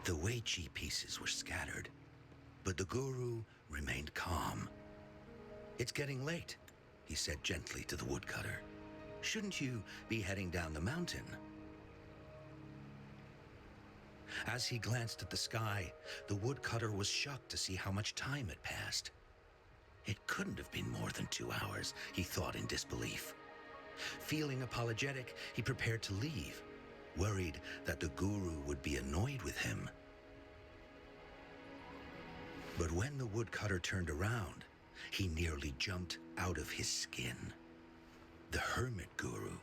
The Weiqi pieces were scattered, but the guru remained calm. "It's getting late," he said gently to the woodcutter. "Shouldn't you be heading down the mountain?" As he glanced at the sky, the woodcutter was shocked to see how much time had passed. It couldn't have been more than 2 hours, he thought in disbelief. Feeling apologetic, he prepared to leave, worried that the guru would be annoyed with him. But when the woodcutter turned around, he nearly jumped out of his skin. The hermit guru,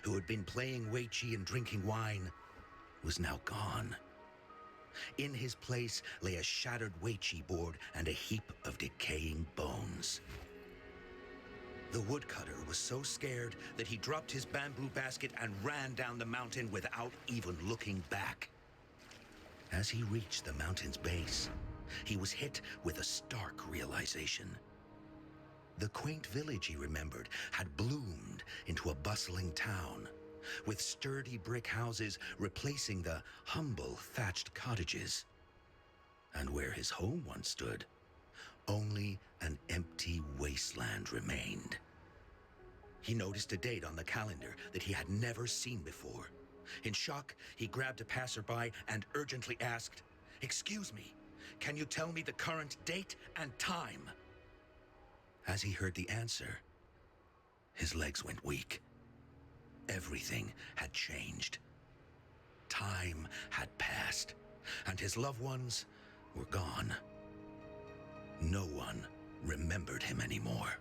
who had been playing Weiqi and drinking wine, was now gone. In his place lay a shattered Weiqi board and a heap of decaying bones. The woodcutter was so scared that he dropped his bamboo basket and ran down the mountain without even looking back. As he reached the mountain's base, he was hit with a stark realization. The quaint village he remembered had bloomed into a bustling town, with sturdy brick houses replacing the humble thatched cottages. And where his home once stood, only an empty wasteland remained. He noticed a date on the calendar that he had never seen before. In shock, he grabbed a passerby and urgently asked, "Excuse me, can you tell me the current date and time?" As he heard the answer, his legs went weak. Everything had changed. Time had passed, and his loved ones were gone. No one remembered him anymore.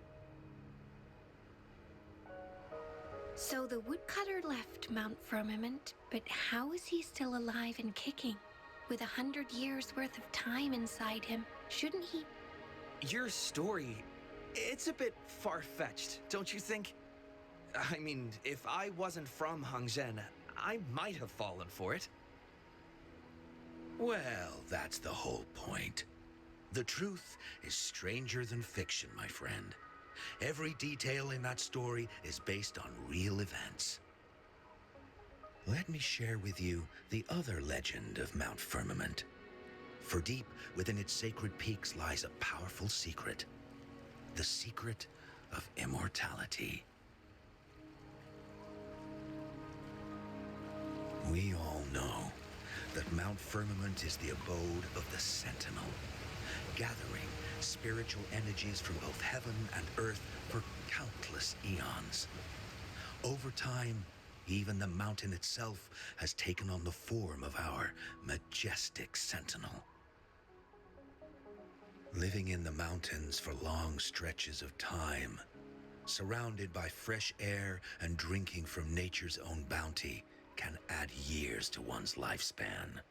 So the woodcutter left Mt.Firmament, but how is he still alive and kicking? With 100 years worth of time inside him, shouldn't he? Your story, it's a bit far-fetched, don't you think? I mean, if I wasn't from Hongzhen, I might have fallen for it. Well, that's the whole point. The truth is stranger than fiction, my friend. Every detail in that story is based on real events. Let me share with you the other legend of Mt.Firmament. For deep within its sacred peaks lies a powerful secret. The secret of immortality. We all know that Mt.Firmament is the abode of the Sentinel, gathering spiritual energies from both heaven and earth for countless eons. Over time, even the mountain itself has taken on the form of our majestic sentinel. Living in the mountains for long stretches of time, surrounded by fresh air and drinking from nature's own bounty, can add years to one's lifespan.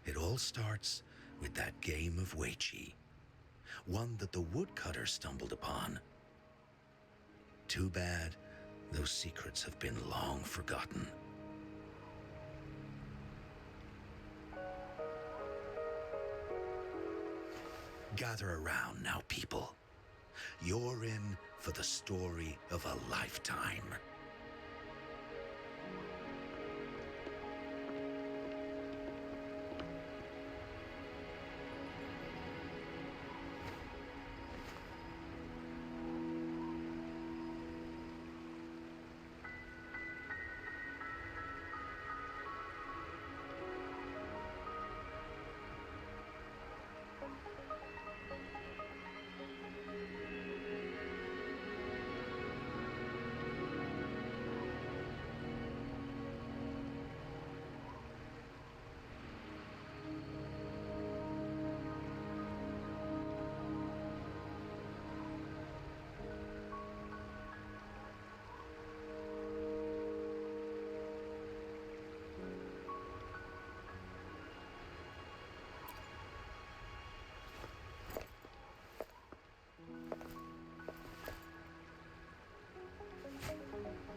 It all starts with that game of Weiqi, one that the woodcutter stumbled upon. Too bad those secrets have been long forgotten. Gather around now, people. You're in for the story of a lifetime.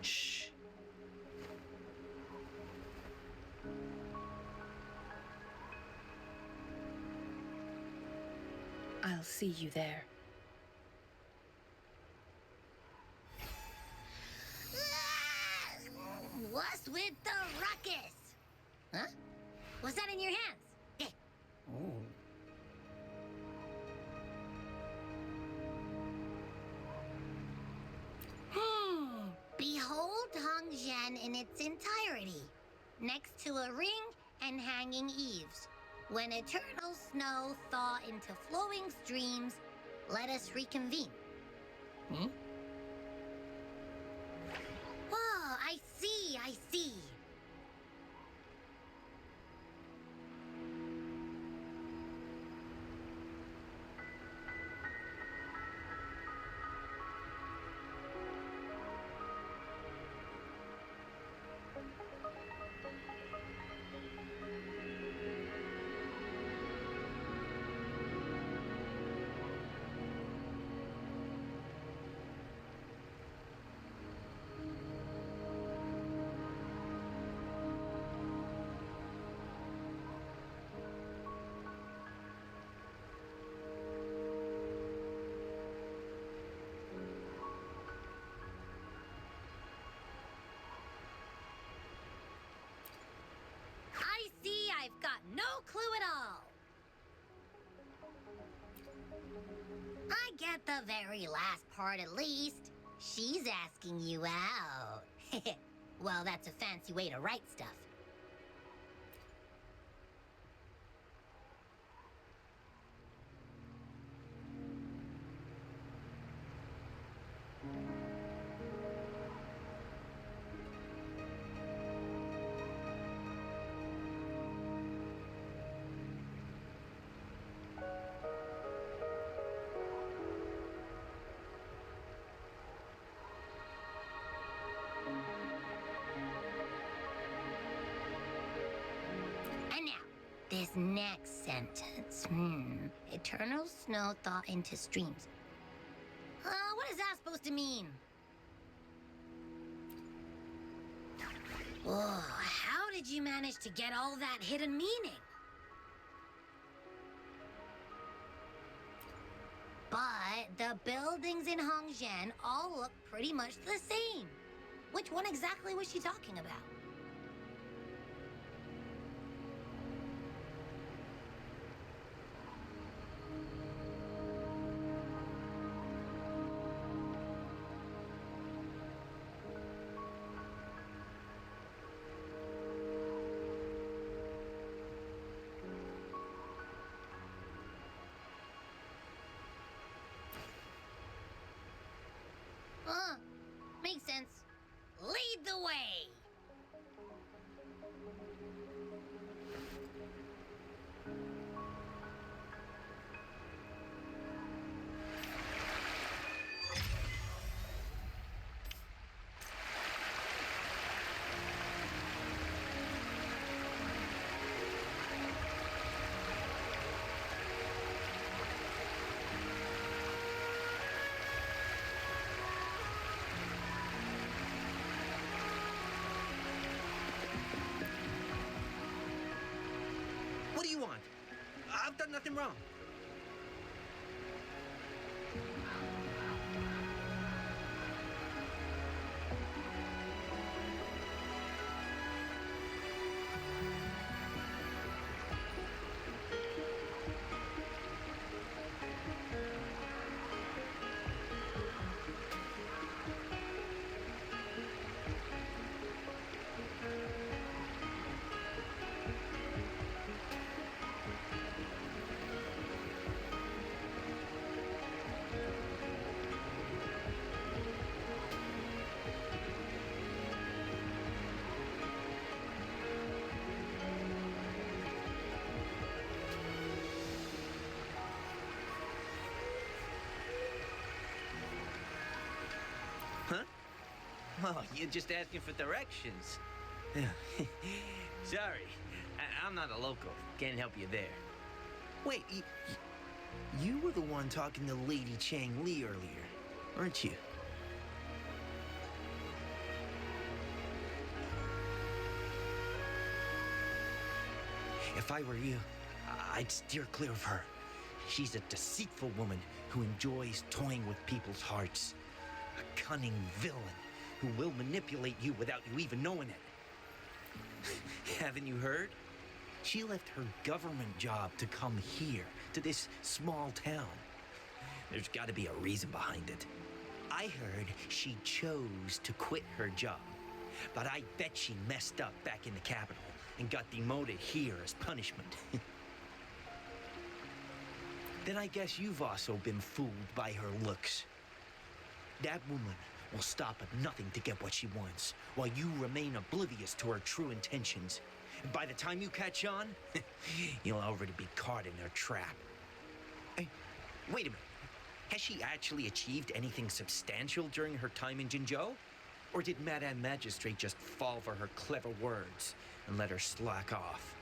Shh. I'll see you there. What's with the ruckus? Huh? What's that in your hands? Eh. Ooh. Behold Hongzhen in its entirety, next to a ring and hanging eaves. When eternal snow thaw into flowing streams, let us reconvene. Hmm? Oh, I see, I see. I see I've got no clue at all. I get the very last part at least. She's asking you out. Well, that's a fancy way to write stuff. And now, this next sentence. Eternal snow thaw into streams. What is that supposed to mean? Oh, how did you manage to get all that hidden meaning? But the buildings in Hongzhen all look pretty much the same. Which one exactly was she talking about? Makes sense. Lead the way! What do you want? I've done nothing wrong. Huh? Oh, you're just asking for directions. Sorry, I'm not a local. Can't help you there. Wait, you were the one talking to Lady Changli earlier, weren't you? If I were you, I'd steer clear of her. She's a deceitful woman who enjoys toying with people's hearts. A cunning villain who will manipulate you without you even knowing it. Haven't you heard? She left her government job to come here, to this small town. There's got to be a reason behind it. I heard she chose to quit her job, but I bet she messed up back in the capital and got demoted here as punishment. Then I guess you've also been fooled by her looks. That woman will stop at nothing to get what she wants, while you remain oblivious to her true intentions. And by the time you catch on, you'll already be caught in their trap. Hey, wait a minute. Has she actually achieved anything substantial during her time in Jinzhou? Or did Madame Magistrate just fall for her clever words and let her slack off?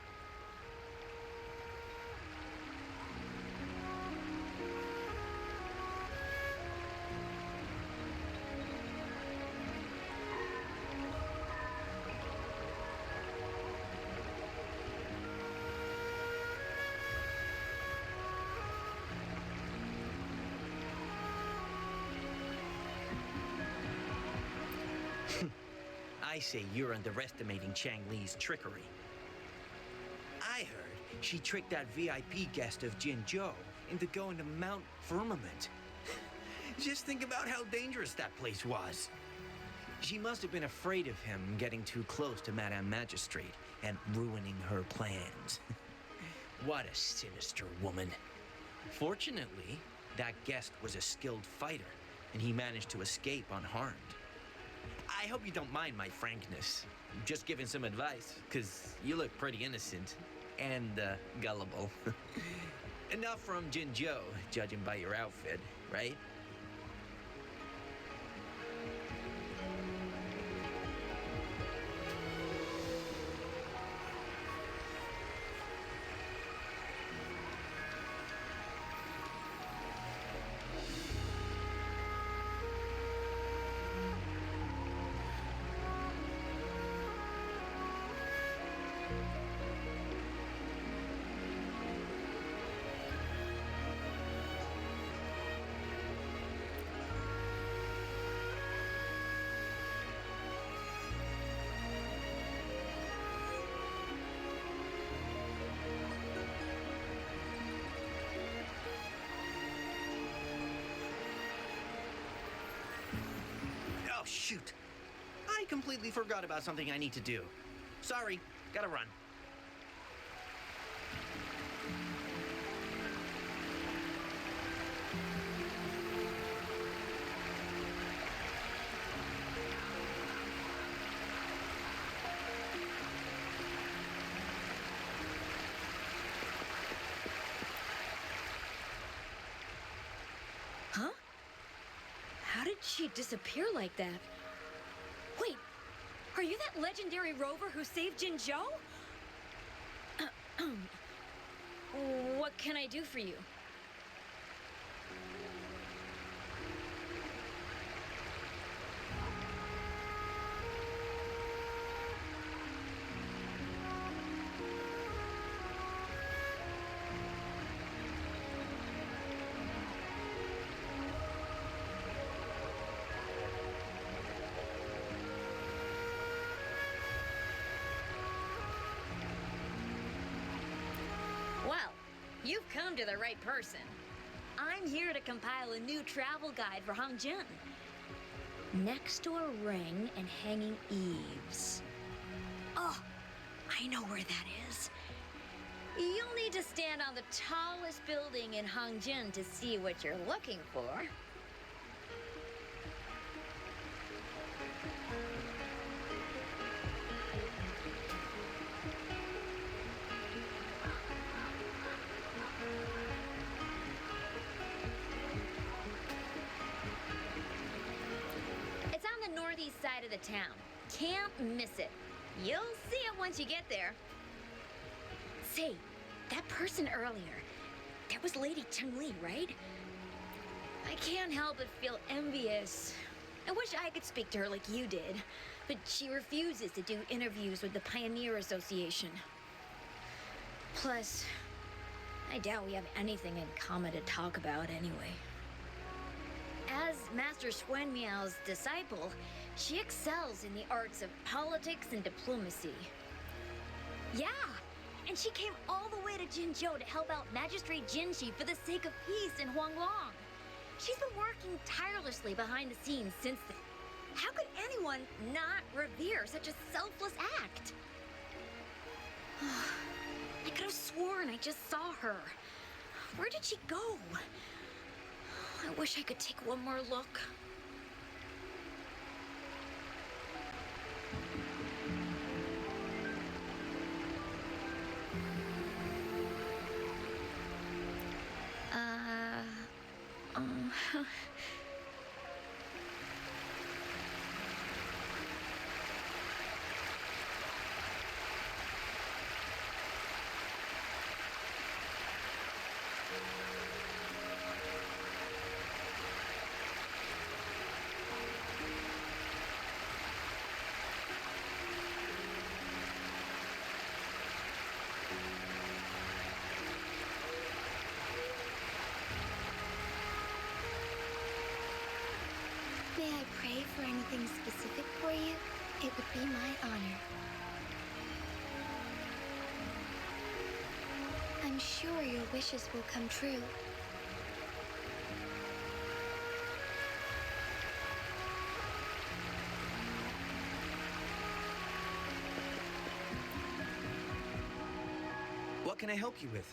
I say you're underestimating Changli's trickery. I heard she tricked that VIP guest of Jinzhou into going to Mt.Firmament. Just think about how dangerous that place was. She must have been afraid of him getting too close to Madame Magistrate and ruining her plans. What a sinister woman. Fortunately, that guest was a skilled fighter, and he managed to escape unharmed. I hope you don't mind my frankness. I'm just giving some advice, because you look pretty innocent and gullible. Enough from Jinzhou, judging by your outfit, right? Oh, shoot. I completely forgot about something I need to do. Sorry, gotta run. Huh? How did she disappear like that? Wait, are you that legendary rover who saved Jinzhou? What can I do for you? Well, you've come to the right person. I'm here to compile a new travel guide for Hongzhen. Next to a ring and hanging eaves. Oh, I know where that is. You'll need to stand on the tallest building in Hongzhen to see what you're looking for. It's on the northeast side of the town. Can't miss it. You'll see it once you get there. Say, that person earlier, that was Lady Changli, right? I can't help but feel envious. I wish I could speak to her like you did, but she refuses to do interviews with the Pioneer Association. Plus, I doubt we have anything in common to talk about anyway. As Master Xuan Miao's disciple, she excels in the arts of politics and diplomacy. Yeah, and she came all the way to Jinzhou to help out Magistrate Jinshi for the sake of peace in Huanglong. She's been working tirelessly behind the scenes since then. How could anyone not revere such a selfless act? I could have sworn I just saw her. Where did she go? I wish I could take one more look. May I pray for anything specific for you? It would be my honor. I'm sure your wishes will come true. What can I help you with?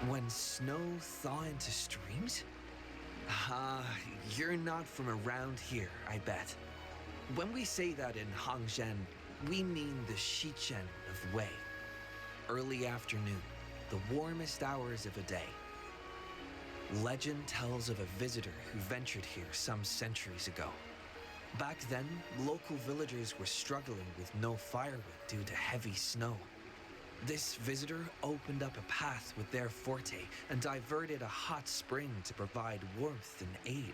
When snow thaw into streams? You're not from around here, I bet. When we say that in Hongzhen, we mean the Shichen of Wei. Early afternoon, the warmest hours of a day. Legend tells of a visitor who ventured here some centuries ago. Back then, local villagers were struggling with no firewood due to heavy snow. This visitor opened up a path with their forte and diverted a hot spring to provide warmth and aid.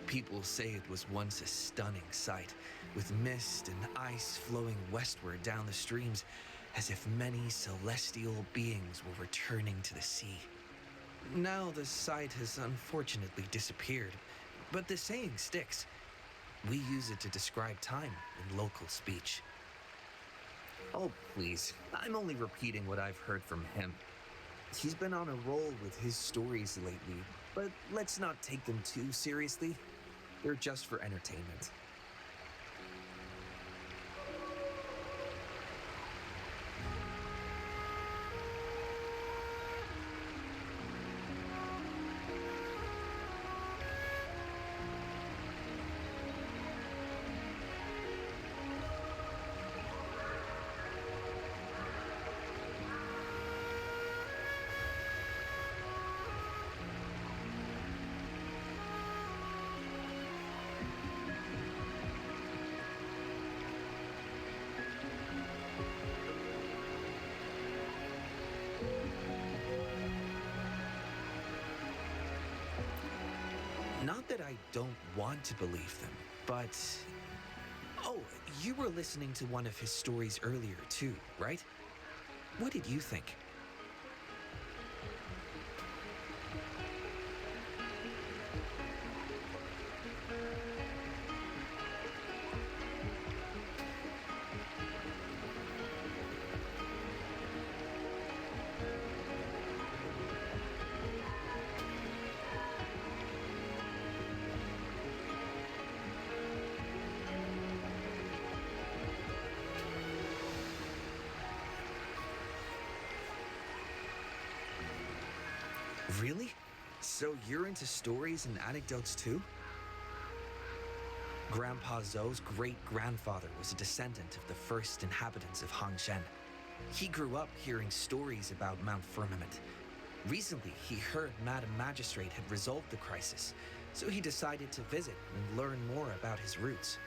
People say it was once a stunning sight, with mist and ice flowing westward down the streams, as if many celestial beings were returning to the sea. Now the sight has unfortunately disappeared, but the saying sticks. We use it to describe time in local speech. Oh, please. I'm only repeating what I've heard from him. He's been on a roll with his stories lately, but let's not take them too seriously. They're just for entertainment. Not that I don't want to believe them, but... Oh, you were listening to one of his stories earlier too, right? What did you think? Really? So you're into stories and anecdotes too? Grandpa Zhou's great-grandfather was a descendant of the first inhabitants of Hongzhen. He grew up hearing stories about Mt.Firmament. Recently, he heard Madam Magistrate had resolved the crisis, so he decided to visit and learn more about his roots.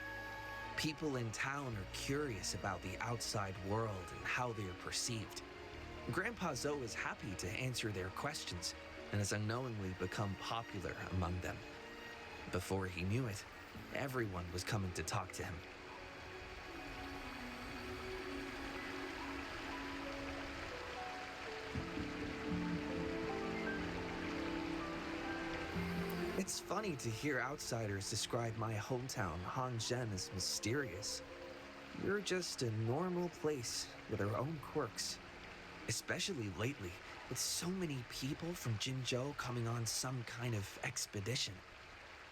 People in town are curious about the outside world and how they are perceived. Grandpa Zhou is happy to answer their questions and has unknowingly become popular among them. Before he knew it, everyone was coming to talk to him. It's funny to hear outsiders describe my hometown, Hongzhen, as mysterious. We're just a normal place with our own quirks. Especially lately, with so many people from Jinzhou coming on some kind of expedition.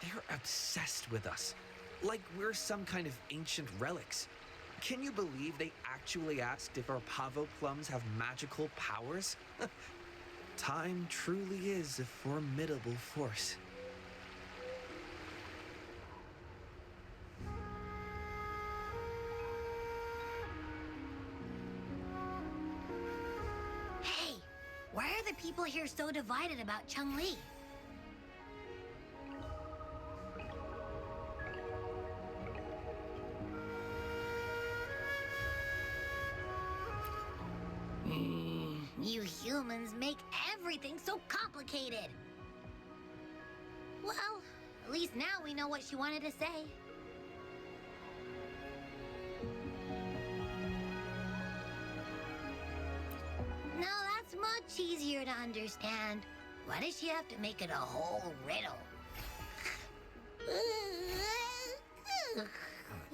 They're obsessed with us, like we're some kind of ancient relics. Can you believe they actually asked if our pavo plums have magical powers? Time truly is a formidable force. Hey, why are the people here so divided about Changli? You humans make everything so complicated. Well, at least now we know what she wanted to say. No, that's much easier to understand. Why does she have to make it a whole riddle?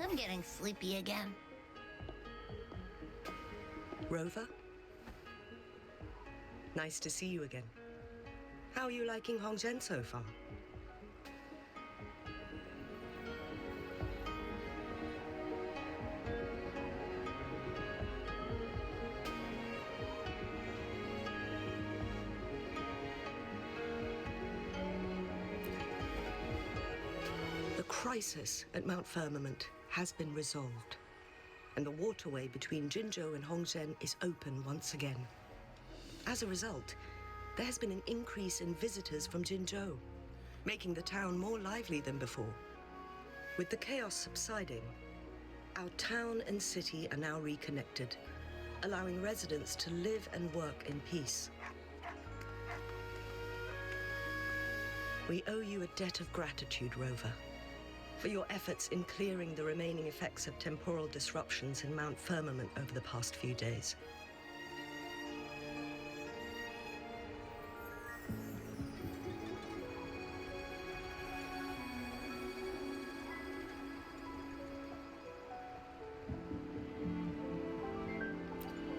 I'm getting sleepy again. Rover? Nice to see you again. How are you liking Hongzhen so far? The crisis at Mt.Firmament has been resolved, and the waterway between Jinzhou and Hongzhen is open once again. As a result, there has been an increase in visitors from Jinzhou, making the town more lively than before. With the chaos subsiding, our town and city are now reconnected, allowing residents to live and work in peace. We owe you a debt of gratitude, Rover, for your efforts in clearing the remaining effects of temporal disruptions in Mt.Firmament over the past few days.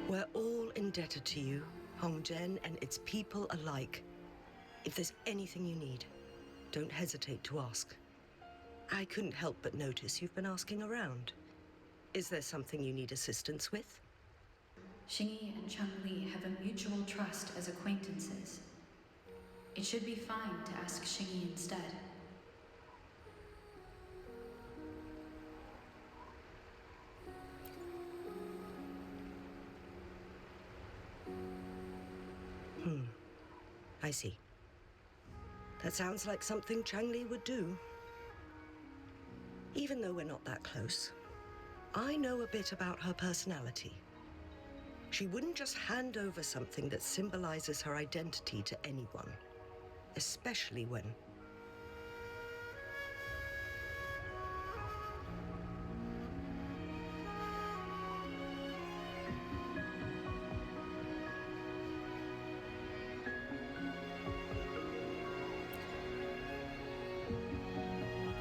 We're all indebted to you, Hongzhen and its people alike. If there's anything you need, don't hesitate to ask. I couldn't help but notice you've been asking around. Is there something you need assistance with? Xingyi and Changli have a mutual trust as acquaintances. It should be fine to ask Xingyi instead. I see. That sounds like something Changli would do. Even though we're not that close, I know a bit about her personality. She wouldn't just hand over something that symbolizes her identity to anyone, especially when...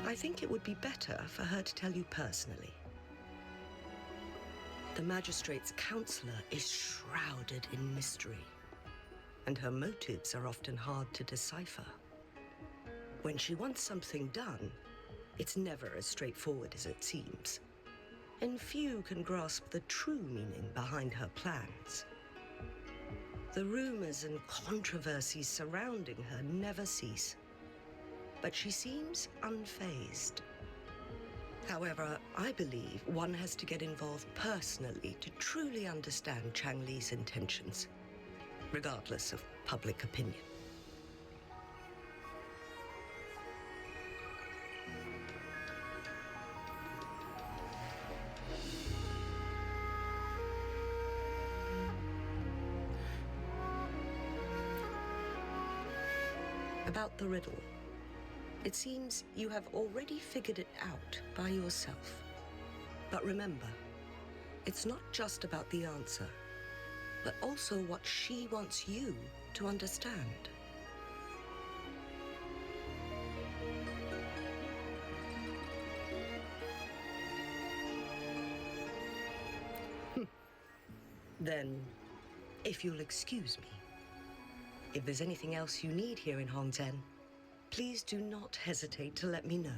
I think it would be better for her to tell you personally. The magistrate's counselor is shrouded in mystery, and her motives are often hard to decipher. When she wants something done, it's never as straightforward as it seems, and few can grasp the true meaning behind her plans. The rumors and controversies surrounding her never cease. But she seems unfazed. However, I believe one has to get involved personally to truly understand Changli's intentions, regardless of public opinion. About the riddle. It seems you have already figured it out by yourself. But remember, it's not just about the answer, but also what she wants you to understand. Then, if you'll excuse me, if there's anything else you need here in Hongzhen, please do not hesitate to let me know.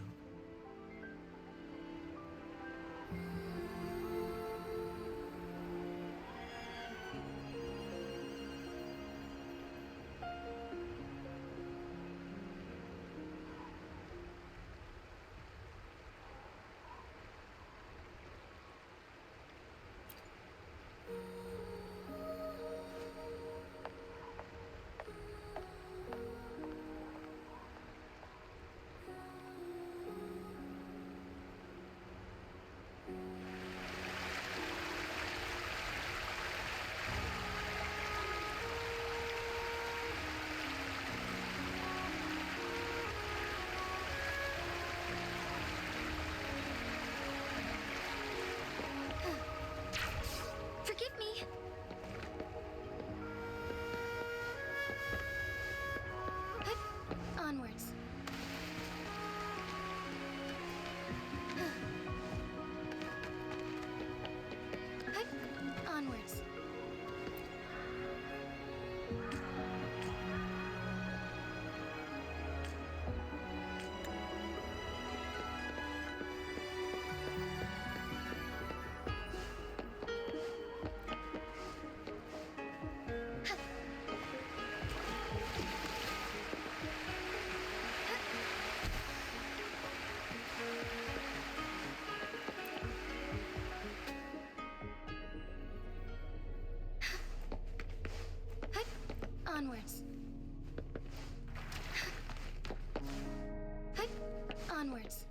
Forgive me. Onwards. Onwards. Onwards. Onwards.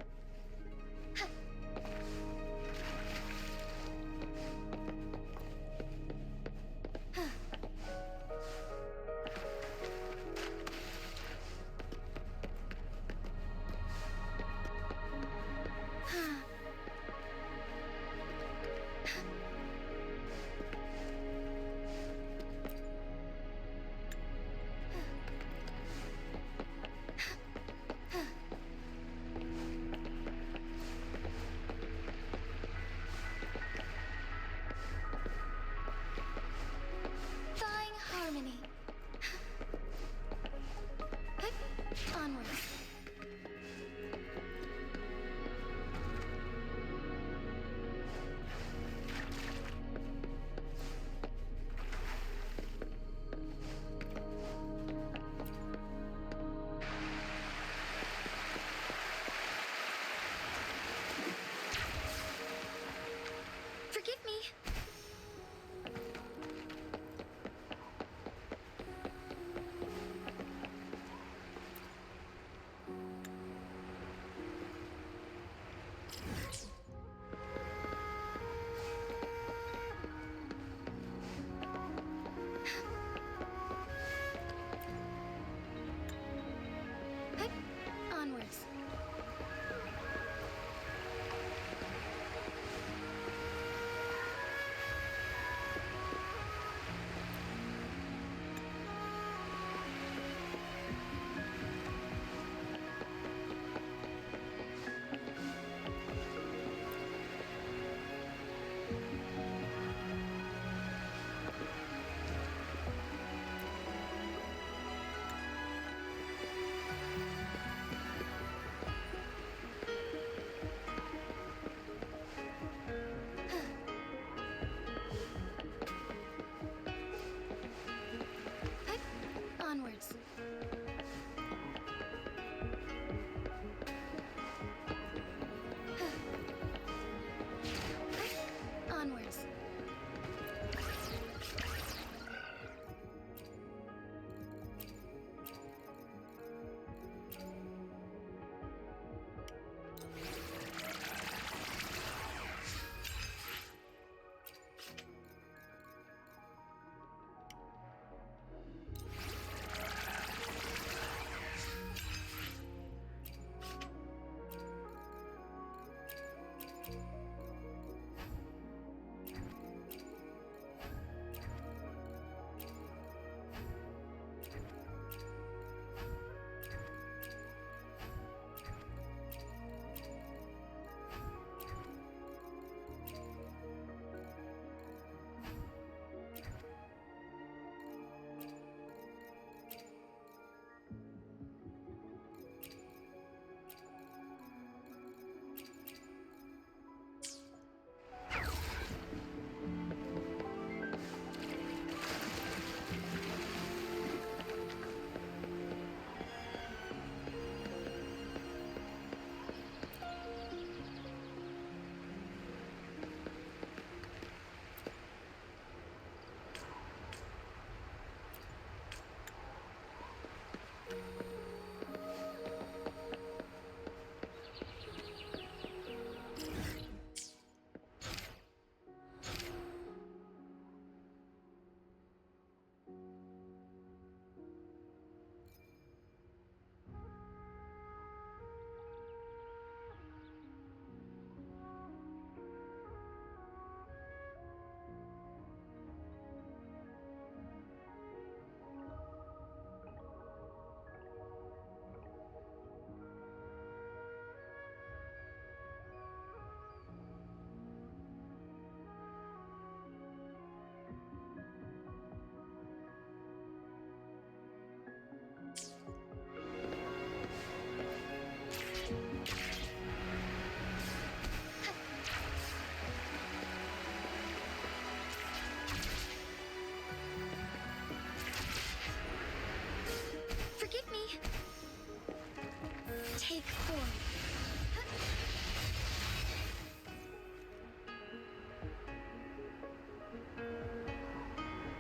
Take form.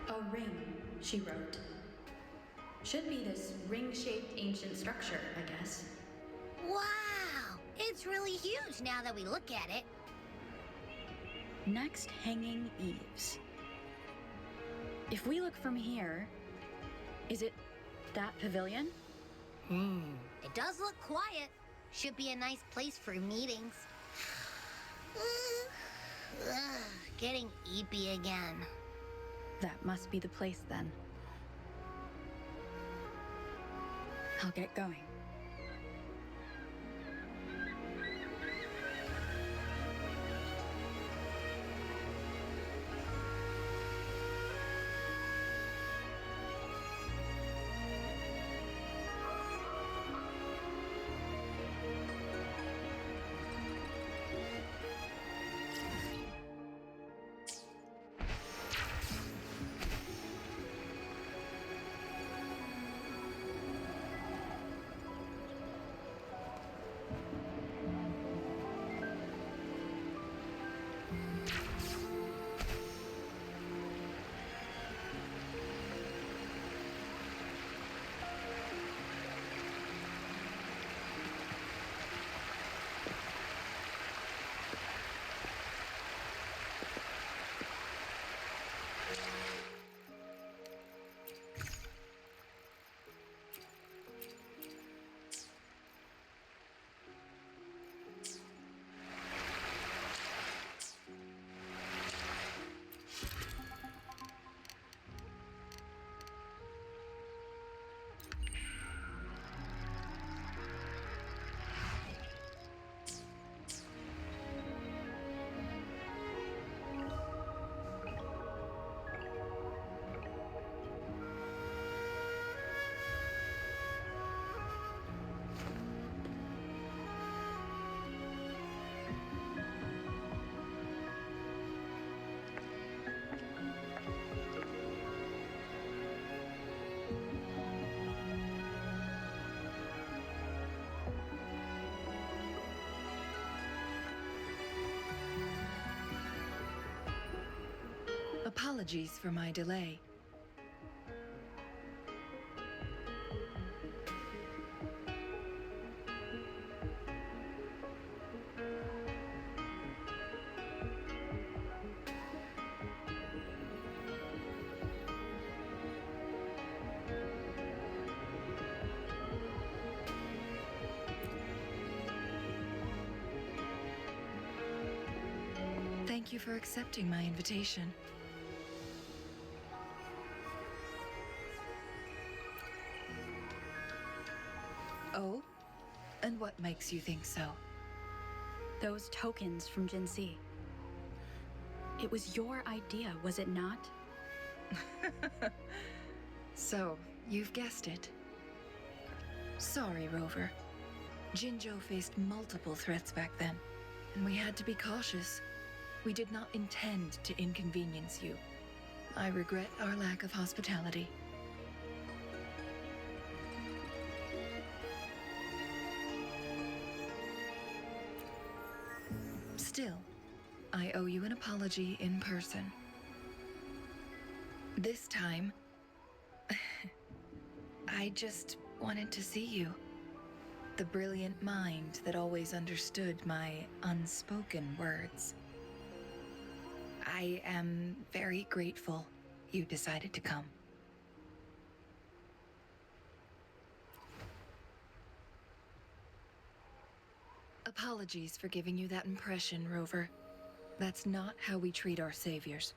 A ring, she wrote. Should be this ring-shaped ancient structure, I guess. Wow! It's really huge now that we look at it. Next, hanging eaves. If we look from here, is it that pavilion? It does look quiet. Should be a nice place for meetings. Getting eepy again. That must be the place then. I'll get going. Apologies for my delay. Thank you for accepting my invitation. Oh? And what makes you think so? Those tokens from Jinxi. It was your idea, was it not? So, you've guessed it. Sorry, Rover. Jinzhou faced multiple threats back then, and we had to be cautious. We did not intend to inconvenience you. I regret our lack of hospitality. Still, I owe you an apology in person. This time, I just wanted to see you. The brilliant mind that always understood my unspoken words. I am very grateful you decided to come. Apologies for giving you that impression, Rover. That's not how we treat our saviors.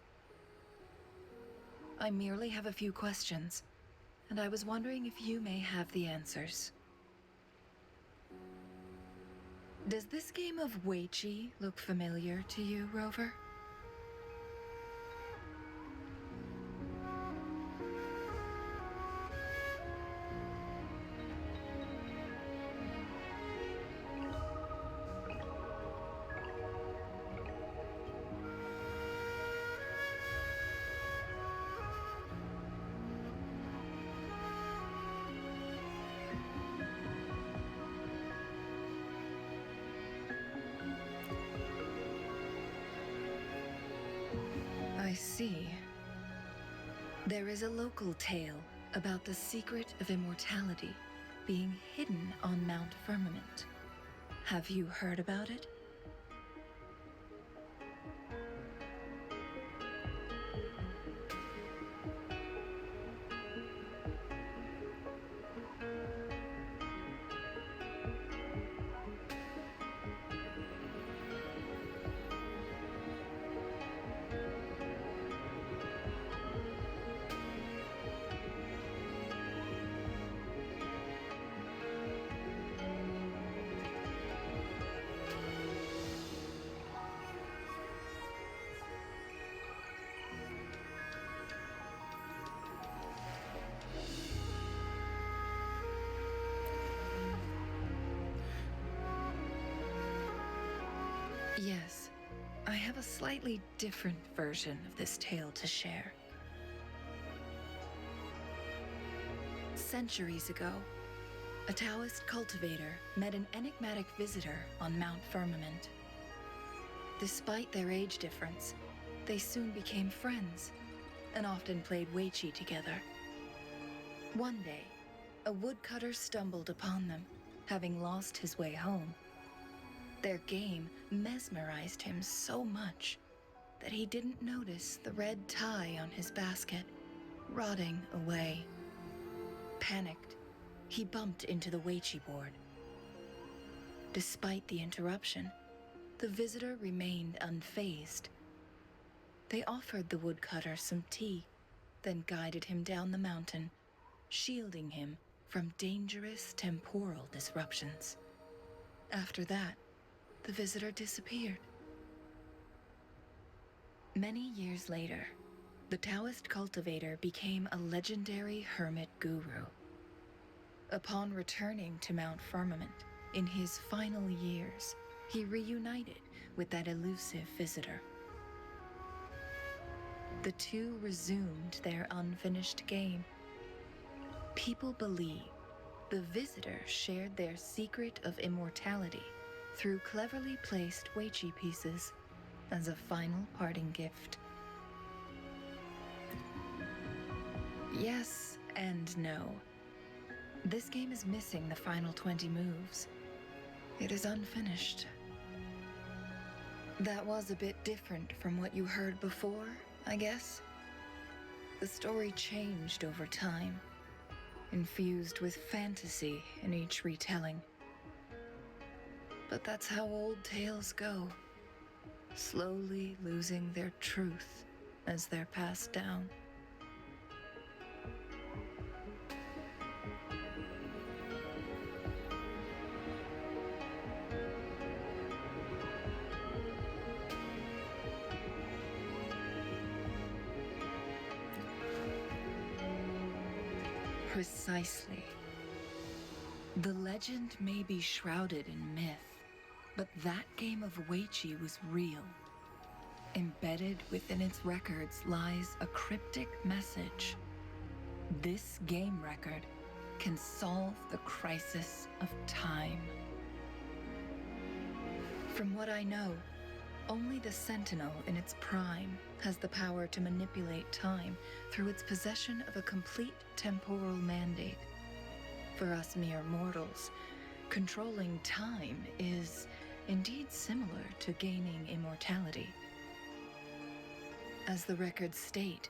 I merely have a few questions, and I was wondering if you may have the answers. Does this game of Weiqi look familiar to you, Rover? There is a local tale about the secret of immortality being hidden on Mt.Firmament. Have you heard about it? Yes, I have a slightly different version of this tale to share. Centuries ago, a Taoist cultivator met an enigmatic visitor on Mt.Firmament. Despite their age difference, they soon became friends and often played Weiqi together. One day, a woodcutter stumbled upon them, having lost his way home. Their game mesmerized him so much that he didn't notice the red tie on his basket, rotting away. Panicked, he bumped into the Weiqi board. Despite the interruption, the visitor remained unfazed. They offered the woodcutter some tea, then guided him down the mountain, shielding him from dangerous temporal disruptions. After that, the visitor disappeared. Many years later, the Taoist cultivator became a legendary hermit guru. Upon returning to Mt.Firmament in his final years, he reunited with that elusive visitor. The two resumed their unfinished game. People believe the visitor shared their secret of immortality through cleverly placed Weiqi pieces as a final parting gift. Yes and no. This game is missing the final 20 moves. It is unfinished. That was a bit different from what you heard before, I guess. The story changed over time, infused with fantasy in each retelling. But that's how old tales go, slowly losing their truth as they're passed down. Precisely. The legend may be shrouded in myth, but that game of Weiqi was real. Embedded within its records lies a cryptic message. This game record can solve the crisis of time. From what I know, only the Sentinel in its prime has the power to manipulate time through its possession of a complete temporal mandate. For us mere mortals, controlling time is indeed similar to gaining immortality. As the records state,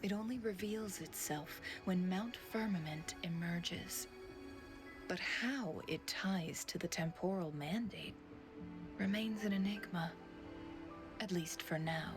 it only reveals itself when Mt.Firmament emerges. But how it ties to the temporal mandate remains an enigma, at least for now.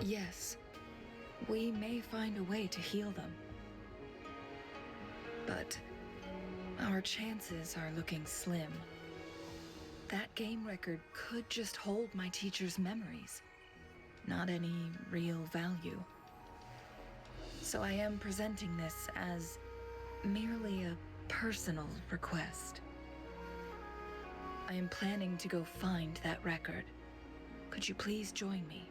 Yes, we may find a way to heal them. But our chances are looking slim. That game record could just hold my teacher's memories, not any real value. So I am presenting this as merely a personal request. I am planning to go find that record. Could you please join me?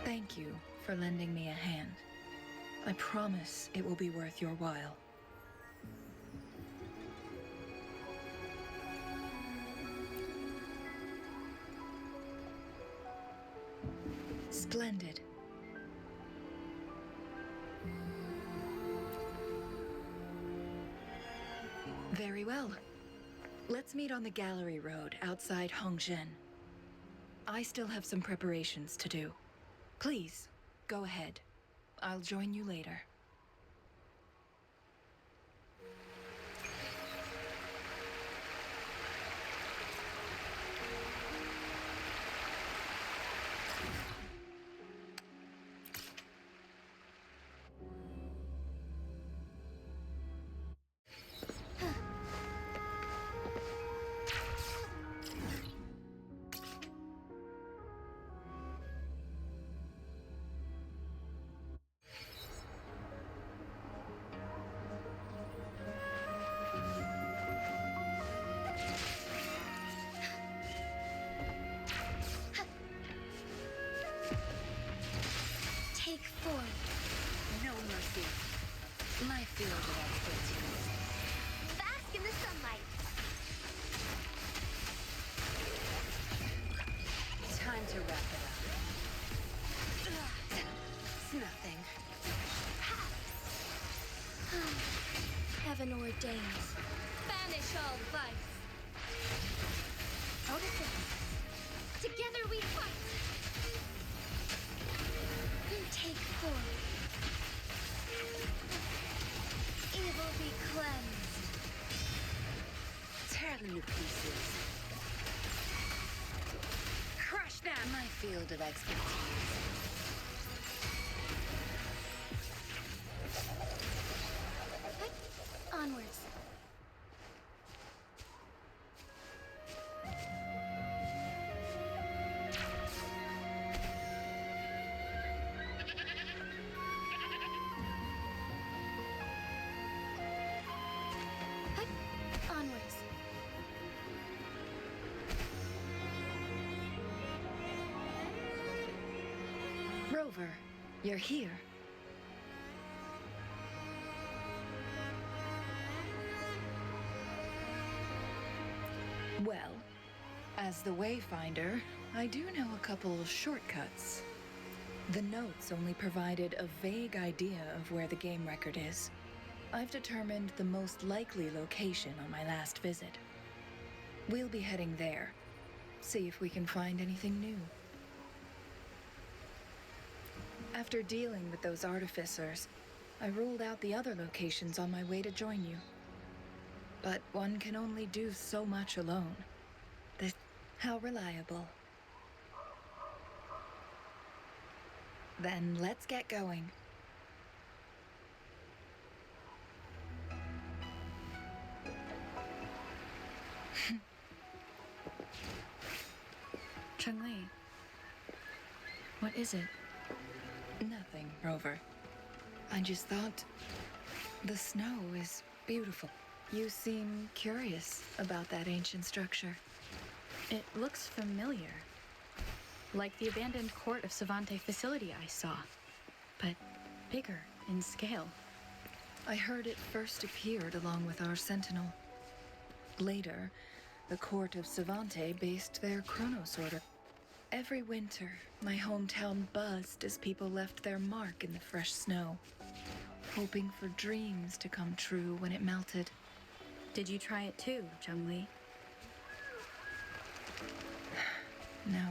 Thank you for lending me a hand. I promise it will be worth your while. Splendid. Very well. Let's meet on the gallery road outside Hongzhen. I still have some preparations to do. Please, go ahead. I'll join you later. Take form. No mercy. My field of expertise. Bask in the sunlight. Time to wrap it up. It's nothing. Heaven ordains. Banish all vice. Odysseus. Together we fight. Take form. Evil be cleansed. Tear them to pieces. Crush them! My field of expertise. Onwards. Onwards. Rover, you're here. Well, as the Wayfinder, I do know a couple of shortcuts. The notes only provided a vague idea of where the game record is. I've determined the most likely location on my last visit. We'll be heading there. See if we can find anything new. After dealing with those artificers, I ruled out the other locations on my way to join you. But one can only do so much alone. How reliable. Then let's get going. Changli, what is it? Nothing, Rover. I just thought the snow is beautiful. You seem curious about that ancient structure. It looks familiar. Like the abandoned court of Savante facility I saw, but bigger in scale. I heard it first appeared along with our sentinel. Later, the court of Savante based their Chronos order. Every winter, my hometown buzzed as people left their mark in the fresh snow, hoping for dreams to come true when it melted. Did you try it too, Changli? No.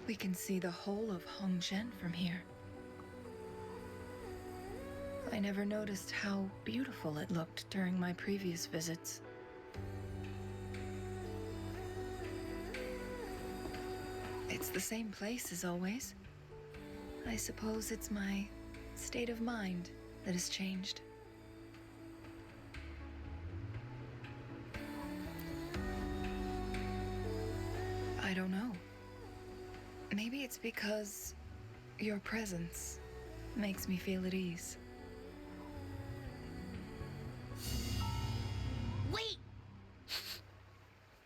We can see the whole of Hongzhen from here. I never noticed how beautiful it looked during my previous visits. It's the same place as always. I suppose it's my state of mind that has changed. I don't know. Maybe it's because your presence makes me feel at ease. Wait!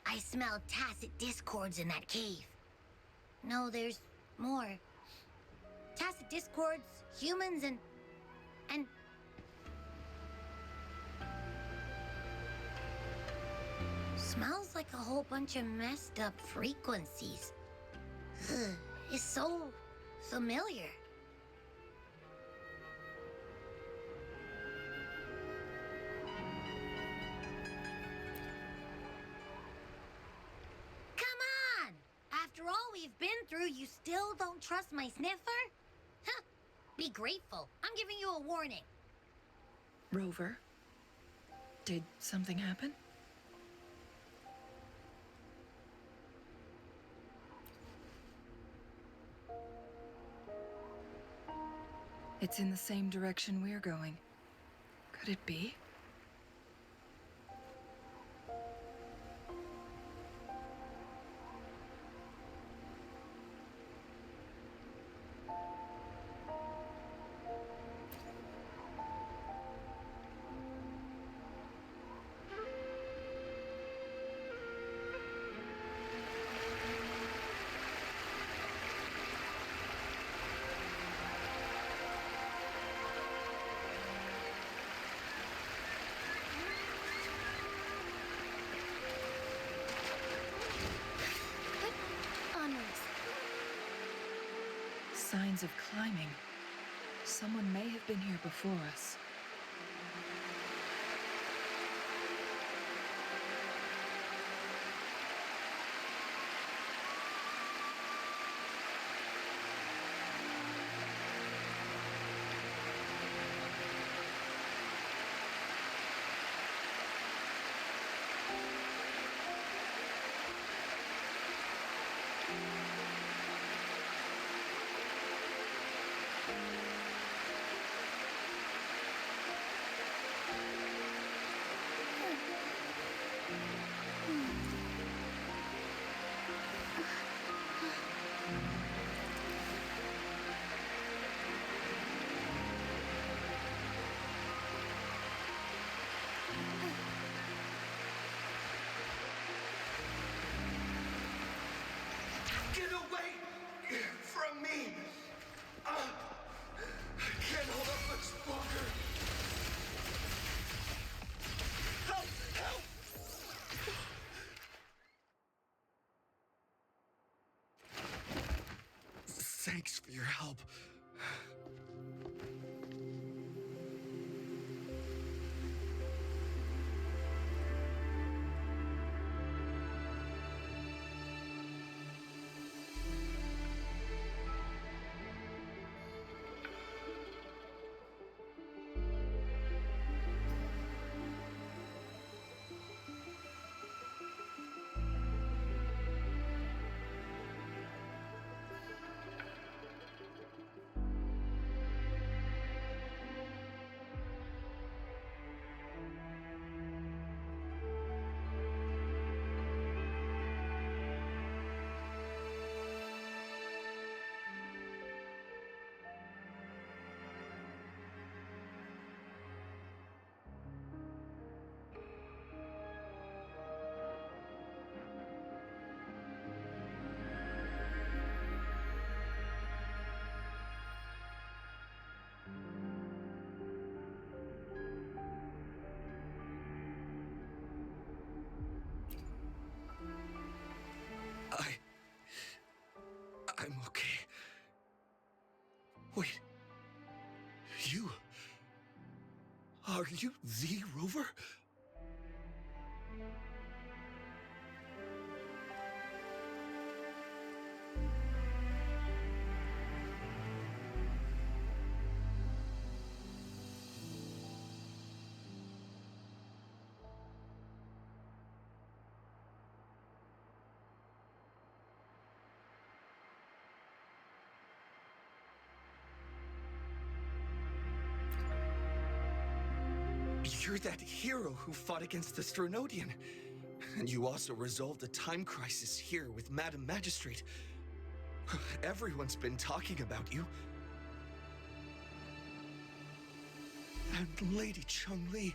I smell tacit discords in that cave. No, there's more. Tacit discords, humans, and... Smells like a whole bunch of messed up frequencies. Ugh, it's so familiar. Come on! After all we've been through, you still don't trust my sniffer? Huh. Be grateful. I'm giving you a warning. Rover, did something happen? It's in the same direction we're going. Could it be? Signs of climbing. Someone may have been here before us. Get away from me! I can't hold up much longer. Help! Help! Thanks for your help. I'm okay. Wait. You? Are you the Rover? You're that hero who fought against the Stronodian. And you also resolved a time crisis here with Madam Magistrate. Everyone's been talking about you. And Lady Changli,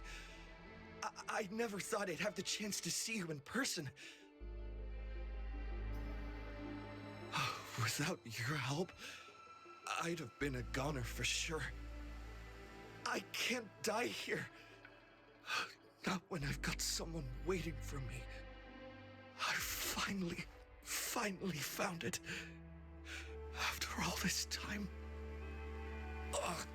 I never thought I'd have the chance to see you in person. Without your help, I'd have been a goner for sure. I can't die here. Not when I've got someone waiting for me. I finally found it. After all this time. Ugh.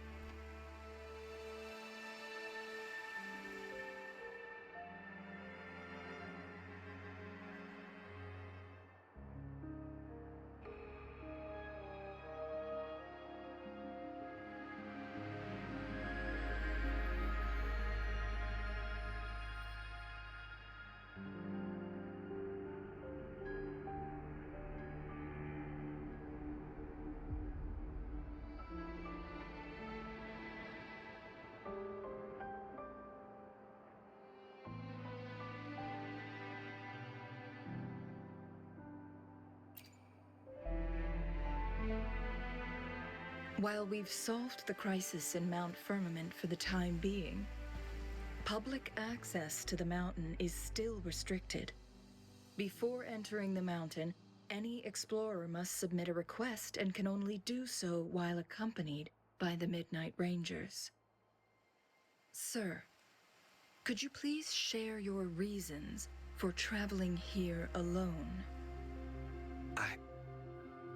While we've solved the crisis in Mt.Firmament for the time being, public access to the mountain is still restricted. Before entering the mountain, any explorer must submit a request and can only do so while accompanied by the Midnight Rangers. Sir, could you please share your reasons for traveling here alone?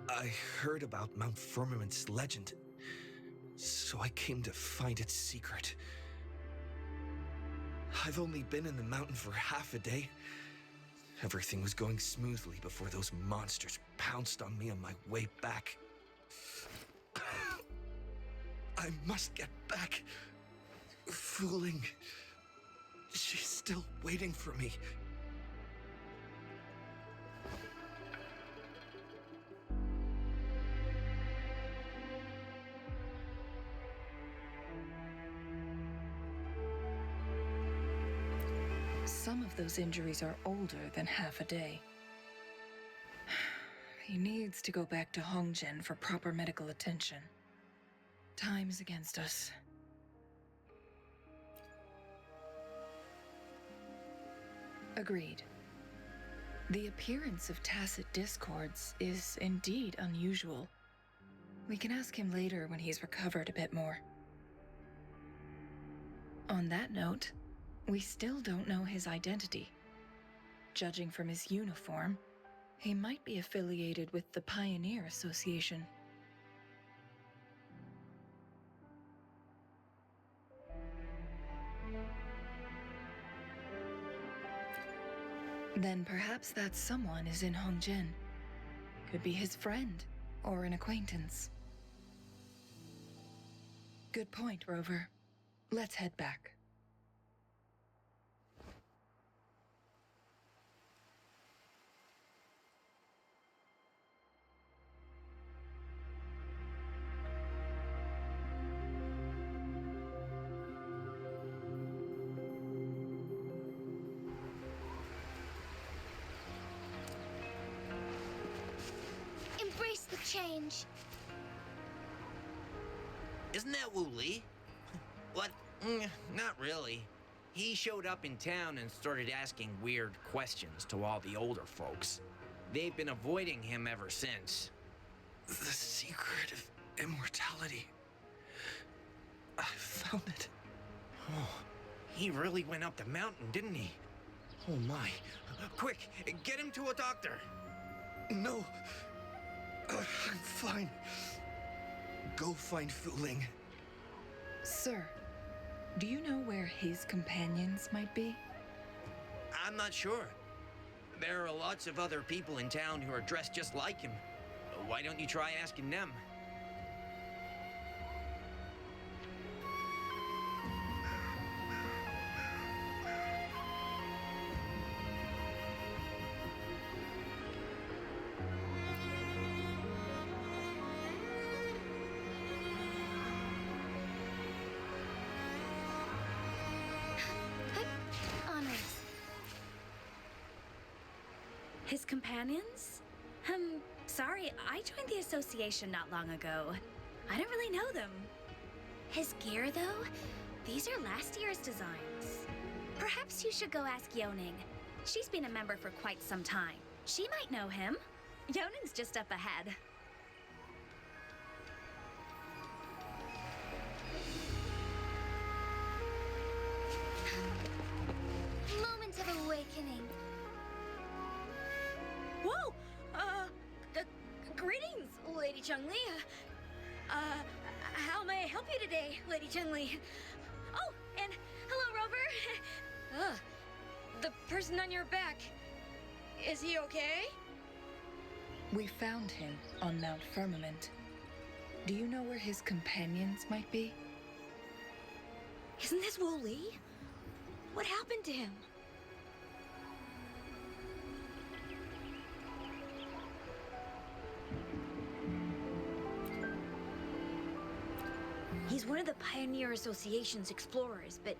I heard about Mt.Firmament's legend, so I came to find its secret. I've only been in the mountain for half a day. Everything was going smoothly before those monsters pounced on me on my way back. I must get back. Fooling. She's still waiting for me. Some of those injuries are older than half a day. He needs to go back to Hongzhen for proper medical attention. Time is against us. Agreed. The appearance of tacit discords is indeed unusual. We can ask him later when he's recovered a bit more. On that note, we still don't know his identity. Judging from his uniform, he might be affiliated with the Pioneer Association. Then perhaps that someone is in Hongzhen. Could be his friend or an acquaintance. Good point, Rover. Let's head back. Embrace the change. Isn't that Wu Li? What? Not really. He showed up in town and started asking weird questions to all the older folks. They've been avoiding him ever since. The secret of immortality. I found it. Oh, he really went up the mountain, didn't he? Oh my. Quick, get him to a doctor. No. I'm fine. Go find Fooling. Sir, do you know where his companions might be? I'm not sure. There are lots of other people in town who are dressed just like him. Why don't you try asking them? His companions? Sorry, I joined the association not long ago. I don't really know them. His gear, though? These are last year's designs. Perhaps you should go ask Yoning. She's been a member for quite some time. She might know him. Yoning's just up ahead. Moment of awakening. Whoa! Greetings, Lady Changli. How may I help you today, Lady Changli? Oh, and hello, Rover. The person on your back. Is he okay? We found him on Mt.Firmament. Do you know where his companions might be? Isn't this Wu Li? What happened to him? He's one of the Pioneer Association's explorers, but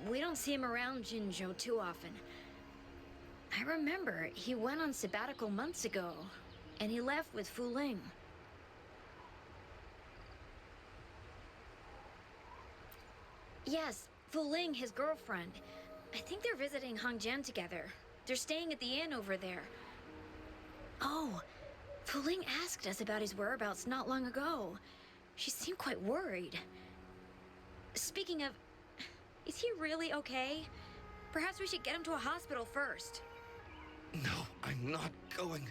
we don't see him around Jinzhou too often. I remember he went on sabbatical months ago, and he left with Fu Ling. Yes, Fu Ling, his girlfriend. I think they're visiting Hongzhen together. They're staying at the inn over there. Oh, Fu Ling asked us about his whereabouts not long ago. She seemed quite worried. Speaking of, is he really okay? Perhaps we should get him to a hospital first. No, I'm not going.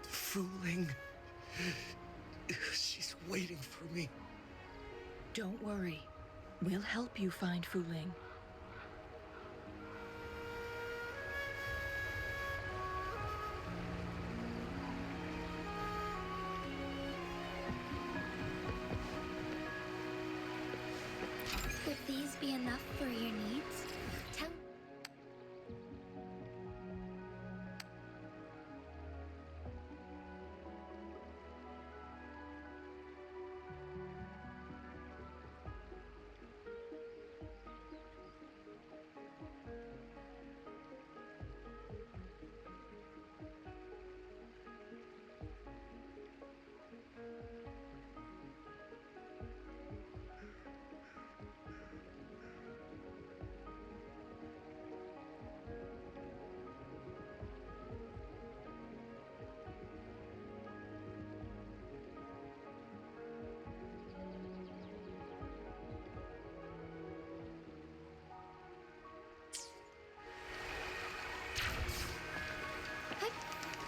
Fooling. She's waiting for me. Don't worry. We'll help you find Fu Ling. Would these be enough for your needs? Tell...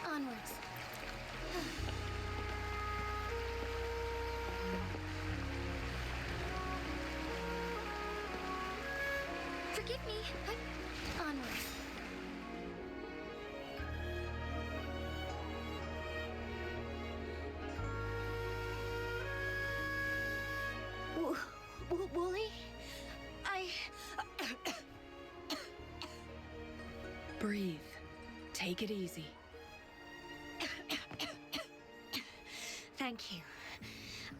Onwards. Forgive me. Onwards. Wooly? Breathe. Take it easy. Thank you.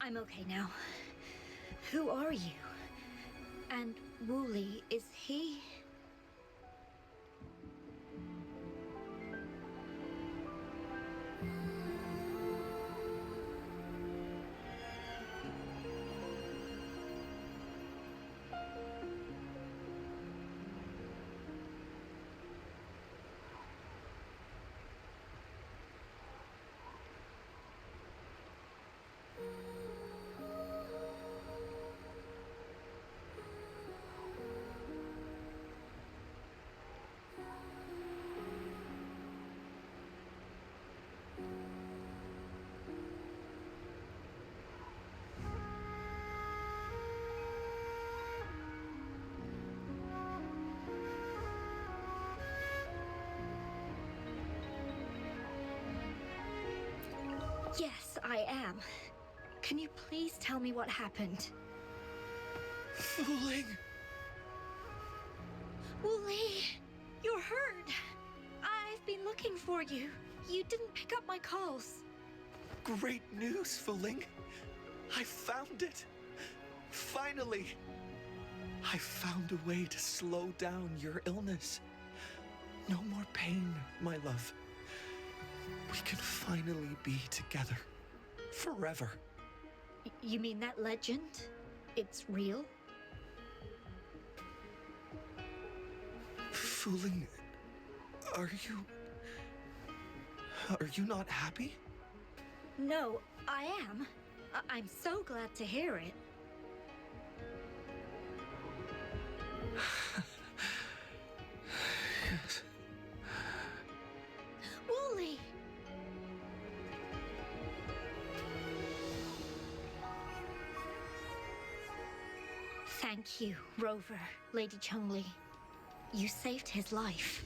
I'm okay now. Who are you? And Wu Li, is he... Yes, I am. Can you please tell me what happened? Fooling! Wu Li, you're hurt. I've been looking for you. You didn't pick up my calls. Great news, Fooling. I found it. Finally. I found a way to slow down your illness. No more pain, my love. we can finally be together. Forever. You mean that legend? It's real? Fooling, are you not happy? No, I am. I'm so glad to hear it. Yes. Wooly! Thank you, Rover, Lady Changli. You saved his life.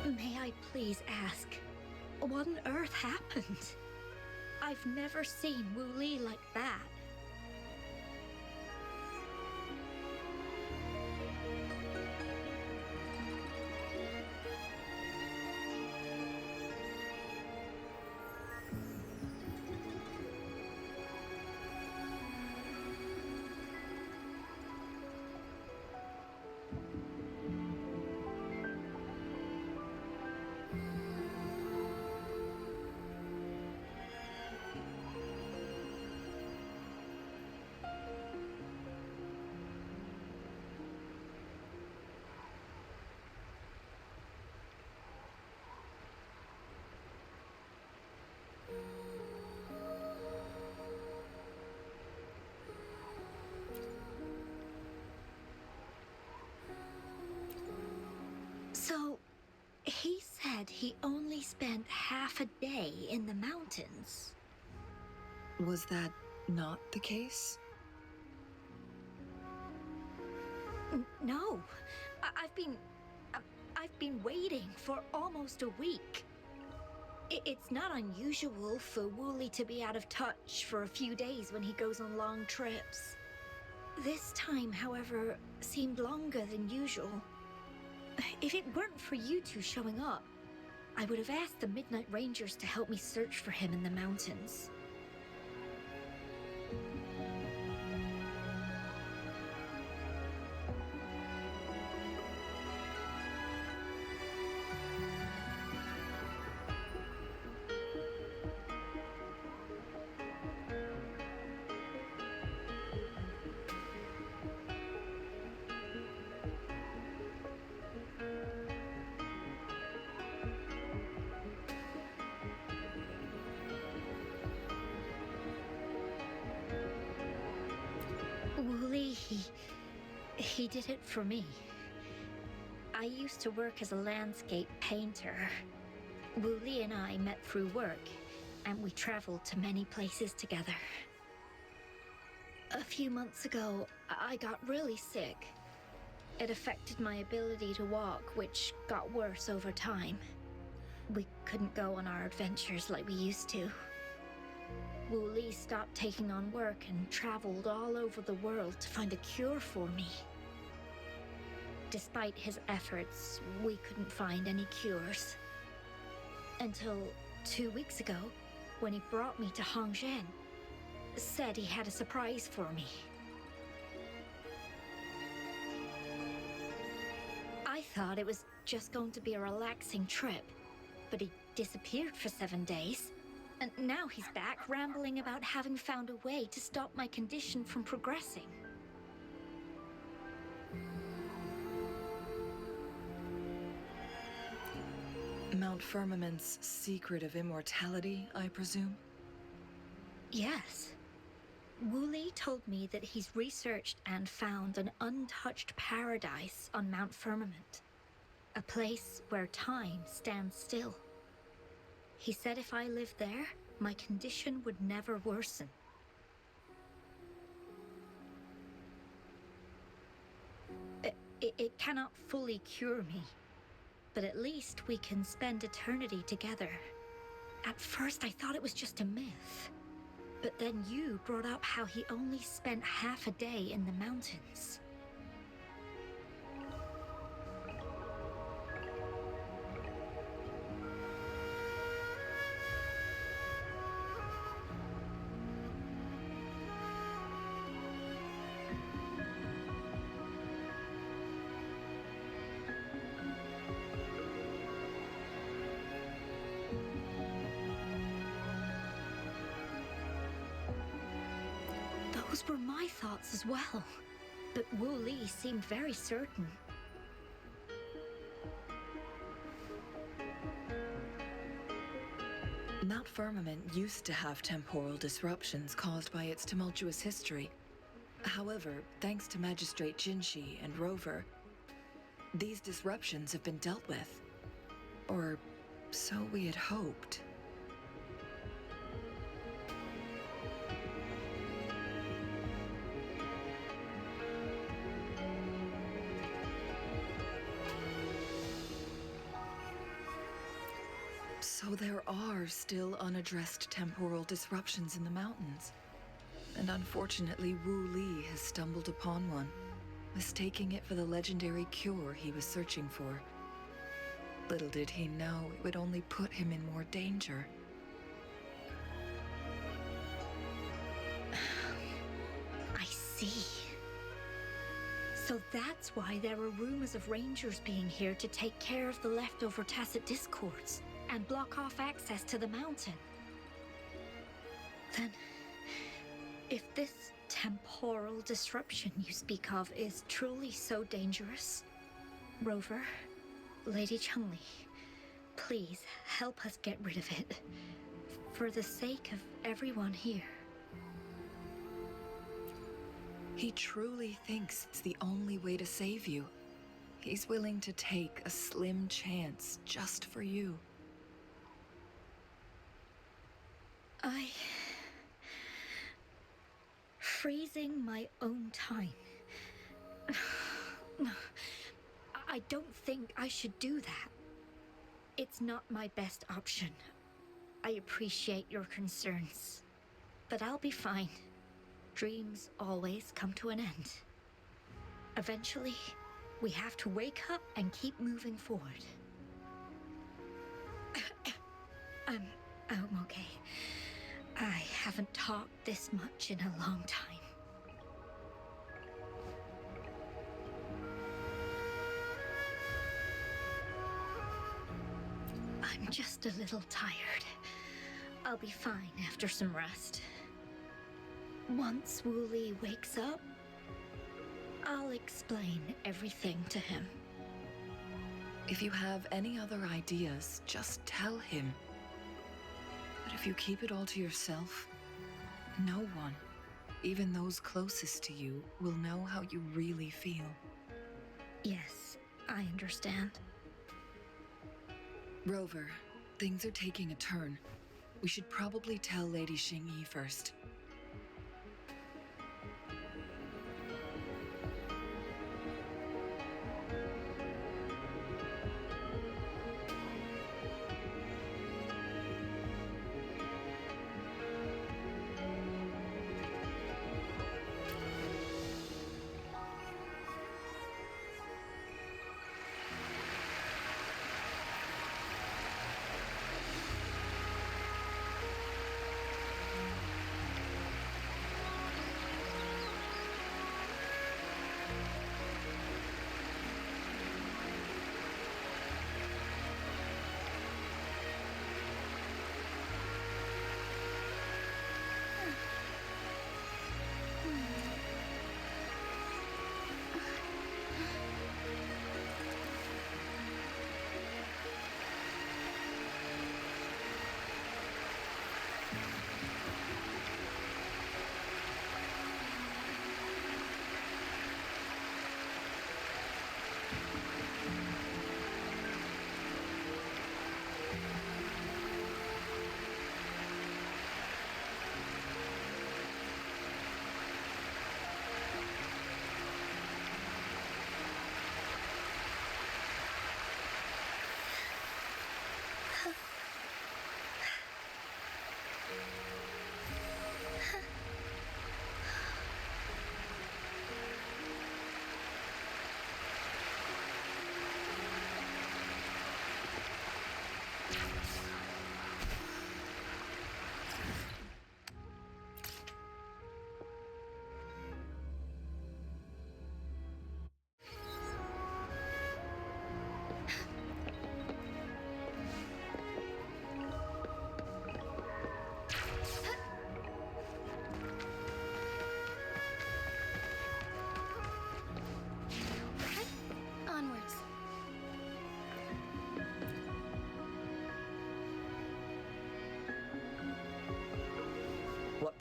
May I please ask, what on earth happened? I've never seen Wu Li like that. So, he said he only spent half a day in the mountains. Was that not the case? No, I've been waiting for almost a week. It's not unusual for Wooly to be out of touch for a few days when he goes on long trips. This time, however, seemed longer than usual. If it weren't for you two showing up, I would have asked the Midnight Rangers to help me search for him in the mountains. Wooly, he did it for me. I used to work as a landscape painter. Wooly and I met through work, and we traveled to many places together. A few months ago, I got really sick. It affected my ability to walk, which got worse over time. We couldn't go on our adventures like we used to. Wu Li stopped taking on work and traveled all over the world to find a cure for me. Despite his efforts, we couldn't find any cures. Until 2 weeks ago, when he brought me to Hongzhen, said he had a surprise for me. I thought it was just going to be a relaxing trip, but he disappeared for 7 days. And now he's back, rambling about having found a way to stop my condition from progressing. Mt.Firmament's secret of immortality, I presume? Yes. Wu Li told me that he's researched and found an untouched paradise on Mt.Firmament. A place where time stands still. He said if I lived there, my condition would never worsen. It cannot fully cure me, but at least we can spend eternity together. At first, I thought it was just a myth. But then you brought up how he only spent half a day in the mountains. Those were my thoughts as well. But Wu Li seemed very certain. Mt.Firmament used to have temporal disruptions caused by its tumultuous history. However, thanks to Magistrate Jinshi and Rover, these disruptions have been dealt with. Or so we had hoped. So there are still unaddressed temporal disruptions in the mountains. And unfortunately, Wu Li has stumbled upon one, mistaking it for the legendary cure he was searching for. Little did he know it would only put him in more danger. I see. So that's why there were rumors of rangers being here to take care of the leftover tacit discords and block off access to the mountain. Then, if this temporal disruption you speak of is truly so dangerous, Rover, Lady Changli, please help us get rid of it, for the sake of everyone here. He truly thinks it's the only way to save you. He's willing to take a slim chance just for you. Freezing my own time. I don't think I should do that. It's not my best option. I appreciate your concerns, but I'll be fine. Dreams always come to an end. Eventually, we have to wake up and keep moving forward. I'm okay. I haven't talked this much in a long time. I'm just a little tired. I'll be fine after some rest. Once Wu Li wakes up, I'll explain everything to him. If you have any other ideas, just tell him. But if you keep it all to yourself, no one, even those closest to you, will know how you really feel. Yes, I understand. Rover, things are taking a turn. We should probably tell Lady Xingyi first.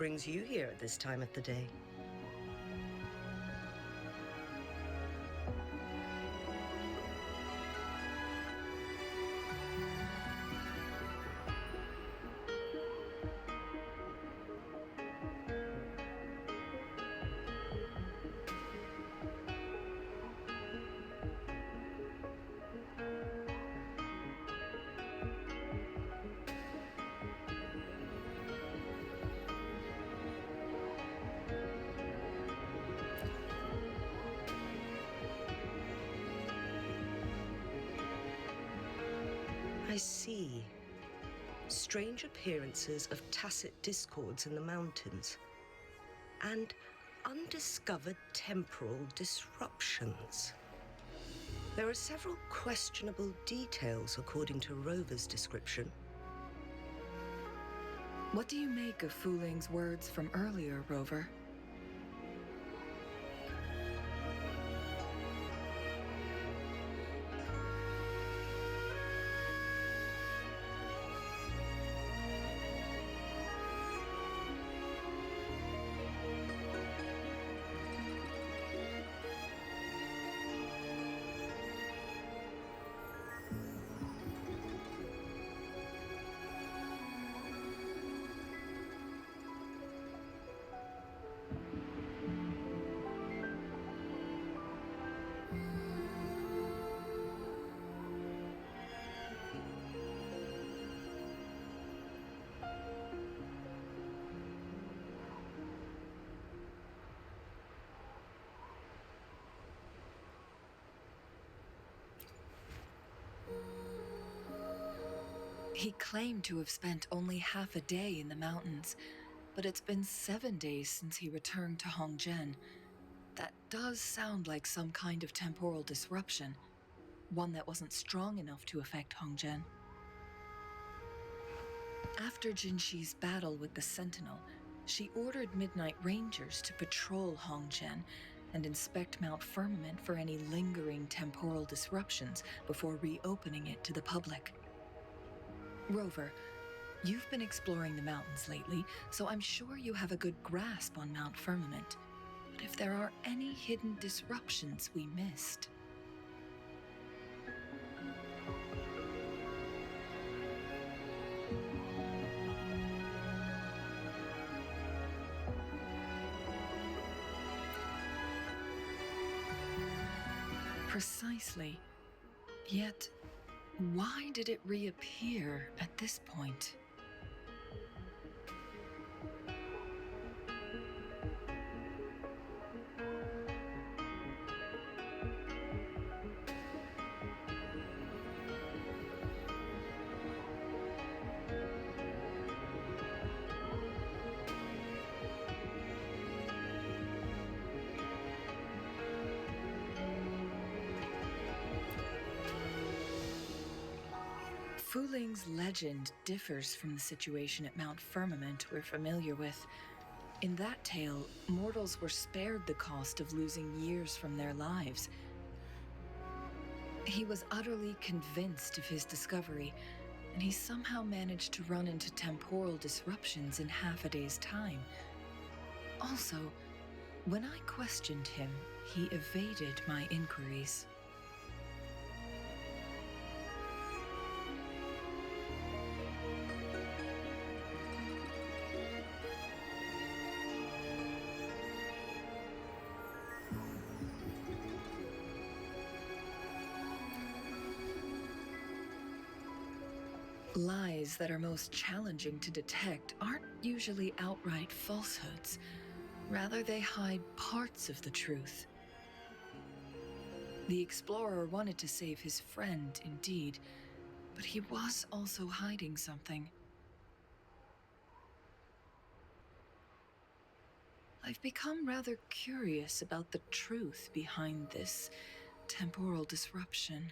brings you here at this time of the day? I see. Strange appearances of tacit discords in the mountains, and undiscovered temporal disruptions. There are several questionable details according to Rover's description. What do you make of Fuling's words from earlier, Rover? He claimed to have spent only half a day in the mountains, but it's been 7 days since he returned to Hongzhen. That does sound like some kind of temporal disruption, one that wasn't strong enough to affect Hongzhen. After Jinxi's battle with the Sentinel, she ordered Midnight Rangers to patrol Hongzhen and inspect Mt.Firmament for any lingering temporal disruptions before reopening it to the public. Rover, you've been exploring the mountains lately, so I'm sure you have a good grasp on Mt.Firmament. But if there are any hidden disruptions we missed... Precisely. Yet, why did it reappear at this point? Fuling's legend differs from the situation at Mt.Firmament we're familiar with. In that tale, mortals were spared the cost of losing years from their lives. He was utterly convinced of his discovery, and he somehow managed to run into temporal disruptions in half a day's time. Also, when I questioned him, he evaded my inquiries. Lies that are most challenging to detect aren't usually outright falsehoods. Rather, they hide parts of the truth. The explorer wanted to save his friend, indeed, but he was also hiding something. I've become rather curious about the truth behind this temporal disruption.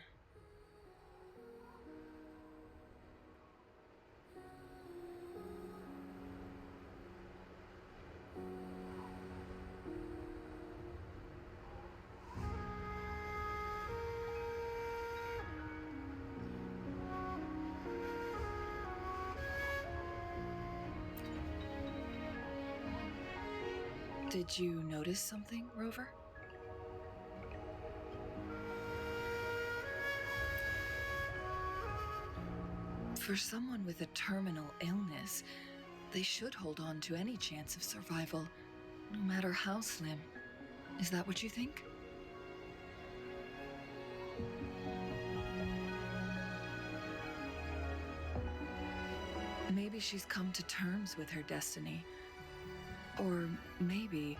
Did you notice something, Rover? For someone with a terminal illness, they should hold on to any chance of survival, no matter how slim. Is that what you think? Maybe she's come to terms with her destiny. Or maybe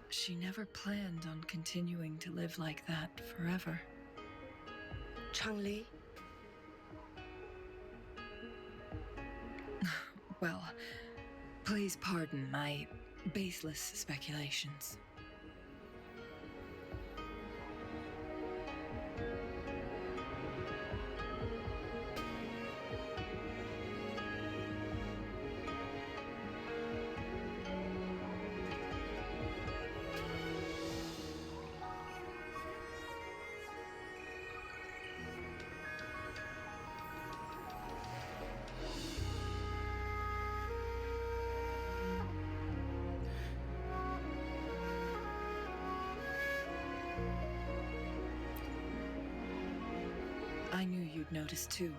she never planned on continuing to live like that forever. Changli? Well, please pardon my baseless speculations. I knew you'd notice too.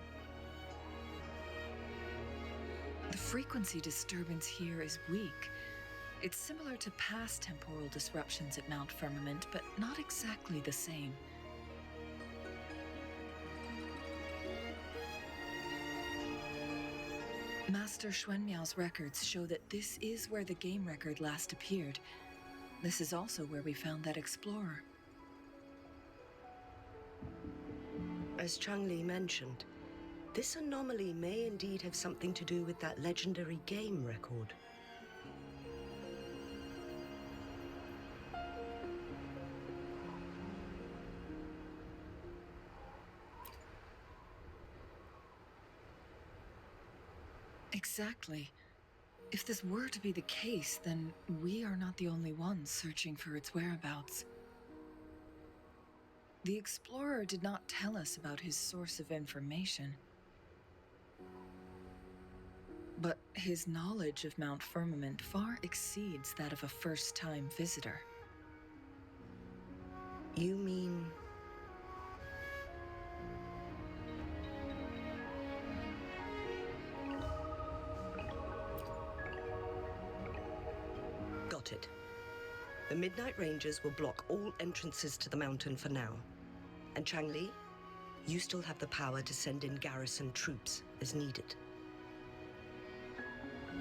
The frequency disturbance here is weak. It's similar to past temporal disruptions at Mt.Firmament, but not exactly the same. Master Xuanmiao's records show that this is where the game record last appeared. This is also where we found that explorer. As Changli mentioned, this anomaly may indeed have something to do with that legendary game record. Exactly. If this were to be the case, then we are not the only ones searching for its whereabouts. The explorer did not tell us about his source of information. But his knowledge of Mt.Firmament far exceeds that of a first-time visitor. You mean... Got it. The Midnight Rangers will block all entrances to the mountain for now. And Changli, you still have the power to send in garrison troops as needed.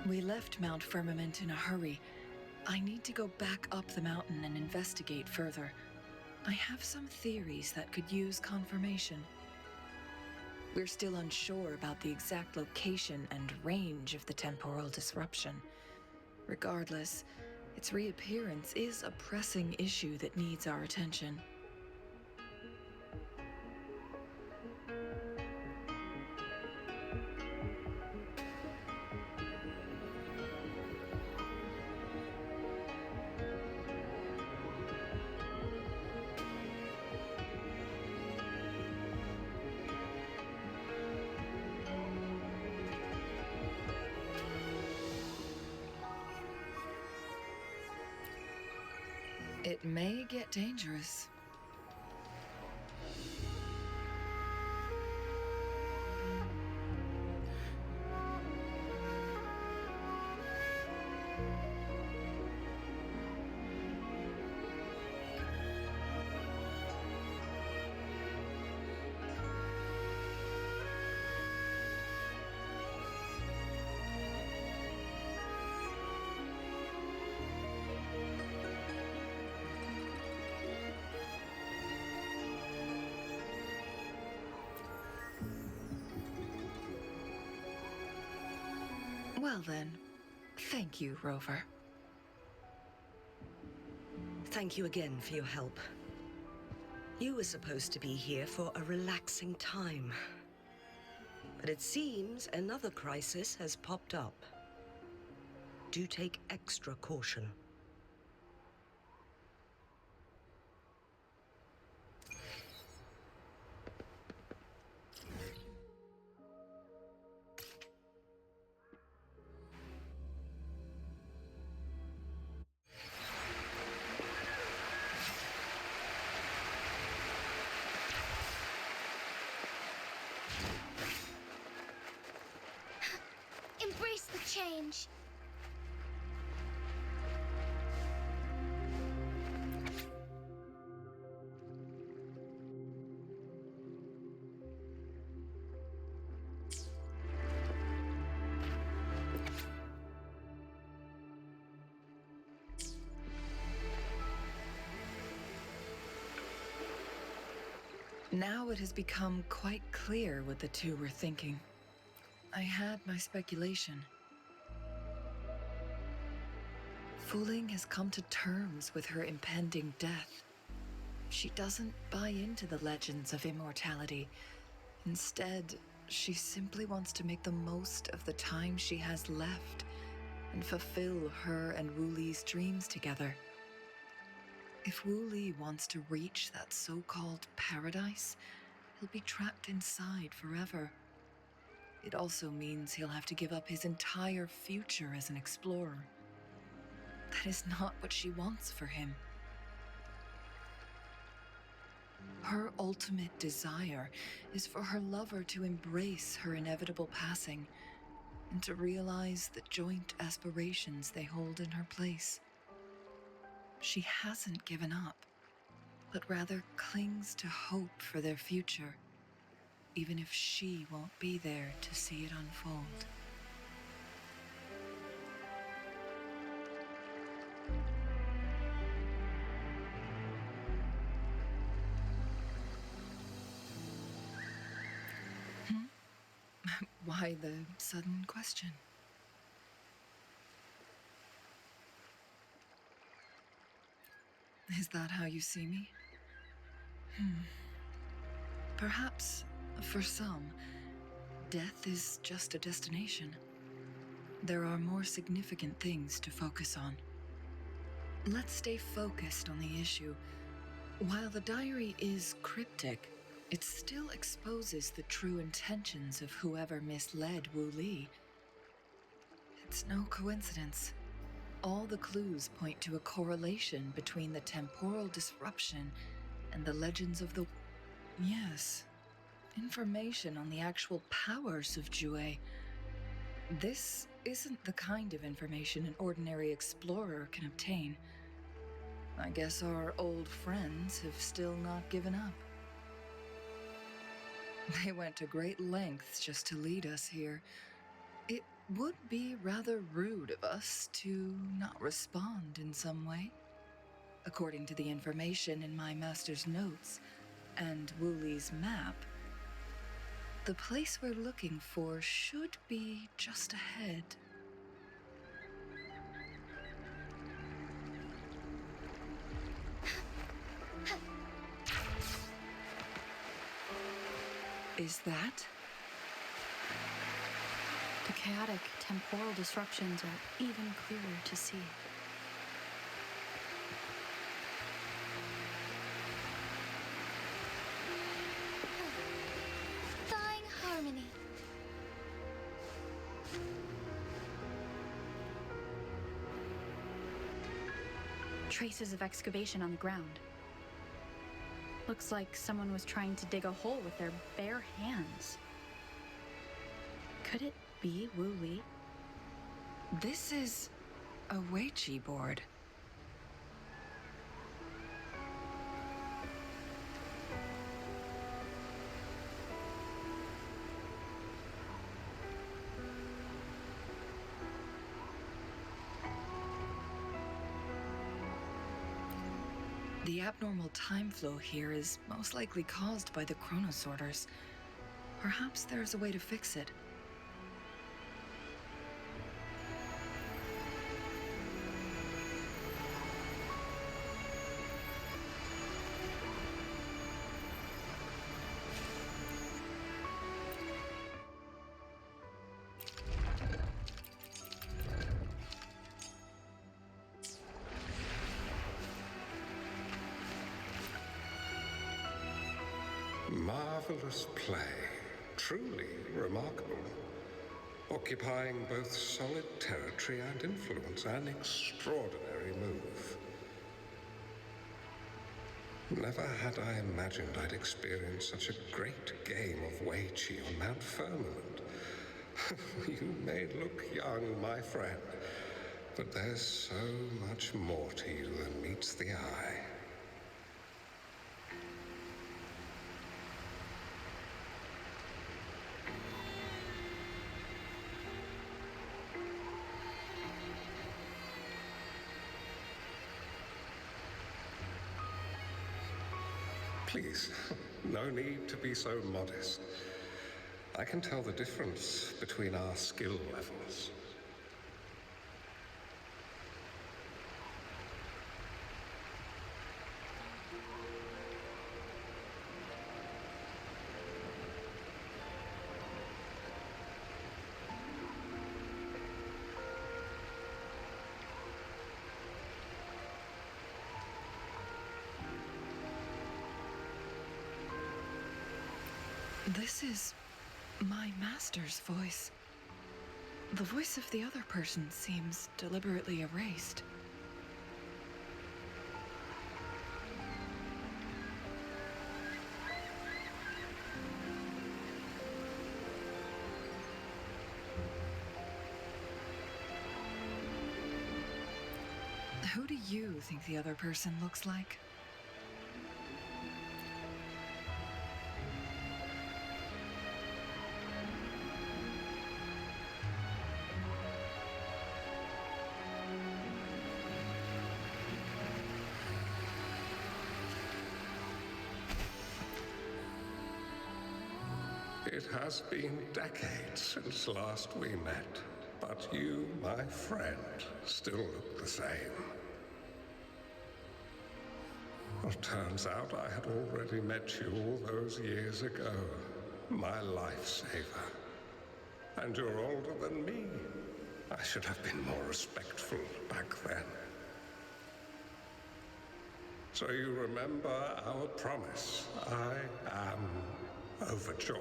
We left Mt.Firmament in a hurry. I need to go back up the mountain and investigate further. I have some theories that could use confirmation. We're still unsure about the exact location and range of the temporal disruption. Regardless, its reappearance is a pressing issue that needs our attention. It may get dangerous. Well then, thank you, Rover. Thank you again for your help. You were supposed to be here for a relaxing time. But it seems another crisis has popped up. Do take extra caution. challenge. Now it has become quite clear what the two were thinking. I had my speculation. Fu Ling has come to terms with her impending death. She doesn't buy into the legends of immortality. Instead, she simply wants to make the most of the time she has left and fulfill her and Wu Li's dreams together. If Wu Li wants to reach that so-called paradise, he'll be trapped inside forever. It also means he'll have to give up his entire future as an explorer. That is not what she wants for him. Her ultimate desire is for her lover to embrace her inevitable passing and to realize the joint aspirations they hold in her place. She hasn't given up, but rather clings to hope for their future, even if she won't be there to see it unfold. Why the sudden question? Is that how you see me? Perhaps, for some, death is just a destination. There are more significant things to focus on. Let's stay focused on the issue. While the diary is cryptic, it still exposes the true intentions of whoever misled Wu Li. It's no coincidence. All the clues point to a correlation between the temporal disruption and the legends of the... Yes, information on the actual powers of Jue. This isn't the kind of information an ordinary explorer can obtain. I guess our old friends have still not given up. They went to great lengths just to lead us here. It would be rather rude of us to not respond in some way. According to the information in my master's notes and Wu Li's map, the place we're looking for should be just ahead. Is that? The chaotic temporal disruptions are even clearer to see. Thawing harmony. Traces of excavation on the ground. Looks like someone was trying to dig a hole with their bare hands. Could it be Wu Li? This is a Weiqi board. The abnormal time flow here is most likely caused by the chronosorters. Perhaps there's a way to fix it. Marvelous play. Truly remarkable. Occupying both solid territory and influence, an extraordinary move. Never had I imagined I'd experience such a great game of Weiqi on Mt.Firmament. You may look young, my friend, but there's so much more to you than meets the eye. Please, no need to be so modest. I can tell the difference between our skill levels. This is my master's voice. The voice of the other person seems deliberately erased. Who do you think the other person looks like? It has been decades since last we met, but you, my friend, still look the same. Well, turns out I had already met you all those years ago, my lifesaver. And you're older than me. I should have been more respectful back then. So you remember our promise. I am overjoyed.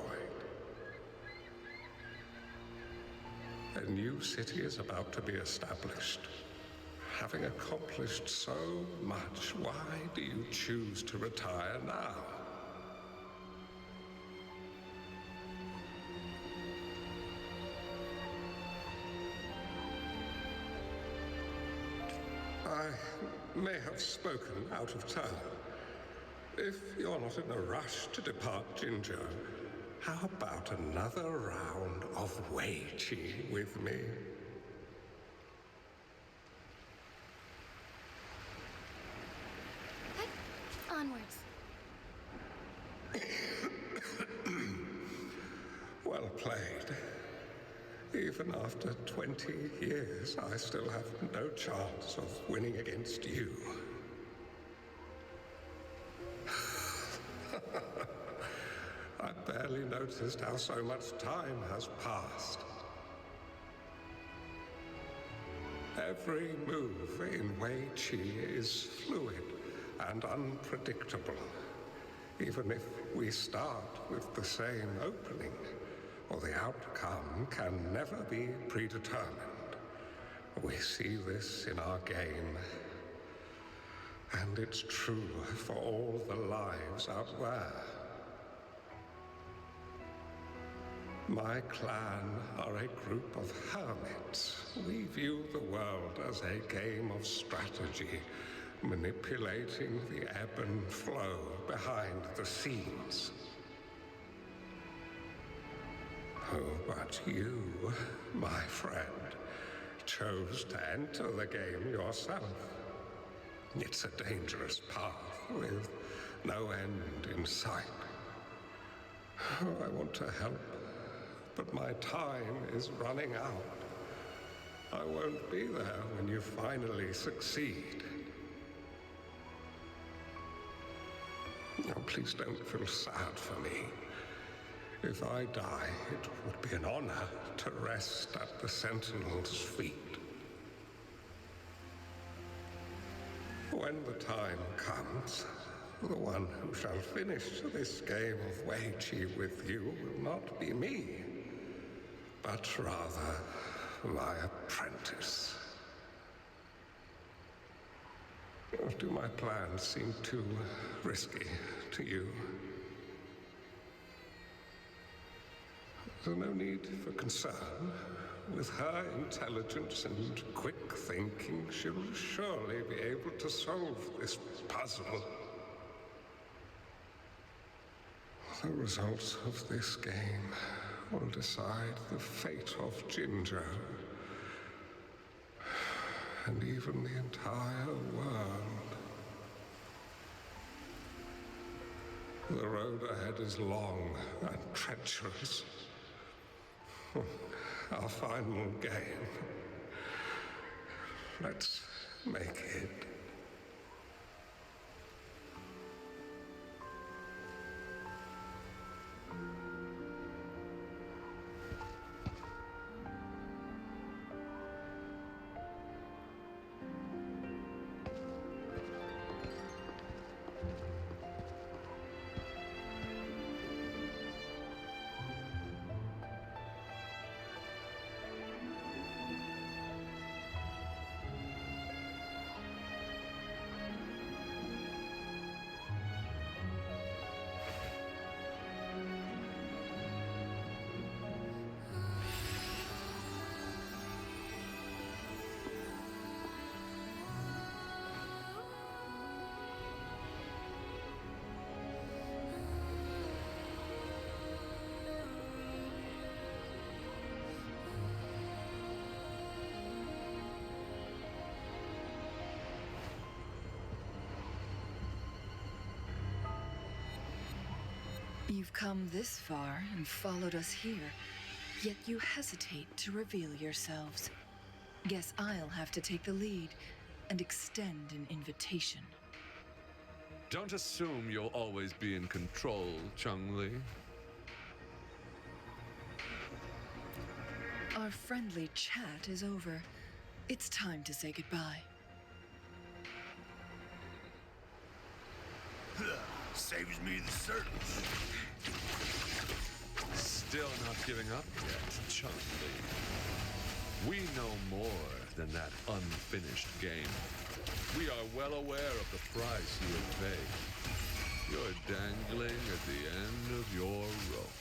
A new city is about to be established. Having accomplished so much, why do you choose to retire now? I may have spoken out of turn. If you're not in a rush to depart Jinzhou, how about another round of Weiqi with me? Onwards. Well played. Even after 20 years, I still have no chance of winning against you. I barely noticed how so much time has passed. Every move in Weiqi is fluid and unpredictable. Even if we start with the same opening, or the outcome can never be predetermined. We see this in our game, and it's true for all the lives out there. My clan are a group of hermits. We view the world as a game of strategy, manipulating the ebb and flow behind the scenes. Oh, but you, my friend, chose to enter the game yourself. It's a dangerous path with no end in sight. Oh, I want to help, but my time is running out. I won't be there when you finally succeed. Oh, please don't feel sad for me. If I die, it would be an honor to rest at the Sentinel's feet. When the time comes, the one who shall finish this game of Weiqi with you will not be me, but rather my apprentice. Do my plans seem too risky to you? There's no need for concern. With her intelligence and quick thinking, she'll surely be able to solve this puzzle. The results of this game will decide the fate of Jinzhou, and even the entire world. The road ahead is long and treacherous. Our final game. Let's make it. You've come this far and followed us here, yet you hesitate to reveal yourselves. Guess I'll have to take the lead and extend an invitation. Don't assume you'll always be in control, Changli. Our friendly chat is over. It's time to say goodbye. Saves me the search. Still not giving up yet, Changli. We know more than that unfinished game. We are well aware of the price you have paid. You're dangling at the end of your rope.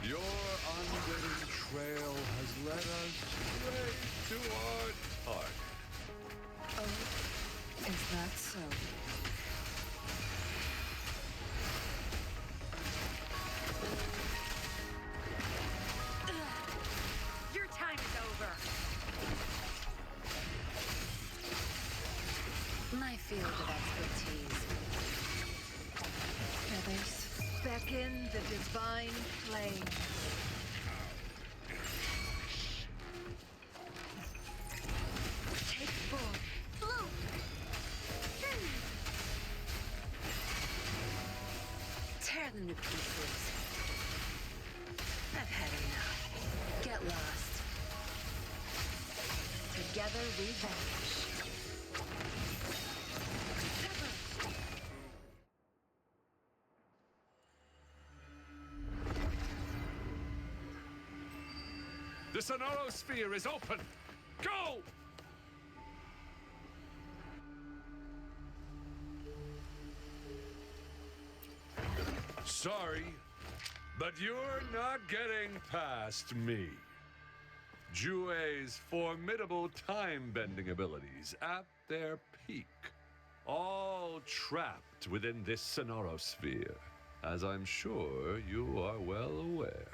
Your unwitting trail has led us straight to our target. Oh, is that so? Your time is over. My field of expertise. Feathers, beckon the divine flame. Take full. Blue. Tear them to pieces. I've had enough. Get lost. Together we vanish. The Sonorosphere is open! Go! Sorry, but you're not getting past me. Jue's formidable time-bending abilities at their peak. All trapped within this Sonorosphere, as I'm sure you are well aware.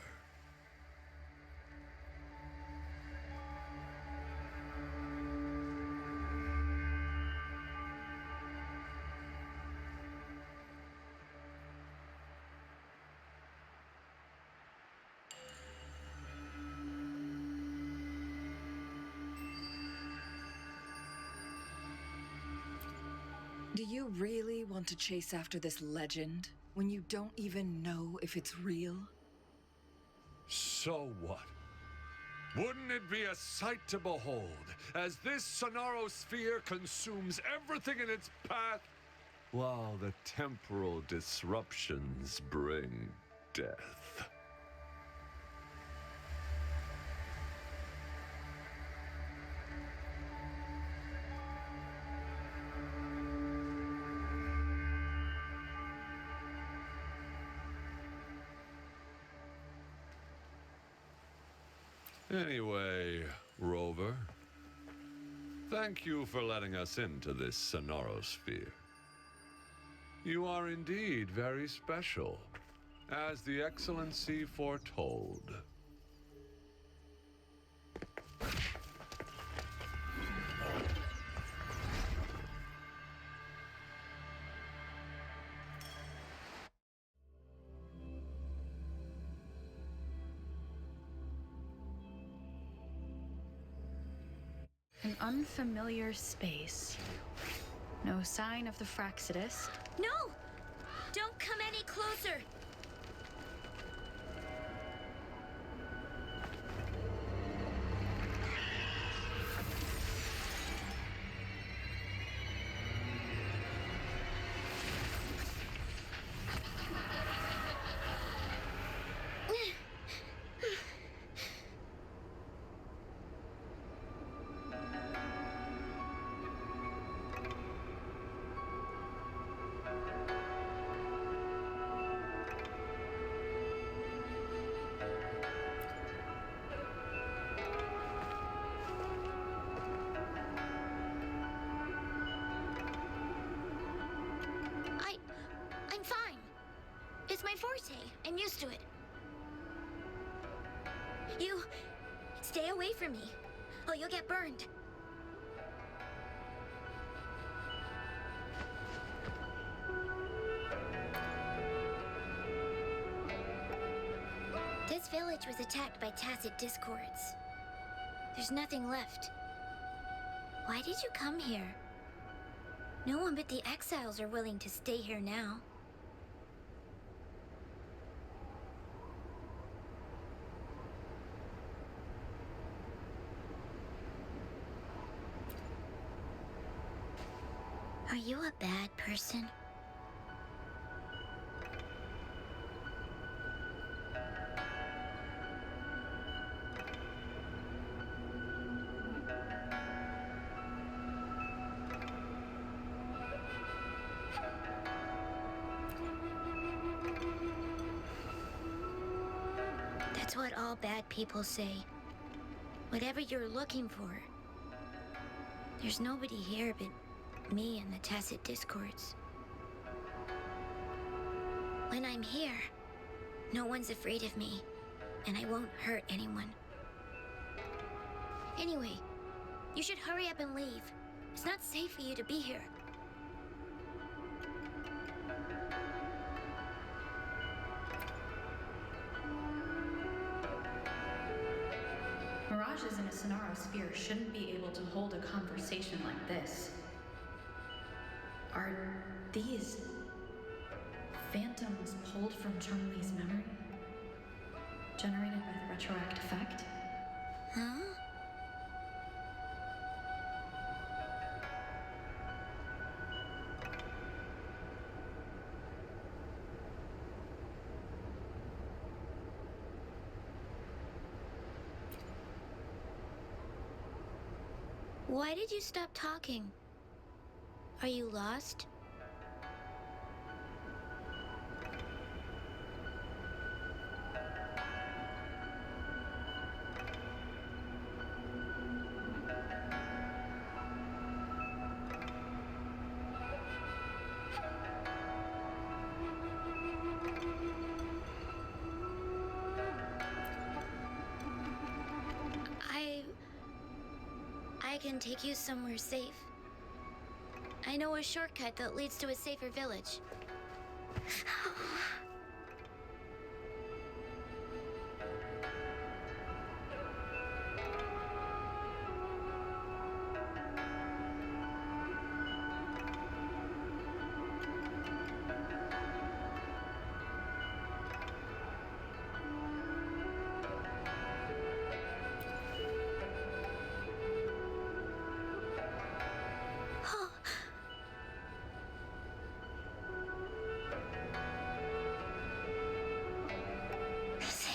Do you really want to chase after this legend when you don't even know if it's real? So what? Wouldn't it be a sight to behold as this Sonorosphere consumes everything in its path, while the temporal disruptions bring death? Anyway, Rover, thank you for letting us into this sonorosphere. You are indeed very special, as the Excellency foretold. An unfamiliar space. No sign of the Fraxidus. No! Don't come any closer! I'm fine. It's my forte. I'm used to it. You... stay away from me. Oh, you'll get burned. This village was attacked by tacit discords. There's nothing left. Why did you come here? No one but the exiles are willing to stay here now. Are you a bad person? That's what all bad people say. Whatever you're looking for. There's nobody here but me and the tacit discords. When I'm here, no one's afraid of me, and I won't hurt anyone. Anyway, you should hurry up and leave. It's not safe for you to be here. Mirages in a sonorosphere shouldn't be able to hold a conversation like this. Are these phantoms pulled from Changli's memory? Generated by the retroact effect? Huh? Why did you stop talking? Are you lost? I can take you somewhere safe. I know a shortcut that leads to a safer village.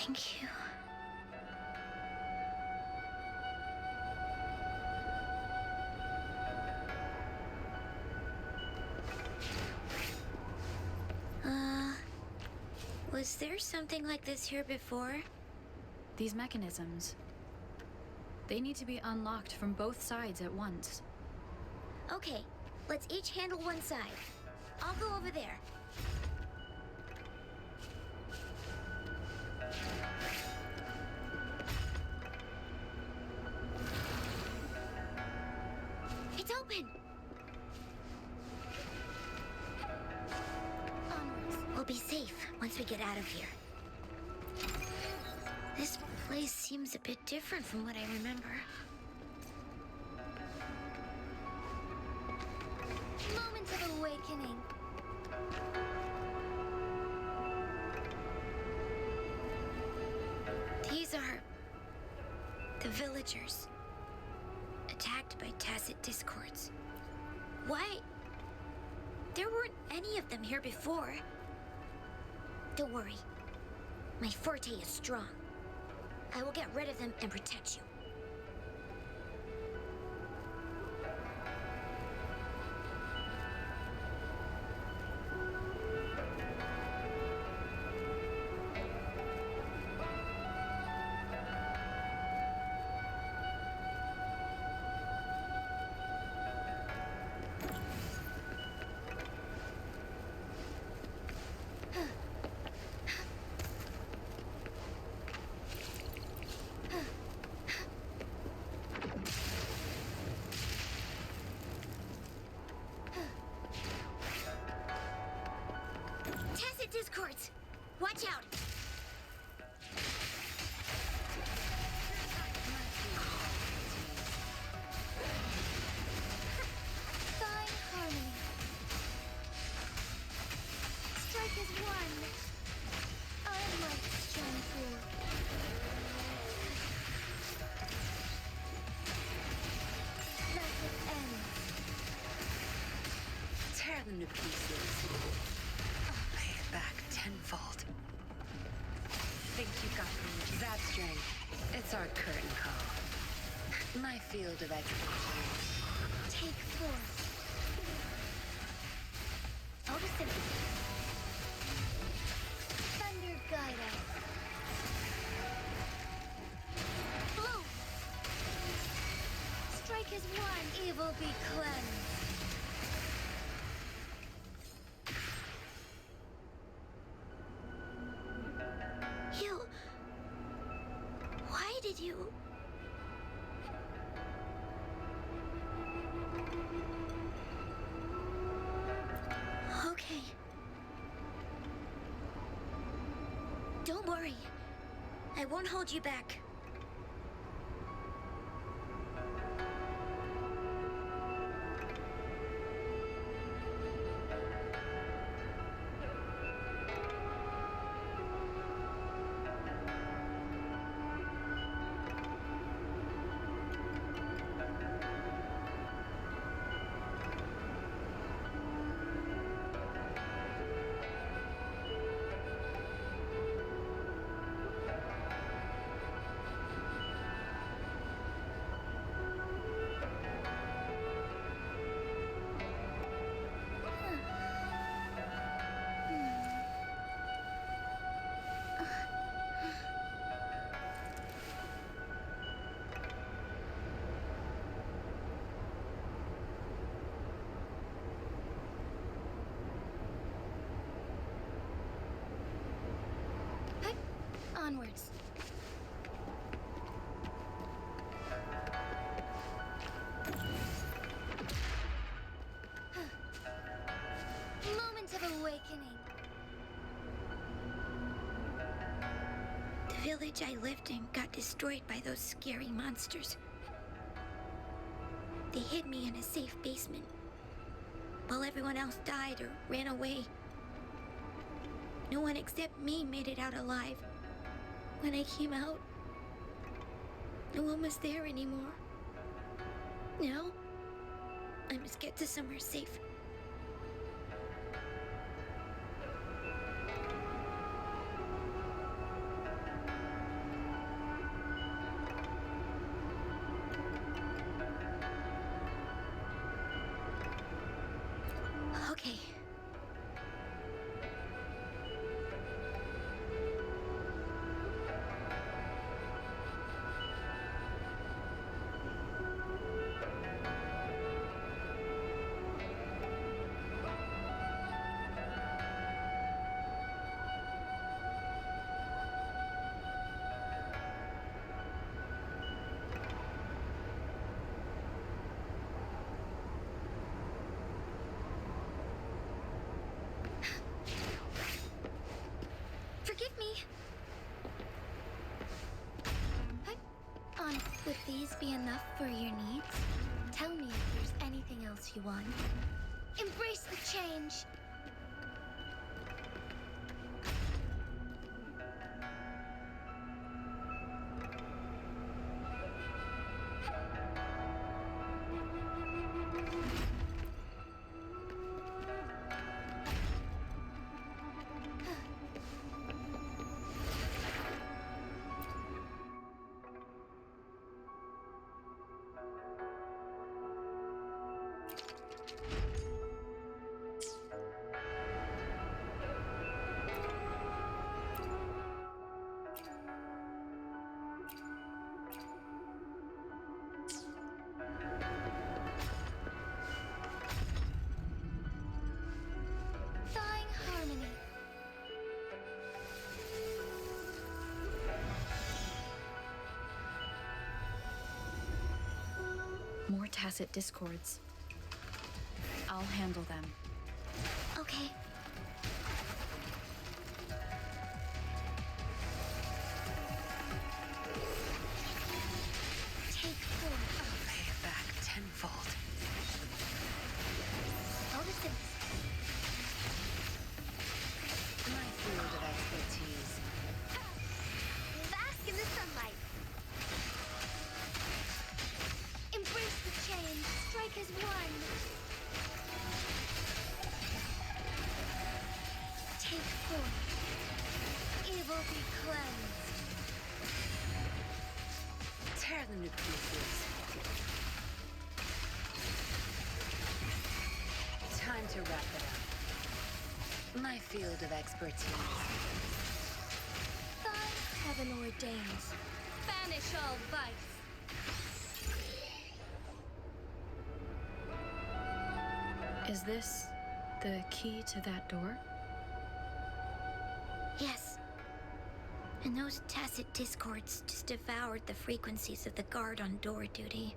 Thank you. Was there something like this here before? These mechanisms, They need to be unlocked from both sides at once. Okay, let's each handle one side. I'll go over there. It's open! Onwards. We'll be safe once we get out of here. This place seems a bit different from what I remember. Moment of awakening. These are the villagers, attacked by tacit discords. Why? There weren't any of them here before. Don't worry. My forte is strong. I will get rid of them and protect you. Discords! Watch out! Fine harmony. Strike as one. I might shine through. Let it end. Tear them to pieces. Back tenfold. Think you got me? That strength. It's our curtain call. My field of execution. Take force. Odyssey. Thunder guide us. Blow. Strike as one. Evil be cleansed. Why did you... Okay. Don't worry. I won't hold you back. Onwards. Moment of awakening. The village I lived in got destroyed by those scary monsters. They hid me in a safe basement, while everyone else died or ran away. No one except me made it out alive. When I came out, no one was there anymore. Now, I must get to somewhere safe. Okay. Would these be enough for your needs? Tell me if there's anything else you want. Embrace the change. More tacit discords. I'll handle them. Okay. Take 4. I'll pay it back tenfold. Notices. My field of expertise. Bask in the sunlight. Embrace the change. Strike as one. Take 4. Evil be cleansed. Tear them to pieces. Time to wrap it up. My field of expertise. Thine heaven ordains. Banish all vice. Is this the key to that door? Yes. And those tacit discords just devoured the frequencies of the guard on door duty.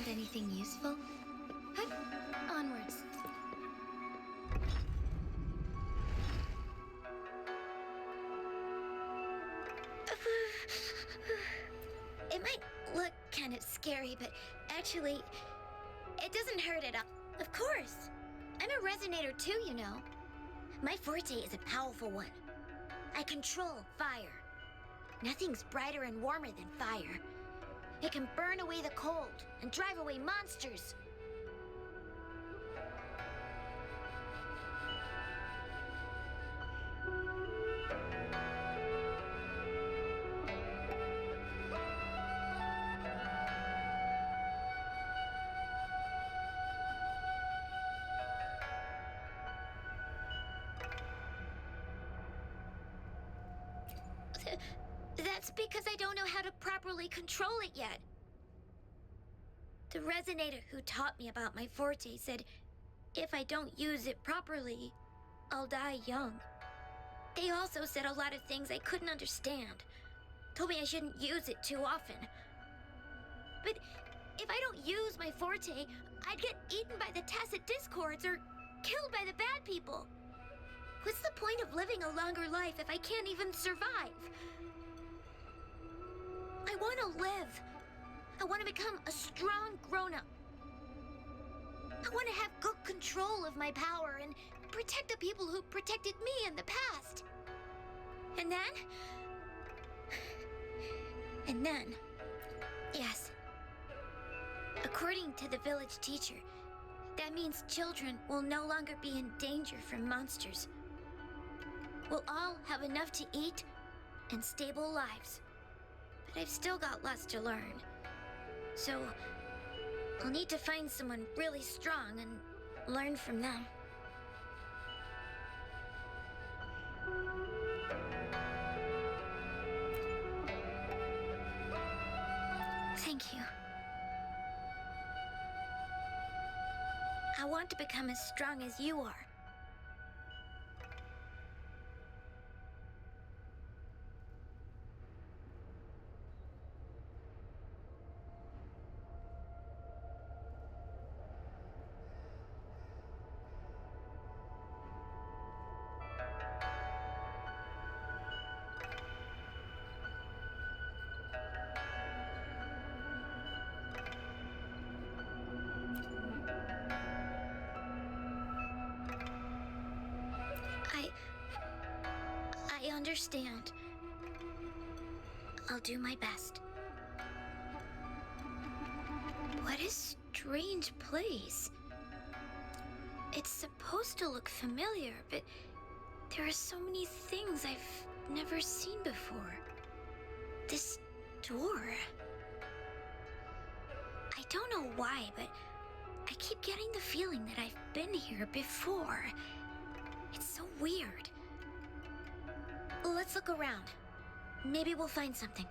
Anything useful? Huh? Onwards. It might look kind of scary, but actually, it doesn't hurt at all. Of course. I'm a resonator too, you know. My forte is a powerful one. I control fire. Nothing's brighter and warmer than fire. It can burn away the cold and drive away monsters. That's because I don't know how to properly control it yet. The resonator who taught me about my forte said if I don't use it properly, I'll die young. They also said a lot of things I couldn't understand. Told me I shouldn't use it too often. But if I don't use my forte, I'd get eaten by the tacit discords or killed by the bad people. What's the point of living a longer life if I can't even survive? I want to live. I want to become a strong grown-up. I want to have good control of my power and protect the people who protected me in the past. And then, yes. According to the village teacher, that means children will no longer be in danger from monsters. We'll all have enough to eat and stable lives. But I've still got lots to learn. So, I'll need to find someone really strong and learn from them. Thank you. I want to become as strong as you are. I understand. I'll do my best. What a strange place. It's supposed to look familiar, but there are so many things I've never seen before. This door. I don't know why, but I keep getting the feeling that I've been here before. It's so weird. Let's look around. Maybe we'll find something.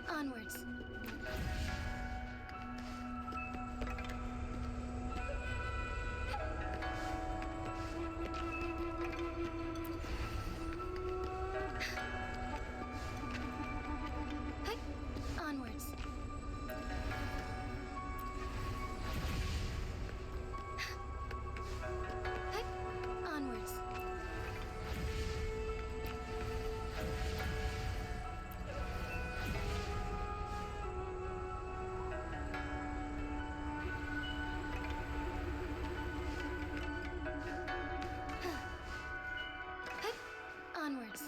Onwards. Onwards. Onwards. Onwards.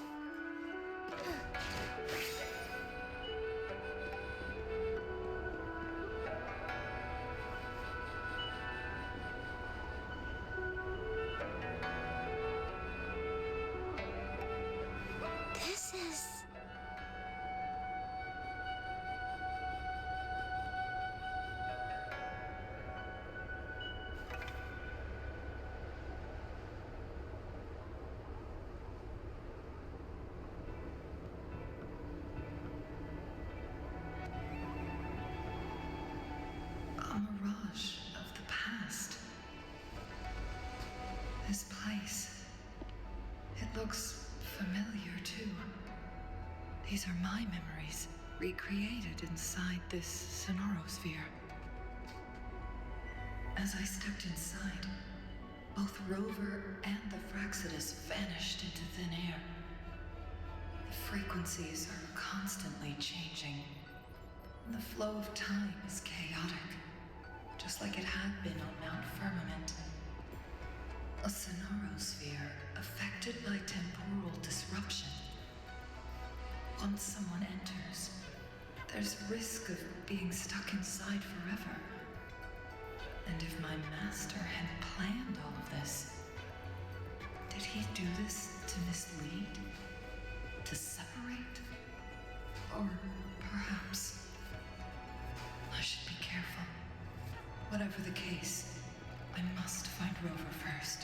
This is... A mirage of the past. This place. It looks familiar too. These are my memories, recreated inside this sonorosphere. As I stepped inside, both Rover and the Fraxidus vanished into thin air. The frequencies are constantly changing. The flow of time is chaotic, just like it had been on Mt.Firmament. A sonorosphere affected by temporal disruption. Once someone enters, there's risk of being stuck inside forever. And if my master had planned all of this, did he do this to mislead? To separate? Or perhaps I should be careful. Whatever the case, I must find Rover first.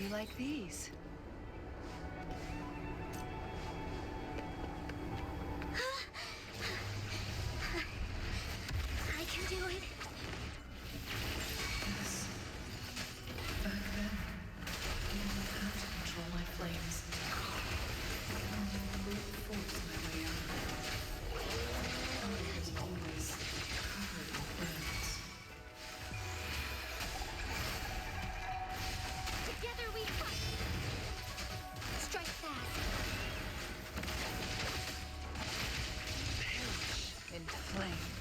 you like these? I can do it. Yes. Back then, I didn't have to control my flames. I only brute force my way out. I was always covered in burns. Together we fight. Strike fast. Perish in flames.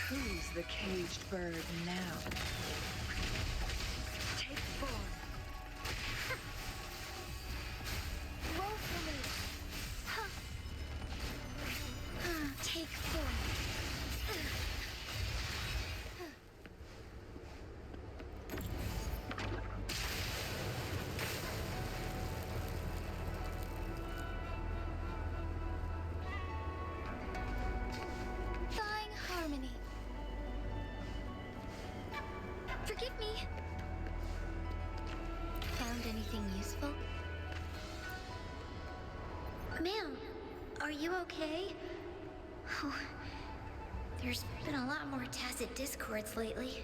Who's the caged bird now? Take form. Roll for me. Take form. Thine harmony. Forgive me. Found anything useful? Ma'am, are you okay? Oh, there's been a lot more tacit discords lately.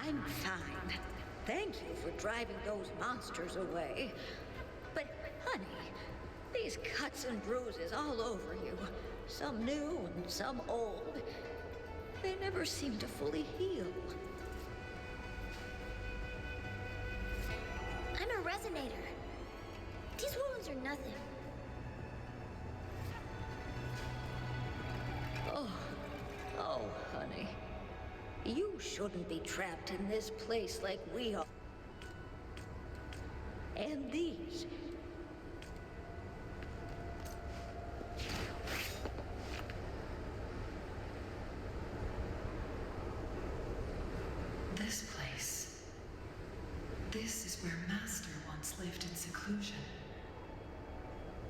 I'm fine. Thank you for driving those monsters away. But, honey, these cuts and bruises all over you, some new and some old, they never seem to fully heal. I'm a resonator. These wounds are nothing. Oh, honey. You shouldn't be trapped in this place like we are. And these. This place. This is where Master once lived in seclusion.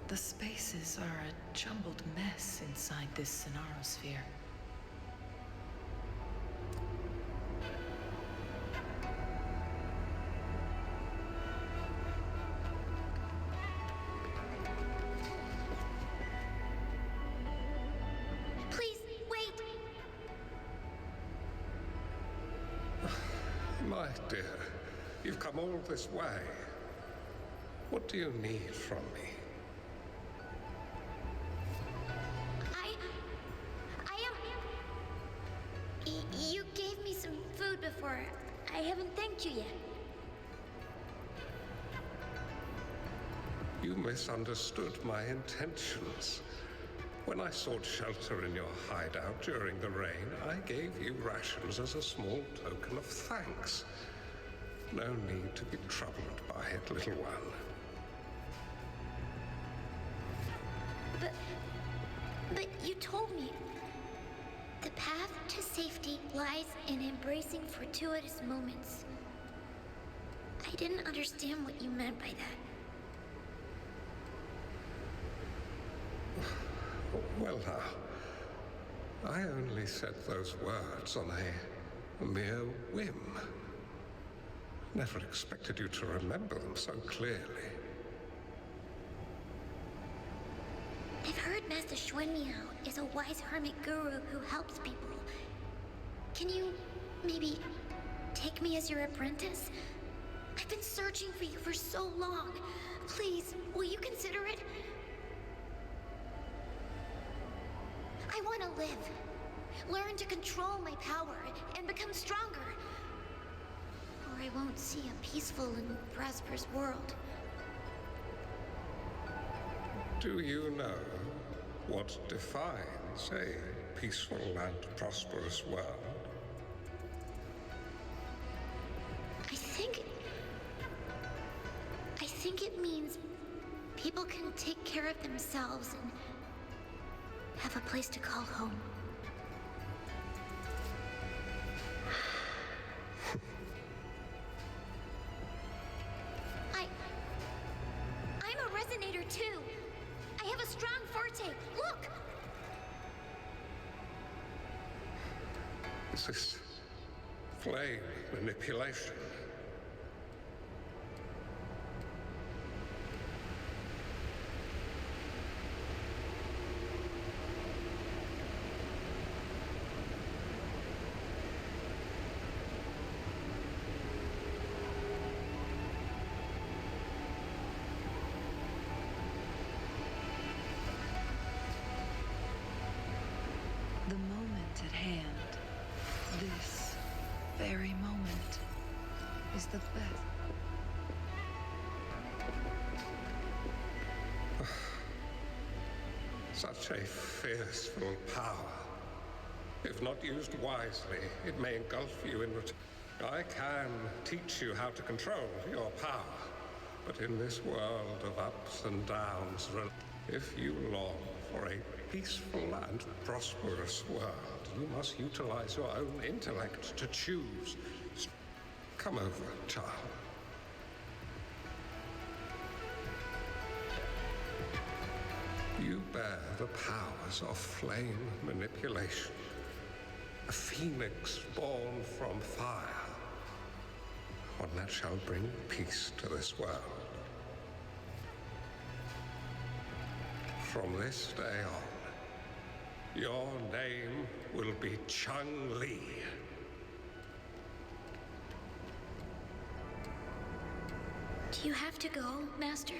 The spaces are a jumbled mess inside this Sonarosphere. Please, wait! My dear, you've come all this way. What do you need from me? You gave me some food before. I haven't thanked you yet. You misunderstood my intentions. When I sought shelter in your hideout during the rain, I gave you rations as a small token of thanks. No need to be troubled by it, little one. But you told me the path to safety lies in embracing fortuitous moments. I didn't understand what you meant by that. Well now, I only said those words on a mere whim. Never expected you to remember them so clearly. I've heard Master Xuanmiao is a wise hermit guru who helps people. Can you maybe take me as your apprentice? I've been searching for you for so long. Please, will you consider it? I want to live. Learn to control my power and become stronger. Or I won't see a peaceful and prosperous world. Do you know what defines a peaceful and prosperous world? I think it means people can take care of themselves and have a place to call home. I'm a resonator too. I have a strong forte. Look! Is this flame manipulation? The moment at hand, this very moment, is the best. Such a fearful power. If not used wisely, it may engulf you in return. I can teach you how to control your power, but in this world of ups and downs, if you long for a peaceful and prosperous world, you must utilize your own intellect to choose. Come over, child. You bear the powers of flame manipulation, a phoenix born from fire, one that shall bring peace to this world. From this day on, your name will be Changli. Do you have to go, Master?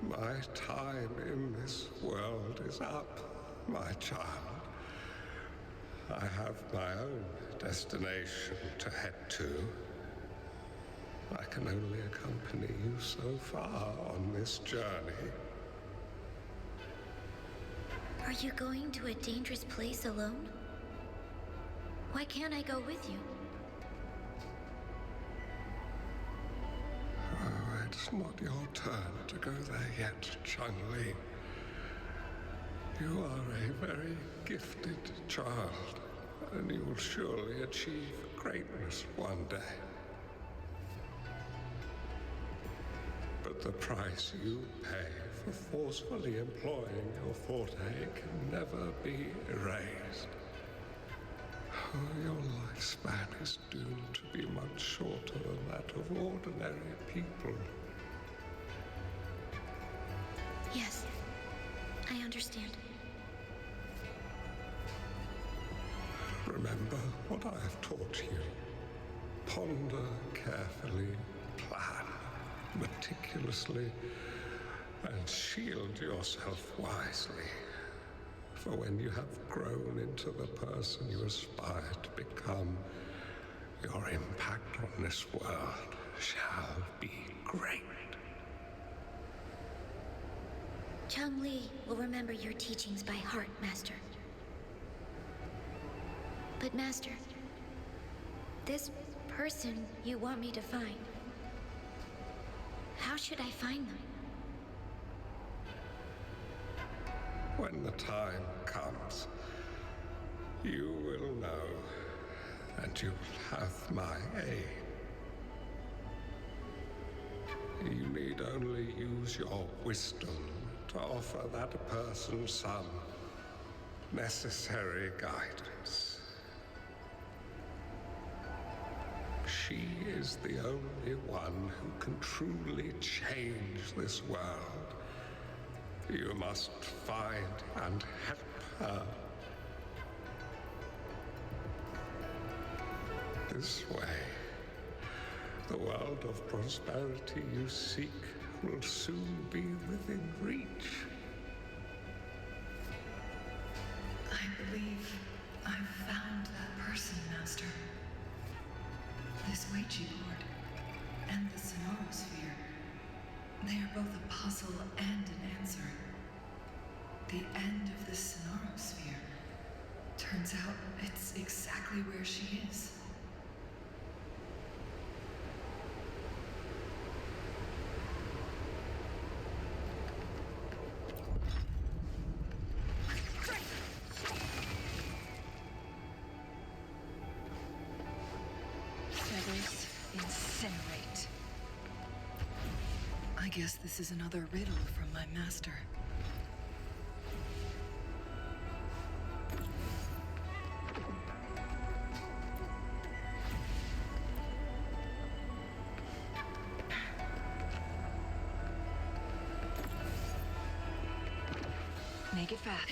My time in this world is up, my child. I have my own destination to head to. I can only accompany you so far on this journey. Are you going to a dangerous place alone? Why can't I go with you? Oh, it's not your turn to go there yet, Changli. You are a very gifted child, and you will surely achieve greatness one day. But the price you pay for forcefully employing your forte can never be erased. Oh, your lifespan is doomed to be much shorter than that of ordinary people. Yes, I understand. Remember what I have taught you. Ponder carefully, plan meticulously, and shield yourself wisely. For when you have grown into the person you aspire to become, your impact on this world shall be great. Changli will remember your teachings by heart, Master. But Master, this person you want me to find, how should I find them? When the time comes, you will know, and you will have my aid. You need only use your wisdom to offer that person some necessary guidance. She is the only one who can truly change this world. You must find and help her. This way, the world of prosperity you seek will soon be within reach. I believe I've found that person, Master. This Weiqi board and the Sonorosphere, they are both a puzzle and an answer. The end of the Sonorosphere. Turns out it's exactly where she is. Feathers incinerate. I guess this is another riddle from my master. Make it fast.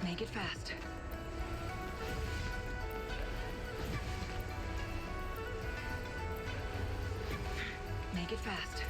Make it fast. Make it fast.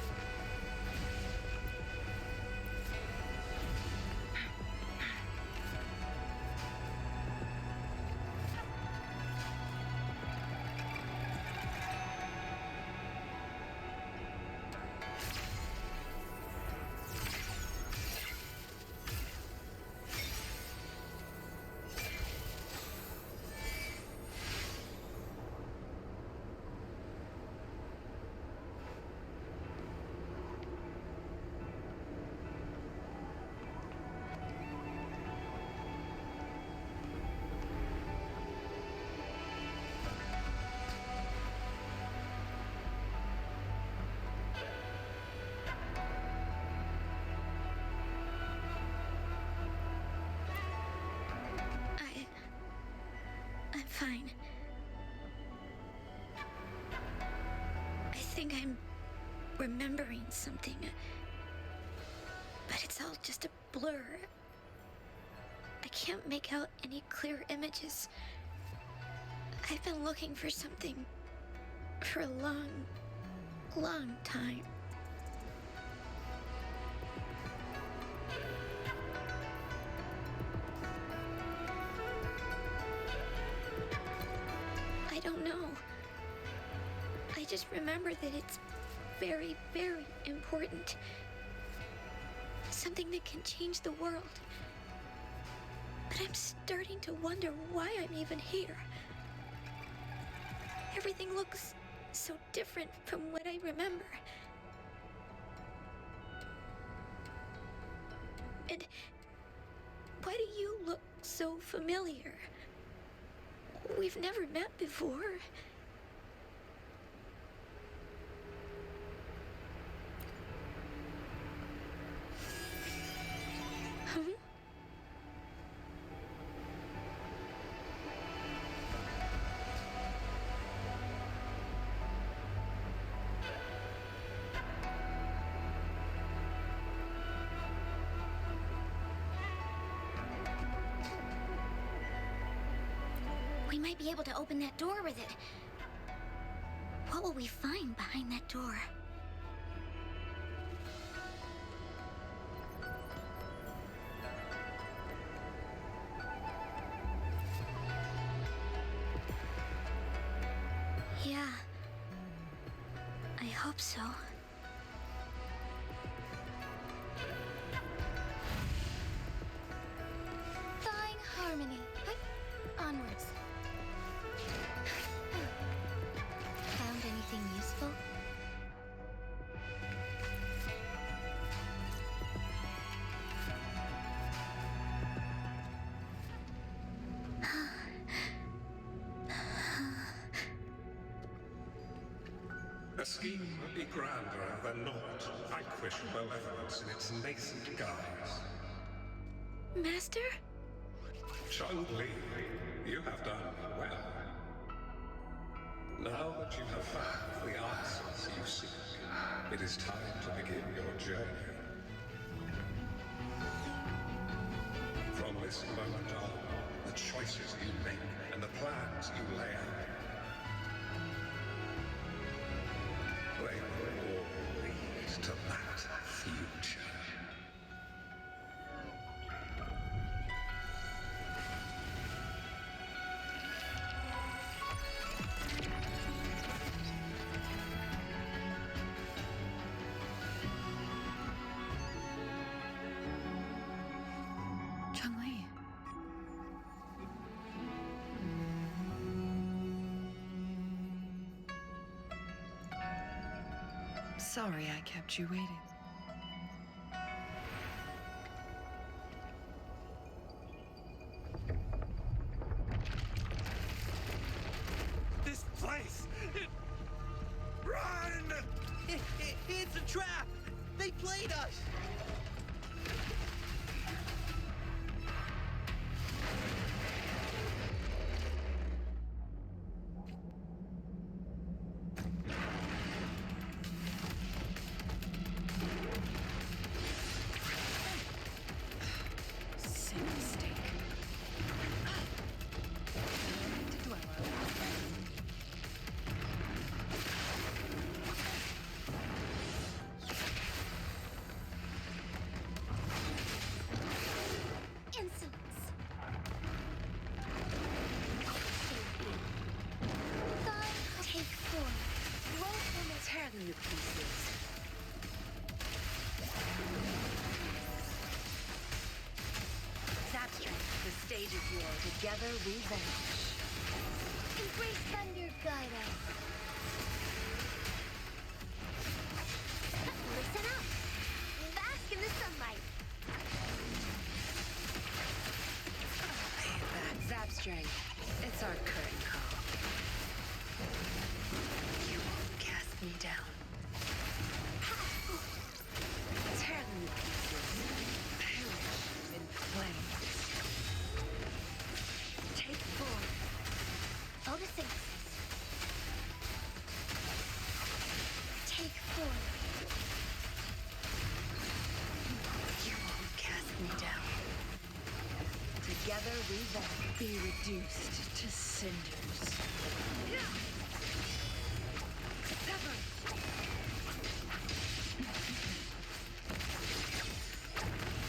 I'm fine. I think I'm remembering something, but it's all just a blur. I can't make out any clear images. I've been looking for something for a long, long time. I don't know. I just remember that it's very, very important. Something that can change the world. But I'm starting to wonder why I'm even here. Everything looks so different from what I remember. And why do you look so familiar? We've never met before. Huh? We might be able to open that door with it. What will we find behind that door? Yeah. I hope so. Thawing harmony. Onwards. Found anything useful? A scheme would be grander than not to vanquish malevolence in its nascent guise. Master? Changli, you have done well. Now that you have found the answers you seek, it is time to begin your journey. From this moment on, the choices you make and the plans you lay out, they will all lead to that future. Changli. Sorry I kept you waiting. This place! Run! It's a trap! They played us! Together we vanish. Embrace thunder, guide us. Listen up. Bask in the sunlight. Zap string. It's our curtain call. You won't cast me down. Tear them to pieces. Perish in flames. Take 4. Photosynthesis. Take 4. You won't cast me down. Together we vanish. Be reduced to cinders. Sever.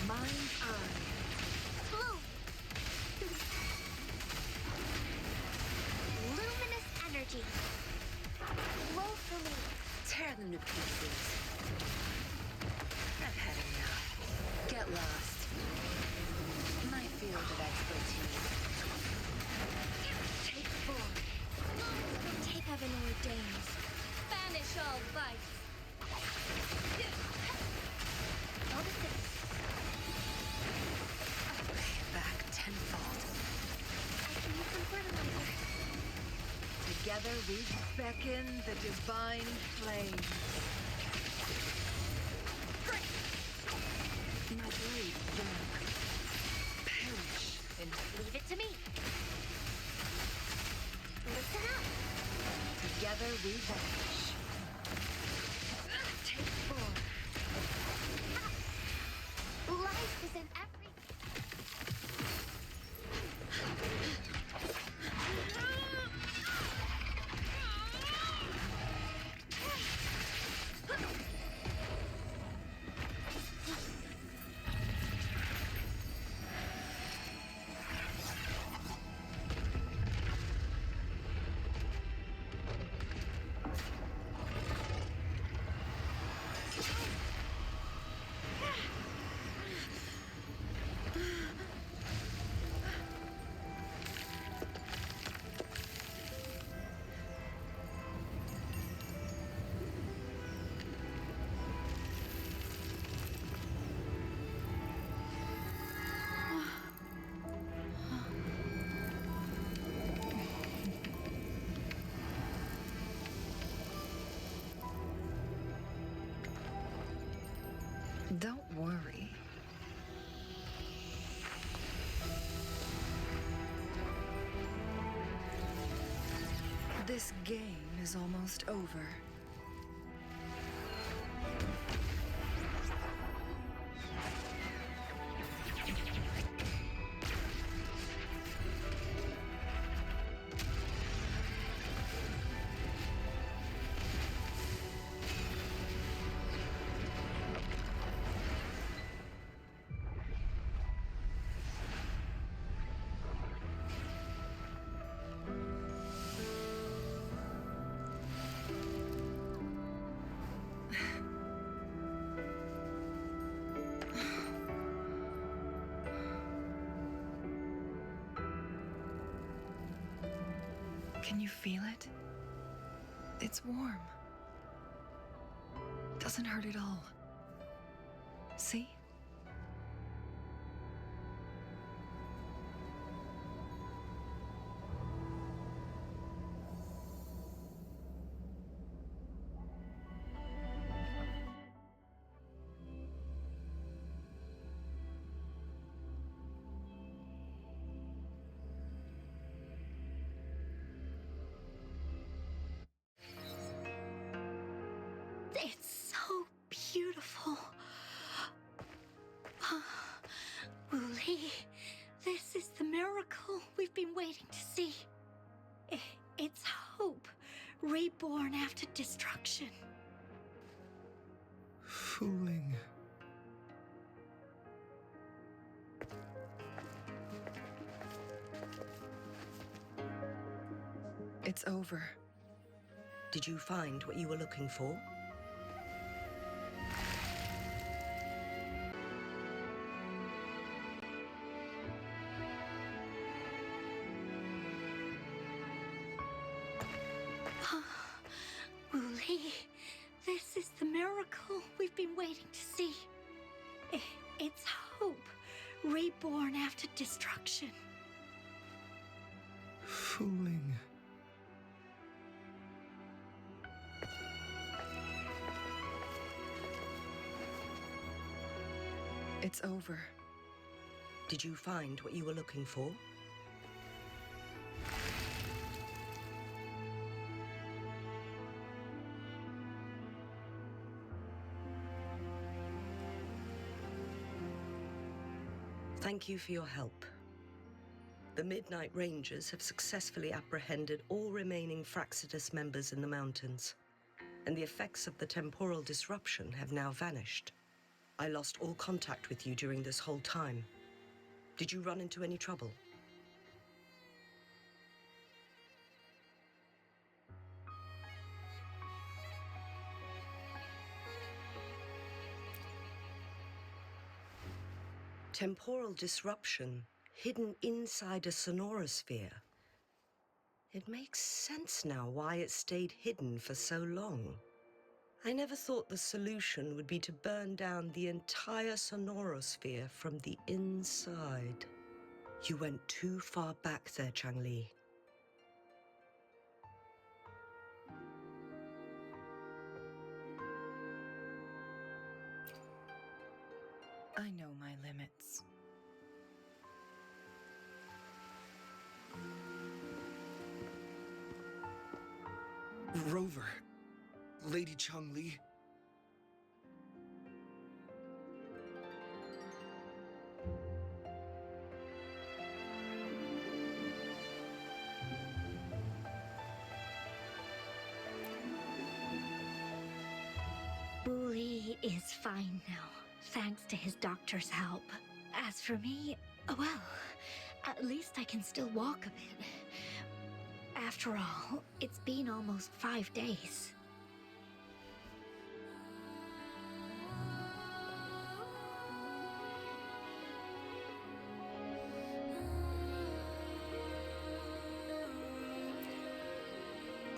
Mind's eye. Bloom. Luminous energy. Flow for me. Tear them to pieces. I've had enough. Get lost. My field of expertise. Take 4. Take heaven ordains. Banish all vice. Photosynthesis. Pay it back tenfold. I can use some fertilizer. Together we beckon the divine flame. My blade burn. Perish in Leave it to me. Listen up. together we vanish. Take 4. Life is in every... Don't worry. This game is almost over. Can you feel it? It's warm. Doesn't hurt at all. See? It's so beautiful. Wooly, this is the miracle we've been waiting to see. It's hope, reborn after destruction. Fooling. It's over. Did you find what you were looking for? Wooly, this is the miracle we've been waiting to see. It's hope, reborn after destruction. Fooling. It's over. Did you find what you were looking for? Thank you for your help. The Midnight Rangers have successfully apprehended all remaining Fraxidus members in the mountains, and the effects of the temporal disruption have now vanished. I lost all contact with you during this whole time. Did you run into any trouble? Temporal disruption hidden inside a sonorosphere. It makes sense now why it stayed hidden for so long. I never thought the solution would be to burn down the entire sonorosphere from the inside. You went too far back there, Changli. I know my limits. Rover, Lady Changli. Wooly is fine now, thanks to his doctor's help. As for me, well, at least I can still walk a bit. After all, it's been almost 5 days.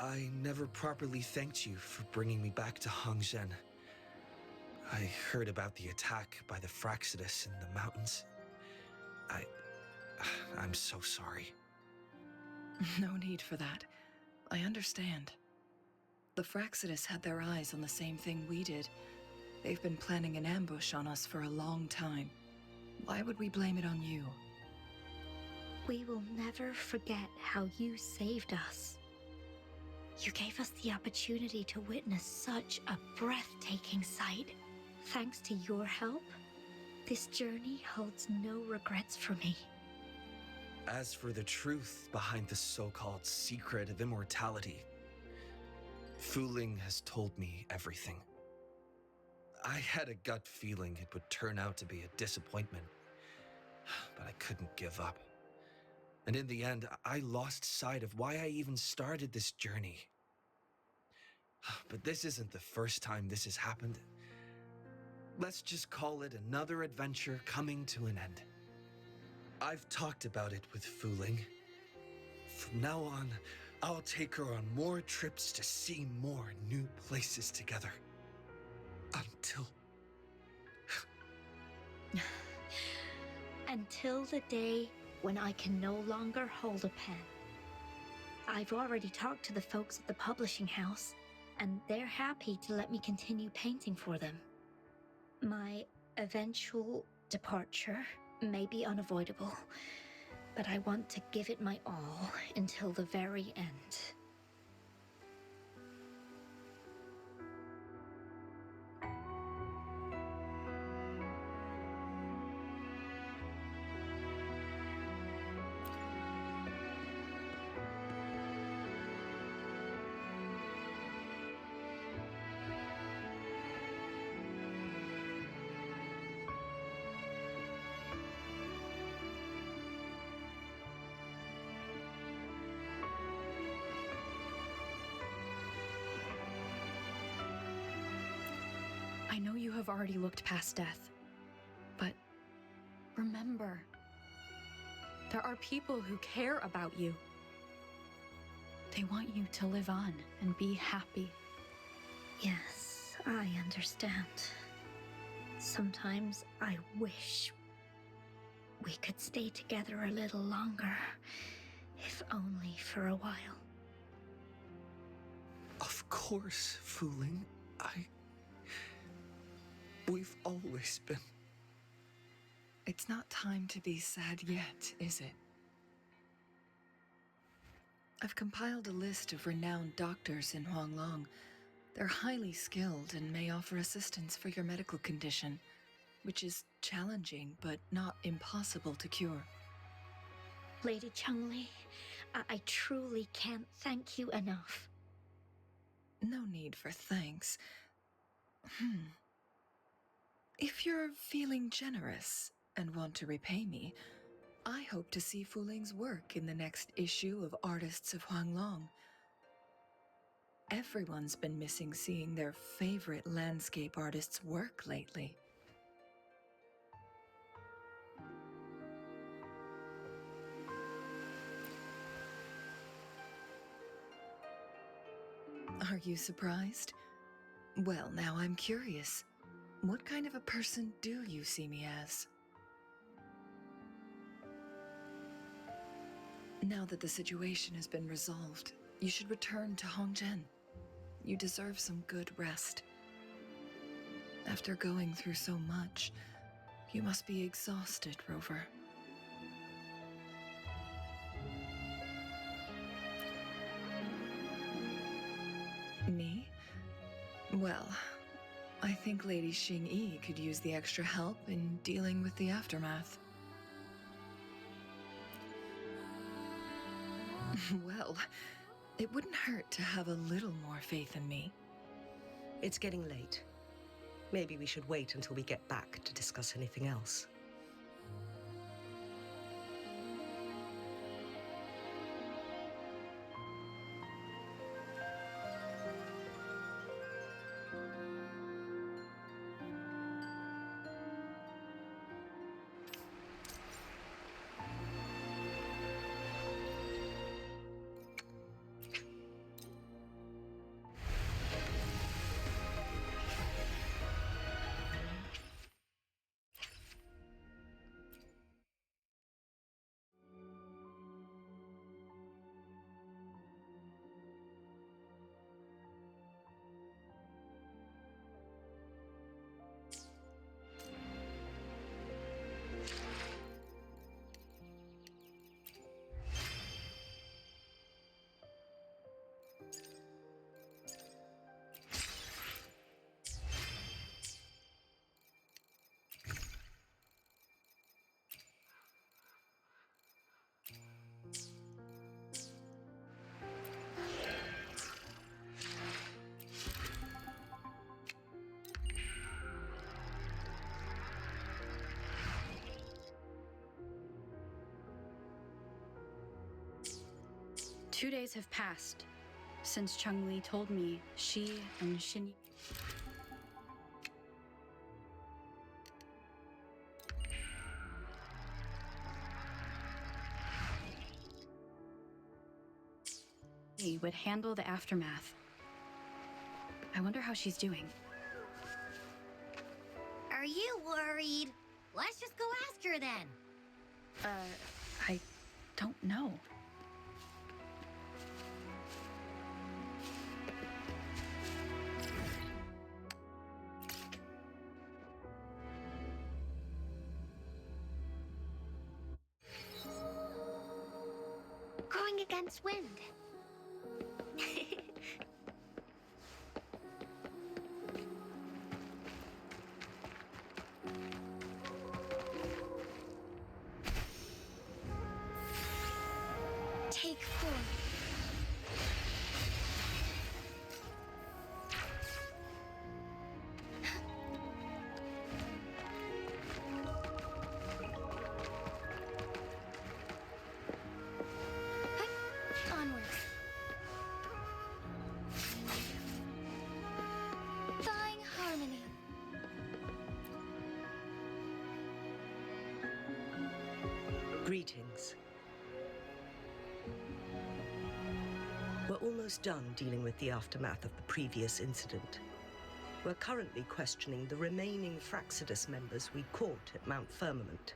I never properly thanked you for bringing me back to Hongzhen. I heard about the attack by the Fraxidus in the mountains. I'm so sorry. No need for that. I understand. The Fraxidus had their eyes on the same thing we did. They've been planning an ambush on us for a long time. Why would we blame it on you? We will never forget how you saved us. You gave us the opportunity to witness such a breathtaking sight. Thanks to your help, this journey holds no regrets for me. As for the truth behind the so-called secret of immortality, Fooling has told me everything. I had a gut feeling it would turn out to be a disappointment, but I couldn't give up. And in the end, I lost sight of why I even started this journey. But this isn't the first time this has happened. Let's just call it another adventure coming to an end. I've talked about it with Fooling. From now on, I'll take her on more trips to see more new places together. Until the day when I can no longer hold a pen. I've already talked to the folks at the publishing house, and they're happy to let me continue painting for them. My eventual departure may be unavoidable, but I want to give it my all until the very end. I know you have already looked past death, but remember, there are people who care about you. They want you to live on and be happy. Yes, I understand. Sometimes I wish we could stay together a little longer, if only for a while. Of course, fooling. We've always been. It's not time to be sad yet, is it? I've compiled a list of renowned doctors in Huanglong. They're highly skilled and may offer assistance for your medical condition, which is challenging but not impossible to cure. Lady Changli, I truly can't thank you enough. No need for thanks. If you're feeling generous and want to repay me, I hope to see Fu Ling's work in the next issue of Artists of Huanglong. Everyone's been missing seeing their favorite landscape artists work lately. Are you surprised? Well, now I'm curious. What kind of a person do you see me as? Now that the situation has been resolved, you should return to Hongzhen. You deserve some good rest. After going through so much, you must be exhausted, Rover. Me? Well, I think Lady Xingyi could use the extra help in dealing with the aftermath. Well, it wouldn't hurt to have a little more faith in me. It's getting late. Maybe we should wait until we get back to discuss anything else. Two days have passed since Changli told me she and Xin would handle the aftermath. I wonder how she's doing. Are you worried? Let's just go ask her then. I don't know. Going against wind. Take form. Onward. Thawing harmony. Greetings. We're almost done dealing with the aftermath of the previous incident. We're currently questioning the remaining Fraxidus members we caught at Mt.Firmament.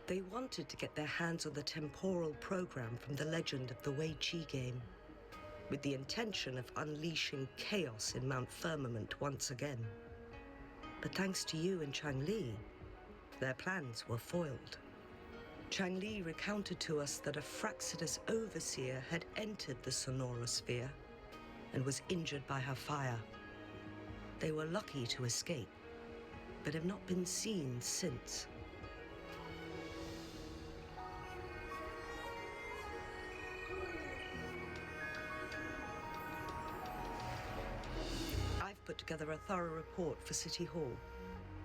They wanted to get their hands on the temporal program from the legend of the Wei-Chi game, with the intention of unleashing chaos in Mt.Firmament once again. But thanks to you and Changli, their plans were foiled. Changli recounted to us that a Fraxidus overseer had entered the Sonorosphere and was injured by her fire. They were lucky to escape, but have not been seen since. I've put together a thorough report for City Hall.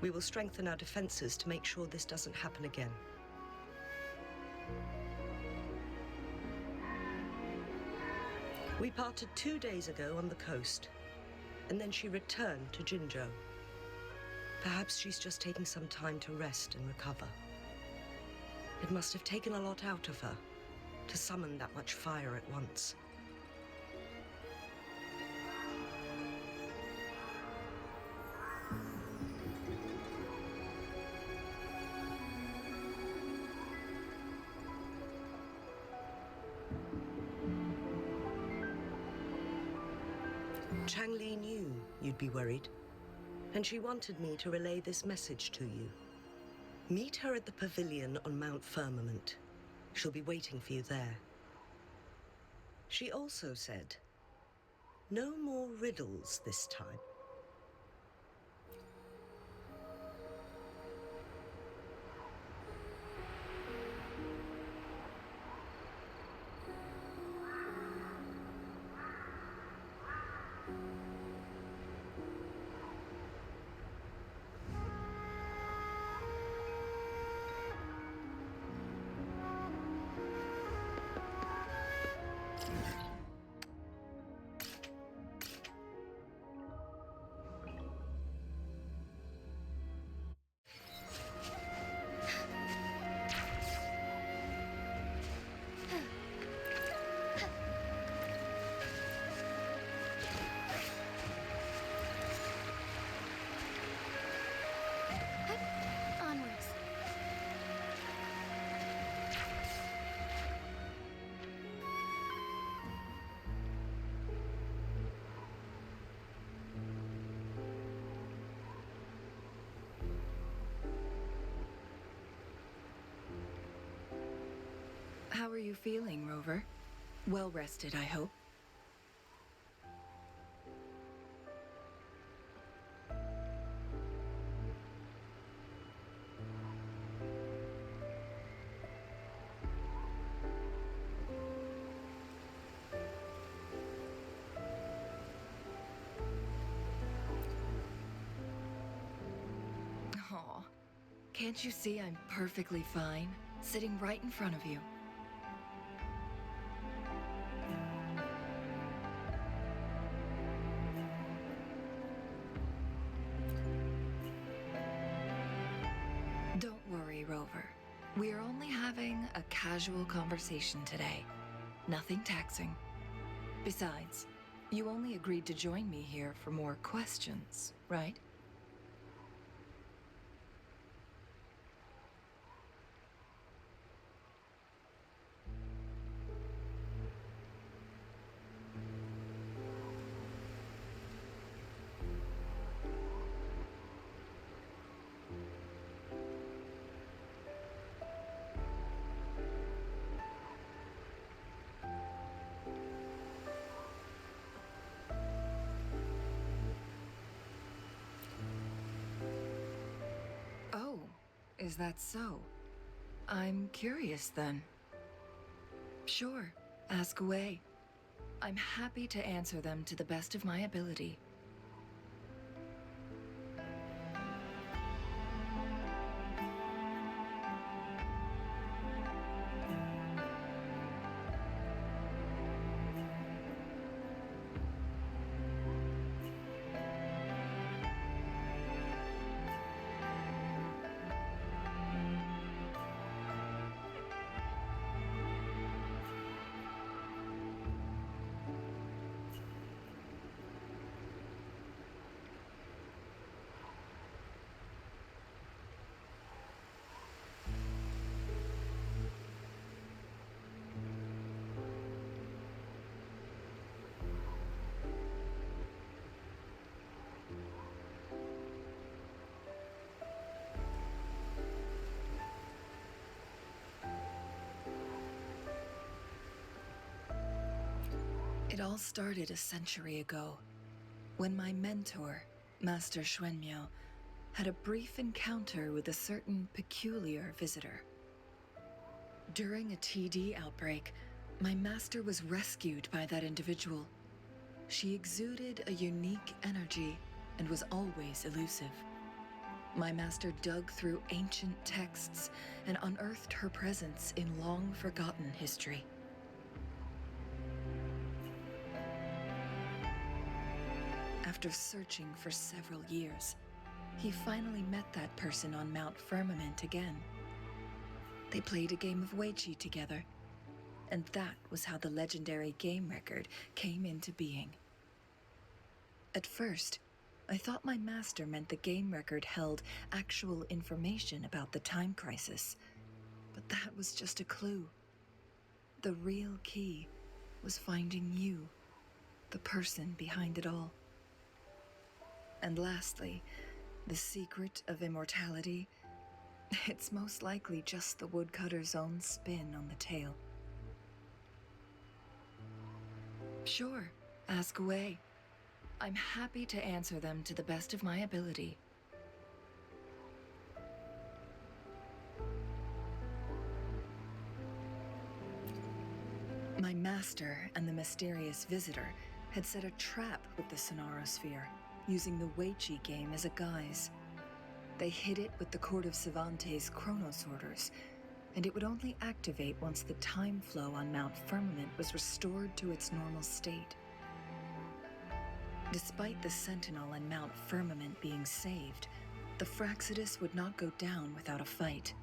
We will strengthen our defenses to make sure this doesn't happen again. We parted 2 days ago on the coast, and then she returned to Jinzhou. Perhaps she's just taking some time to rest and recover. It must have taken a lot out of her to summon that much fire at once. Changli knew you'd be worried, and she wanted me to relay this message to you. Meet her at the pavilion on Mt.Firmament. She'll be waiting for you there. She also said, no more riddles this time. Onwards. How are you feeling, Rover? Well rested, I hope. Aw, can't you see I'm perfectly fine, sitting right in front of you? Don't worry, Rover. We are only having a casual conversation today. Nothing taxing. Besides, you only agreed to join me here for more questions, right? Oh, is that so? I'm curious then. Sure, ask away. I'm happy to answer them to the best of my ability. It all started a century ago, when my mentor, Master Xuanmiao, had a brief encounter with a certain peculiar visitor. During a TD outbreak, my master was rescued by that individual. She exuded a unique energy and was always elusive. My master dug through ancient texts and unearthed her presence in long-forgotten history. After searching for several years, he finally met that person on Mt.Firmament again. They played a game of Weiqi together, and that was how the legendary game record came into being. At first, I thought my master meant the game record held actual information about the time crisis, but that was just a clue. The real key was finding you, the person behind it all. And lastly, the secret of immortality, it's most likely just the woodcutter's own spin on the tale. Sure, ask away. I'm happy to answer them to the best of my ability. My master and the mysterious visitor had set a trap with the Sonorosphere, using the Weiqi game as a guise. They hid it with the Court of Savante's chronosorters, and it would only activate once the time flow on Mt.Firmament was restored to its normal state. Despite the Sentinel and Mt.Firmament being saved, the Fraxidus would not go down without a fight.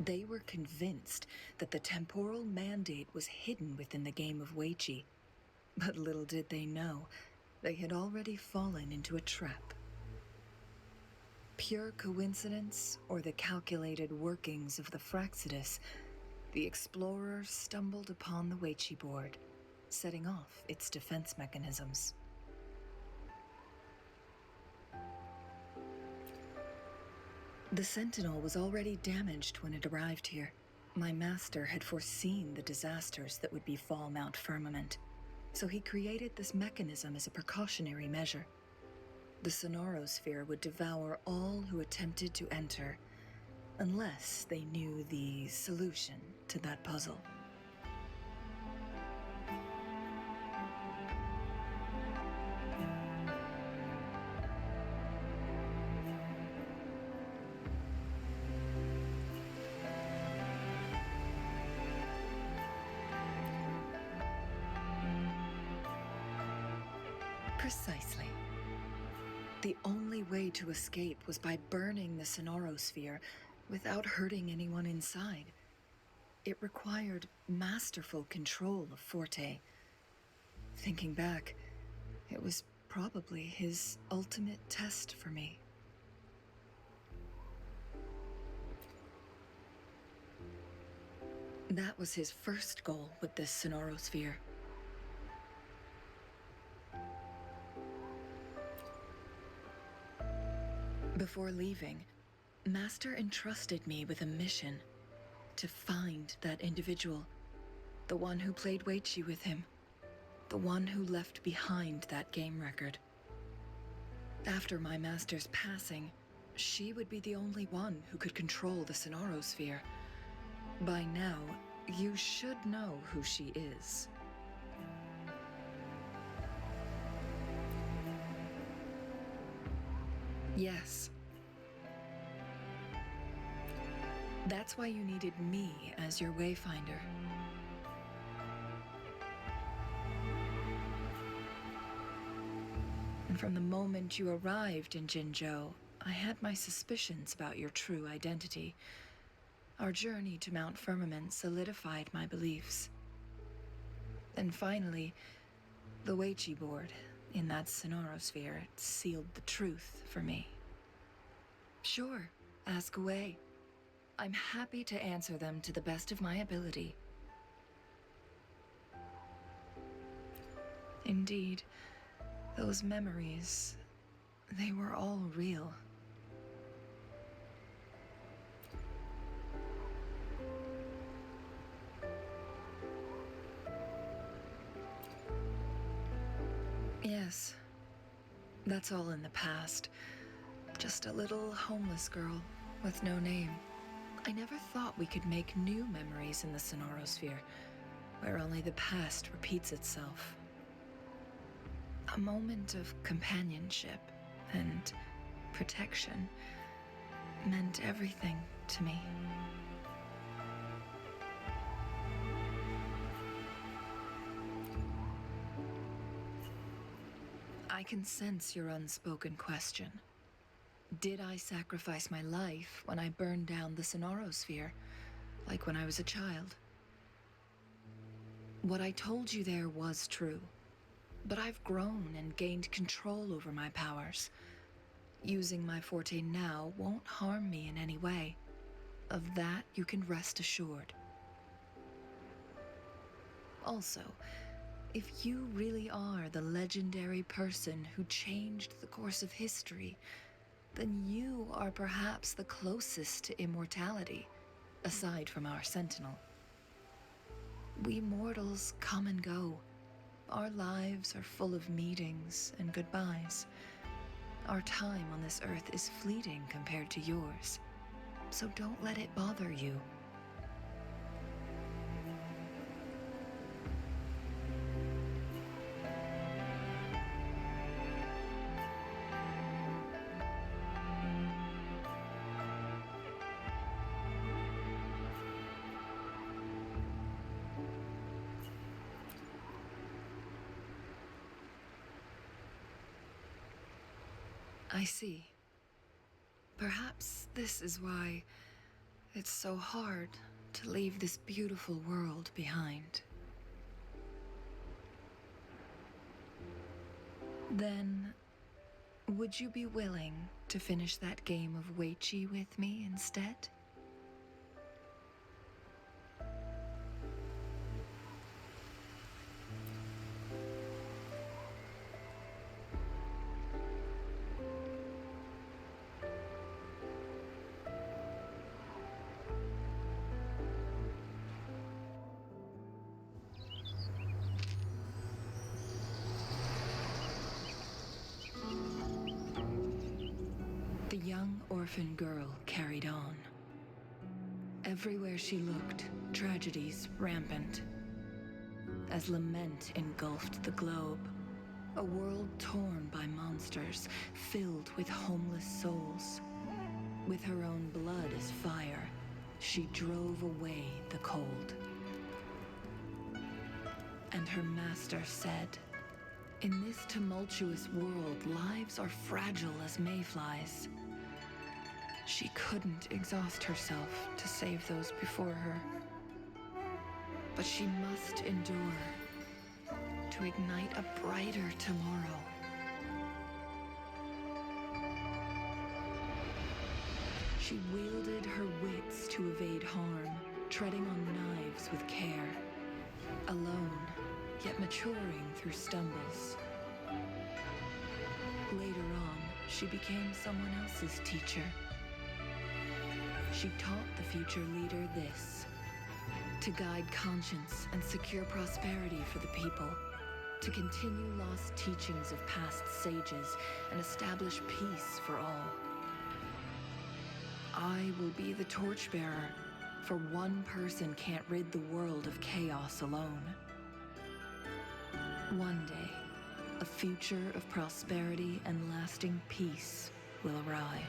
They were convinced that the temporal mandate was hidden within the game of Weiqi, but little did they know, they had already fallen into a trap. Pure coincidence or the calculated workings of the Fraxidus, the explorer stumbled upon the Weiqi board, setting off its defense mechanisms. The Sentinel was already damaged when it arrived here. My master had foreseen the disasters that would befall Mt.Firmament, so he created this mechanism as a precautionary measure. The Sonorosphere would devour all who attempted to enter, unless they knew the solution to that puzzle. Precisely. The only way to escape was by burning the Sonorosphere without hurting anyone inside. It required masterful control of Forte. Thinking back, it was probably his ultimate test for me. That was his first goal with this Sonorosphere. Before leaving, Master entrusted me with a mission to find that individual, the one who played Weiqi with him, the one who left behind that game record. After my master's passing, she would be the only one who could control the Sonorosphere. By now, you should know who she is. Yes. That's why you needed me as your Wayfinder. And from the moment you arrived in Jinzhou, I had my suspicions about your true identity. Our journey to Mt.Firmament solidified my beliefs. And finally, the Weiqi board in that Sonorosphere sealed the truth for me. Sure, ask away. I'm happy to answer them to the best of my ability. Indeed, those memories, they were all real. guess. That's all in the past. Just a little homeless girl with no name. I never thought we could make new memories in the Sonorosphere, where only the past repeats itself. A moment of companionship and protection meant everything to me. I can sense your unspoken question. Did I sacrifice my life when I burned down the Sonorosphere, like when I was a child? What I told you there was true, but I've grown and gained control over my powers. Using my forte now won't harm me in any way. Of that, you can rest assured. Also, if you really are the legendary person who changed the course of history, then you are perhaps the closest to immortality, aside from our sentinel. We mortals come and go. Our lives are full of meetings and goodbyes. Our time on this earth is fleeting compared to yours, so don't let it bother you. I see. Perhaps this is why it's so hard to leave this beautiful world behind. Then, would you be willing to finish that game of Weiqi with me instead? The young orphan girl carried on. Everywhere she looked, tragedies rampant. As lament engulfed the globe, a world torn by monsters, filled with homeless souls. With her own blood as fire, she drove away the cold. And her master said, "In this tumultuous world, lives are fragile as mayflies." She couldn't exhaust herself to save those before her. But she must endure to ignite a brighter tomorrow. She wielded her wits to evade harm, treading on knives with care. Alone, yet maturing through stumbles. Later on, she became someone else's teacher. She taught the future leader this: to guide conscience and secure prosperity for the people, to continue lost teachings of past sages and establish peace for all. I will be the torchbearer, for one person can't rid the world of chaos alone. One day, a future of prosperity and lasting peace will arrive.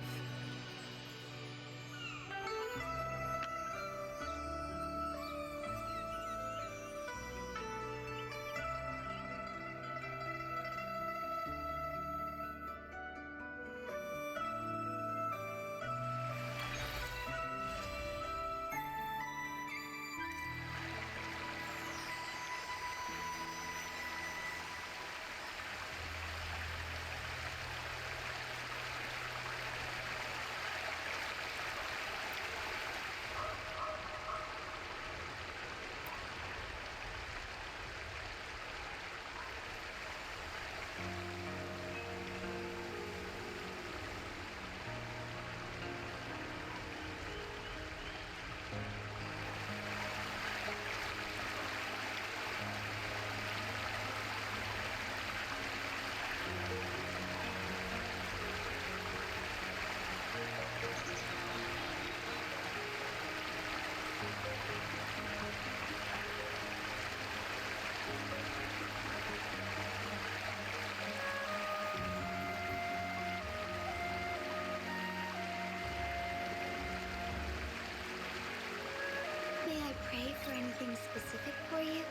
pray for anything specific for you,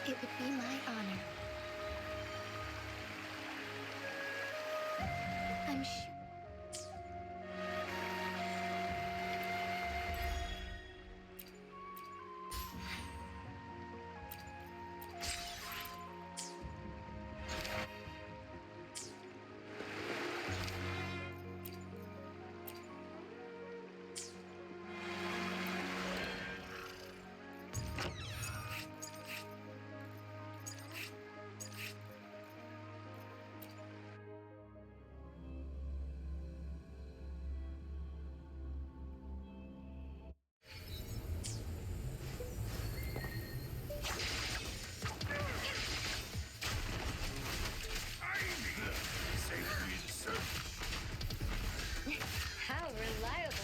it would be my honor. I'm sure. How reliable.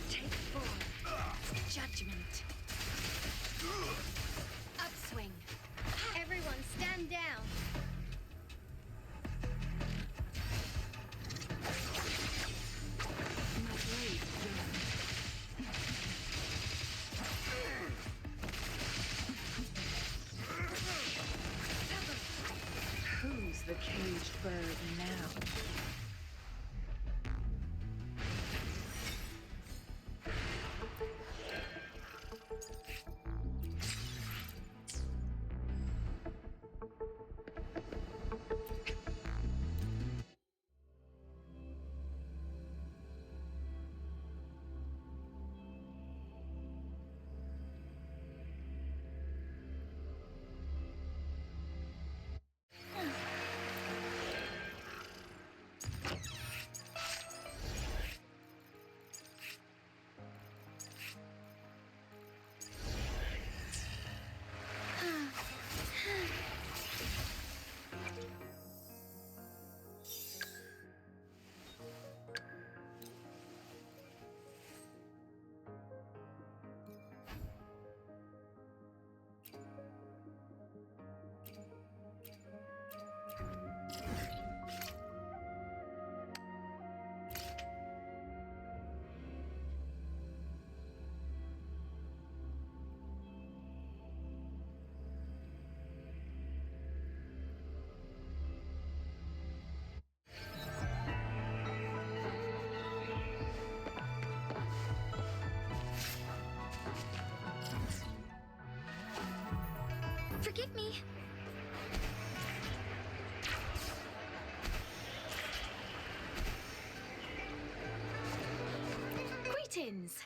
Take 4. Judgment. Upswing. Everyone stand down. My blade yearns. Who's the caged bird now? Forgive me. Greetings.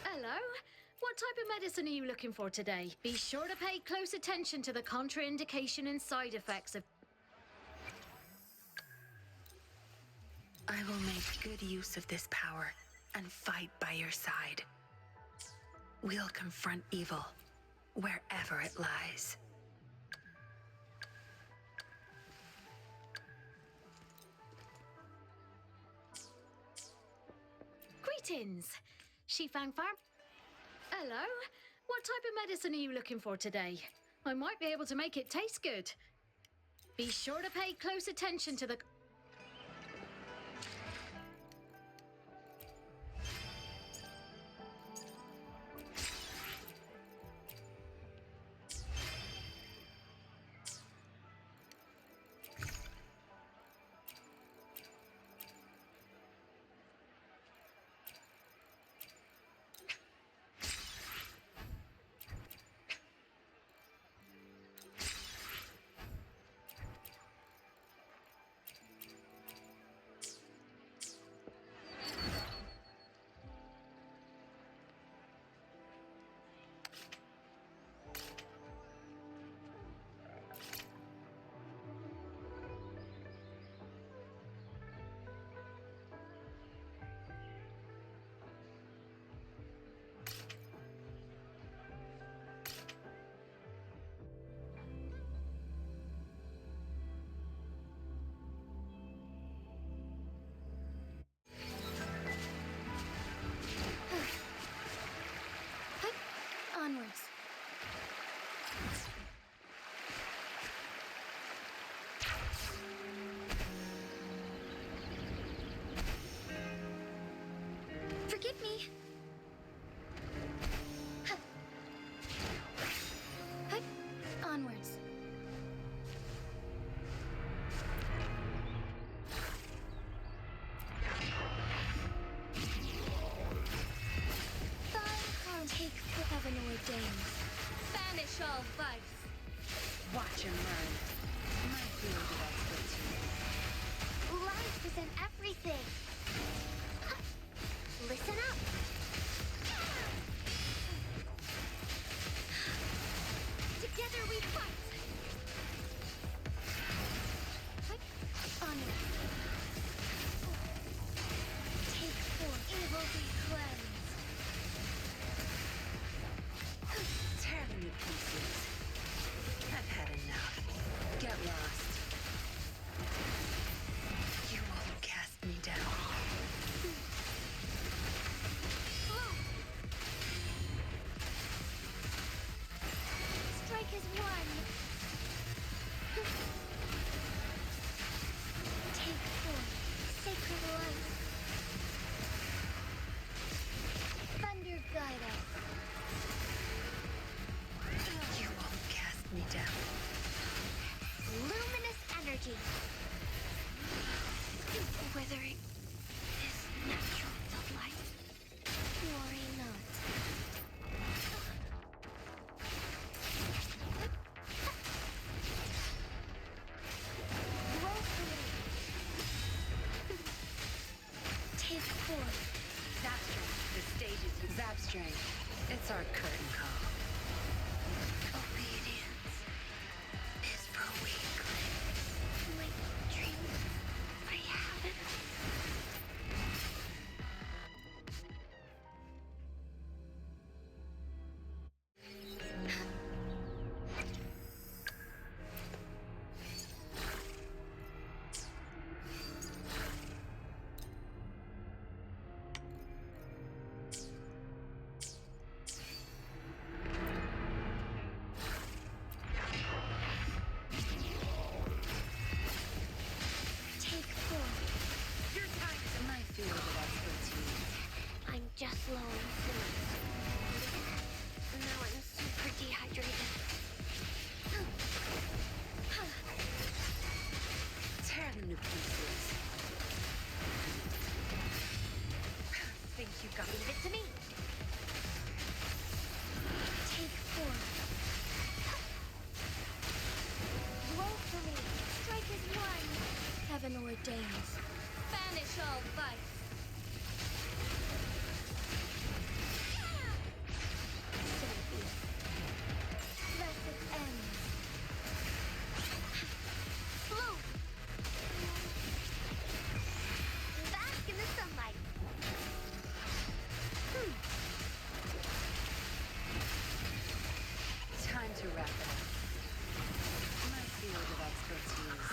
Hello. What type of medicine are you looking for today? Be sure to pay close attention to the contraindication and side effects of... I will make good use of this power and fight by your side. We'll confront evil wherever it lies. Greetings. Hello. What type of medicine are you looking for today? I might be able to make it taste good. Be sure to pay close attention to the... me. Onwards. Take for heaven ordained. Banish all vice. Watch and learn. My field of expertise. Life is in everything. Listen up. Together we fight. Honor. Take forth. Evil be cleansed. Tear them to pieces. I've had enough. Get lost. You won't cast me down. Strike as one. Take forth sacred light. Thunder guide us. You won't cast me down. Luminous energy. Withering is natural delight. Worry not. Woefully. Take forth. Zapstring, the stage is Zapstring. It's our curtain call. Obedience is for weaklings. My dream, I have it. Take forth. Your time is my field of expertise. I'm just low on food. Now I'm super dehydrated. Tear them to pieces. Think you got Leave it to me. Take forth. Roll for me. Strike as one. Heaven ordains. Banish all vice. So be it. Blessed ends. Flow. Bask in the sunlight. time to wrap it up. My field of expertise.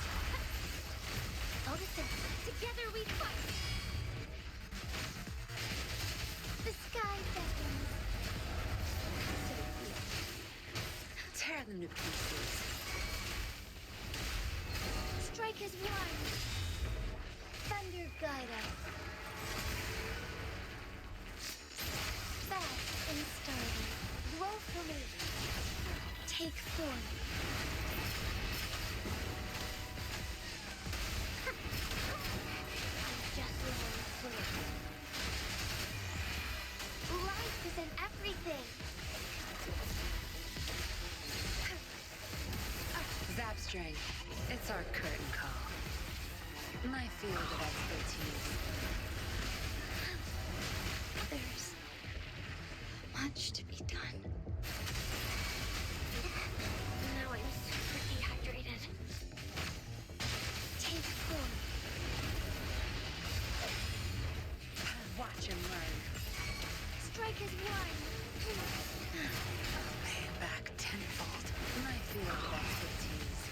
Oh, listen. Together we fight. The sky beckons. So be it. Tear them to pieces. Strike as one. Thunder guide us. Fast and starry. Roll for me. Take form. Just long fluid. Life is in everything. Zapstring. It's our curtain call. My field of expertise. There's much to be done. Now I'm super dehydrated. Take form. Watch and learn. Strike as one. Pay it back tenfold. My field of expertise.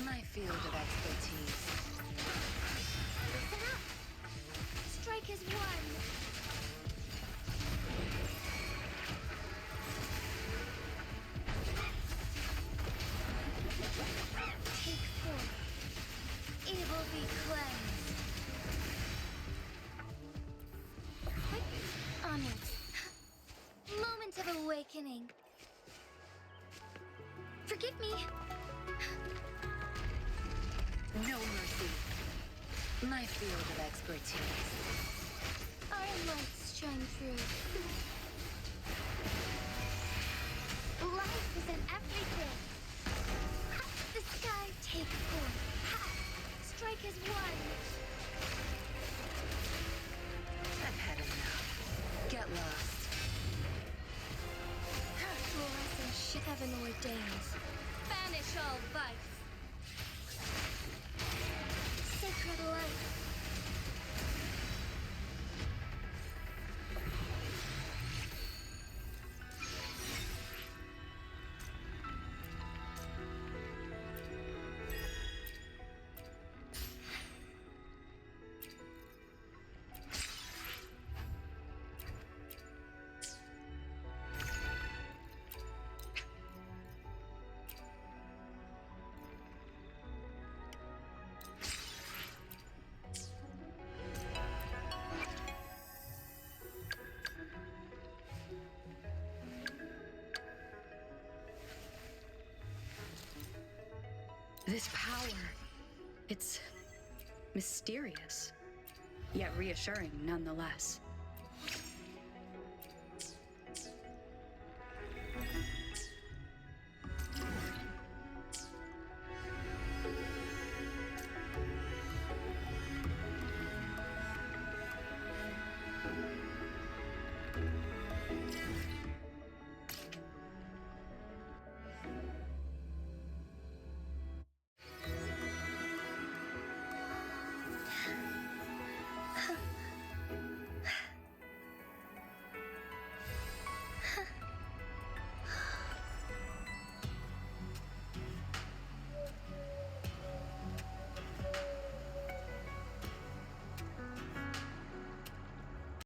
My field of expertise. Listen up! Strike is one! Take four. Evil be cleansed. Quick onwards. Moment of awakening. Forgive me. No mercy. My field of expertise. Our lights shine through. Life is in everything. Ha! The sky take four. Ha! Strike is one. I've had enough. Get lost. Fluorescence heaven ordains. Banish all vice. Sacred light. This power, it's mysterious, yet reassuring nonetheless.